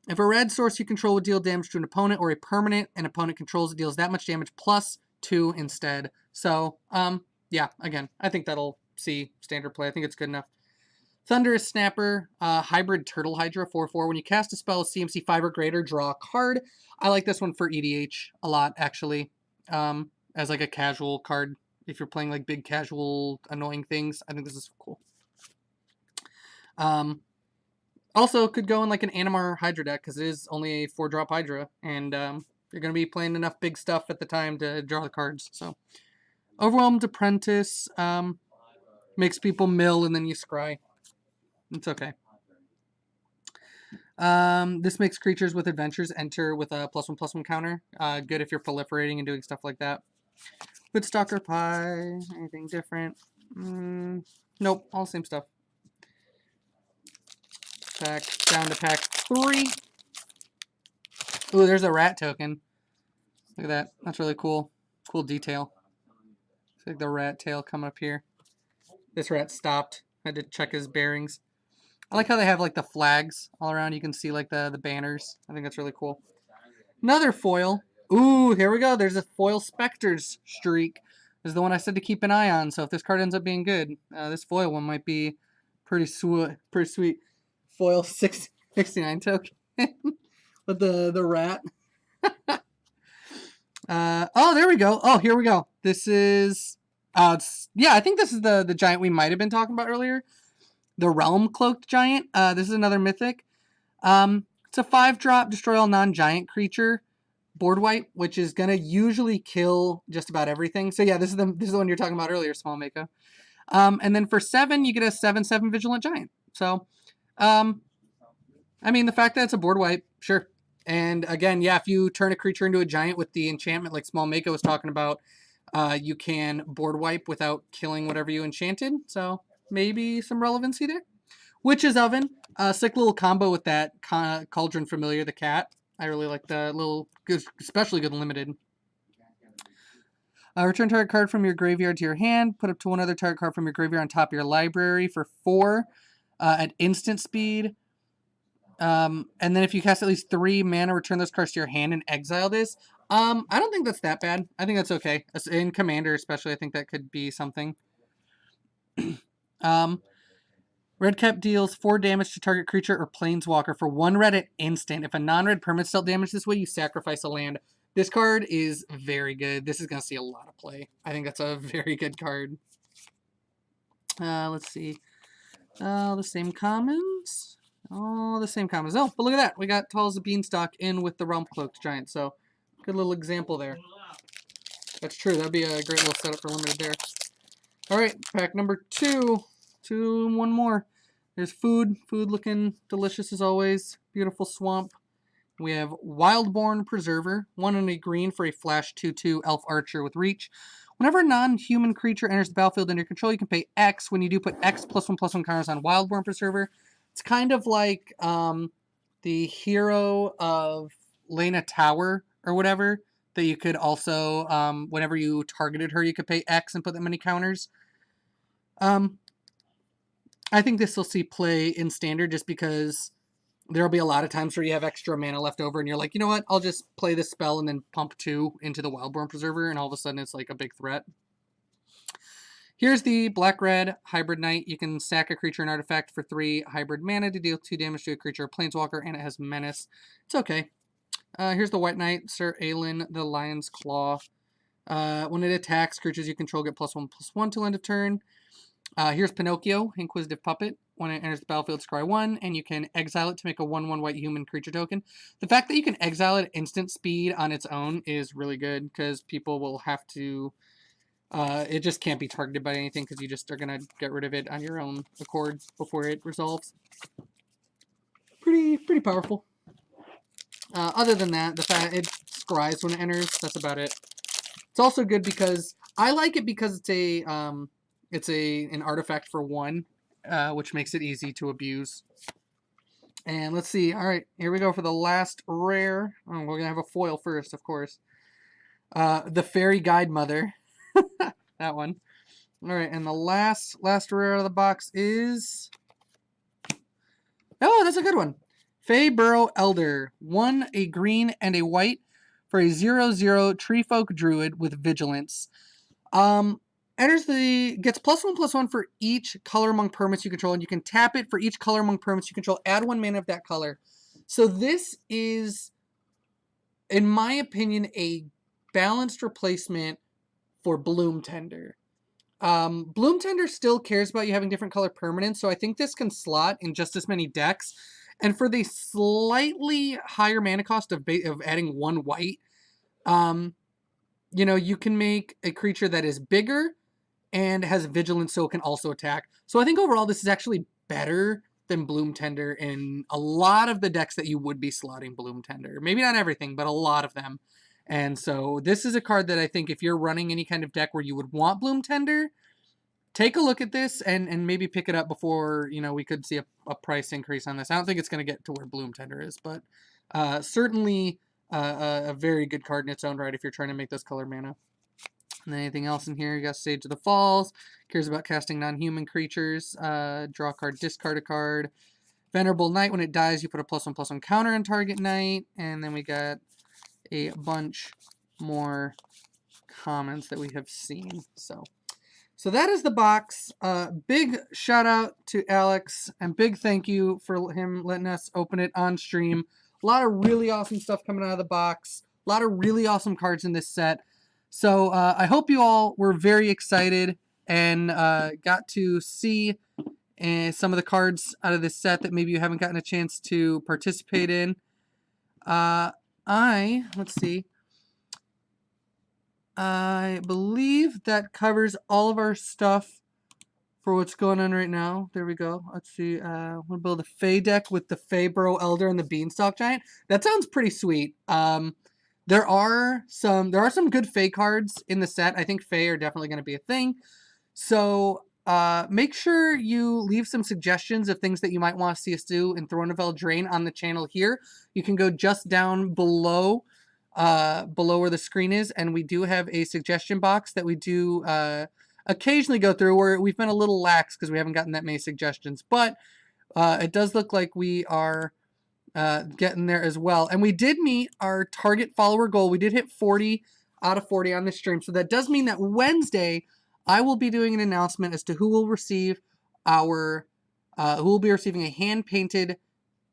If a red source you control would deal damage to an opponent, or a permanent an opponent controls, it deals that much damage +2 instead. So, yeah, again, I think that'll see standard play. I think it's good enough. Thunderous Snapper, Hybrid Turtle Hydra 4/4. When you cast a spell with CMC 5 or greater, draw a card. I like this one for EDH a lot, actually, as like a casual card. If you're playing like big casual annoying things, I think this is cool. Also, could go in like an Animar Hydra deck because it is only a 4-drop Hydra, and you're going to be playing enough big stuff at the time to draw the cards. So, Overwhelmed Apprentice makes people mill and then you scry. It's okay. This makes creatures with adventures enter with a +1/+1 counter. Good if you're proliferating and doing stuff like that. Good Stalker Pie. Anything different? Nope, all the same stuff. Pack down to pack 3. Ooh, there's a rat token. Look at that. That's really cool. Cool detail. It's like the rat tail coming up here. This rat stopped. I had to check his bearings. I like how they have like the flags all around. You can see like the banners. I think that's really cool. Another foil. Ooh, here we go. There's a foil Specters streak. This is the one I said to keep an eye on. So if this card ends up being good, this foil one might be pretty sweet. Foil 69 token with the rat. Oh, there we go. Oh, here we go. This is yeah, I think this is the giant we might have been talking about earlier. The Realm Cloaked Giant. This is another mythic. It's a 5-drop, destroy all non-giant creature, board wipe, which is gonna usually kill just about everything. So yeah, this is the one you're talking about earlier, Small Mako. And then for 7, you get a 7/7 Vigilant Giant. So, I mean, the fact that it's a board wipe, sure. And again, yeah, if you turn a creature into a giant with the enchantment, like Small Mako was talking about, you can board wipe without killing whatever you enchanted. So maybe some relevancy there. Witch's Oven, sick little combo with that Cauldron Familiar, the cat. I really like the little, good, especially good limited. Return target card from your graveyard to your hand. Put up to 1 other target card from your graveyard on top of your library for 4 at instant speed. And then if you cast at least 3 mana, return those cards to your hand and exile this. I don't think that's that bad. I think that's okay. In Commander especially, I think that could be something. Red Cap deals 4 damage to target creature or planeswalker for 1 red at instant. If a non-red permanent dealt damage this way, you sacrifice a land. This card is very good. This is going to see a lot of play. I think that's a very good card. Let's see. The same commons. All the same commons. Oh, but look at that. We got Tall as a Beanstalk in with the Realm Cloaked Giant. So, good little example there. That's true. That'd be a great little setup for limited there. All right, pack number 2. 2 and 1 more. There's food. Food looking delicious as always. Beautiful swamp. We have Wildborn Preserver. 1 and a green for a flash 2/2 elf archer with reach. Whenever a non-human creature enters the battlefield under your control, you can pay X. When you do, put X +1/+1 counters on Wildborn Preserver. It's kind of like the hero of Lena Tower or whatever, that you could also, whenever you targeted her, you could pay X and put that many counters. I think this will see play in Standard just because there'll be a lot of times where you have extra mana left over and you're like, you know what, I'll just play this spell and then pump 2 into the Wildborn Preserver, and all of a sudden it's like a big threat. Here's the Black-Red Hybrid Knight. You can sack a creature and artifact for 3 hybrid mana to deal 2 damage to a creature or planeswalker, and it has Menace. It's okay. Here's the White Knight, Sir Aelin, the Lion's Claw. When it attacks, creatures you control get +1/+1 till end of turn. Here's Pinocchio, Inquisitive Puppet. When it enters the battlefield, scry 1, and you can exile it to make a 1/1 white human creature token. The fact that you can exile it instant speed on its own is really good, because people will have to... it just can't be targeted by anything, because you just are going to get rid of it on your own accord before it resolves. Pretty powerful. Other than that, the fact it scries when it enters, that's about it. It's also good because... I like it because it's an artifact for 1, which makes it easy to abuse. And let's see. All right, here we go for the last rare. Oh, we're going to have a foil first, of course. The Fairy Guide Mother. That one. All right, and the last rare out of the box is... Oh, that's a good one. Feyburrow Elder. 1, a green and a white for a 0/0 Treefolk Druid with Vigilance. Gets +1/+1 for each color among permanents you control, and you can tap it for each color among permanents you control. Add 1 mana of that color. So this is, in my opinion, a balanced replacement for Bloom Tender. Bloom Tender still cares about you having different color permanents, so I think this can slot in just as many decks. And for the slightly higher mana cost of adding 1 white, you know, you can make a creature that is bigger and has Vigilance, so it can also attack. So I think overall this is actually better than Bloom Tender in a lot of the decks that you would be slotting Bloom Tender. Maybe not everything, but a lot of them. And so this is a card that I think if you're running any kind of deck where you would want Bloom Tender, take a look at this and maybe pick it up before, you know, we could see a price increase on this. I don't think it's going to get to where Bloom Tender is, but certainly a very good card in its own right if you're trying to make those color mana. And then anything else in here? You got Sage of the Falls. Cares about casting non-human creatures. Draw a card, discard a card. Venerable Knight. When it dies, you put a +1/+1 counter on target knight. And then we got a bunch more commons that we have seen. So that is the box. Big shout out to Alex, and big thank you for him letting us open it on stream. A lot of really awesome stuff coming out of the box. A lot of really awesome cards in this set. So I hope you all were very excited and got to see some of the cards out of this set that maybe you haven't gotten a chance to participate in. Let's see. I believe that covers all of our stuff for what's going on right now. There we go. Let's see. We'll build a Fey deck with the Feyburrow Elder and the Beanstalk Giant. That sounds pretty sweet. There are some good Fey cards in the set. I think Fey are definitely going to be a thing. So make sure you leave some suggestions of things that you might want to see us do in Throne of Eldraine on the channel here. You can go just down below where the screen is, and we do have a suggestion box that we do occasionally go through, where we've been a little lax because we haven't gotten that many suggestions, but it does look like we are getting there as well. And we did meet our target follower goal. We did hit 40 out of 40 on this stream, so that does mean that Wednesday I will be doing an announcement as to who will receive who will be receiving a hand-painted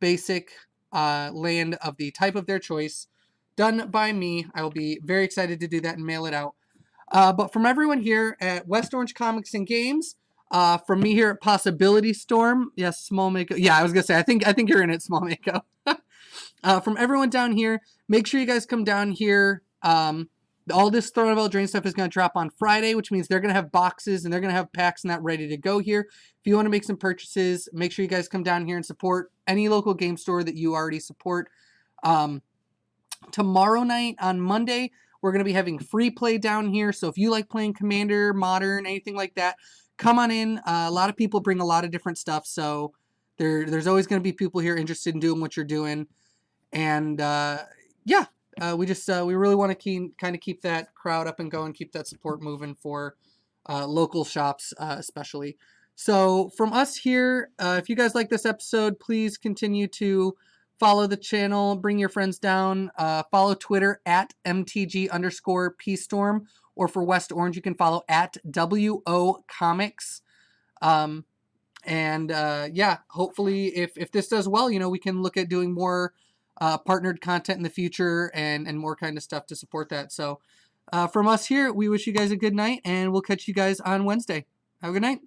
basic land of the type of their choice, done by me. I will be very excited to do that and mail it out. But from everyone here at West Orange Comics and Games, from me here at Possibility Storm, yes, Small Mako. Yeah, I was gonna say, I think you're in it, Small Mako. From everyone down here, make sure you guys come down here. All this Throne of Eldraine stuff is going to drop on Friday, which means they're going to have boxes and they're going to have packs and that ready to go here. If you want to make some purchases, make sure you guys come down here and support any local game store that you already support. Tomorrow night on Monday, we're going to be having free play down here. So if you like playing Commander, Modern, anything like that, come on in. A lot of people bring a lot of different stuff. So there's always going to be people here interested in doing what you're doing, and yeah, we really want to kind of keep that crowd up and going, keep that support moving for local shops, especially. So from us here, if you guys like this episode, please continue to follow the channel, bring your friends down, follow Twitter at MTG_PStorm, or for West Orange, you can follow at WO Comics. And yeah, hopefully if this does well, we can look at doing more partnered content in the future and more kind of stuff to support that. So from us here, we wish you guys a good night, and we'll catch you guys on Wednesday. Have a good night.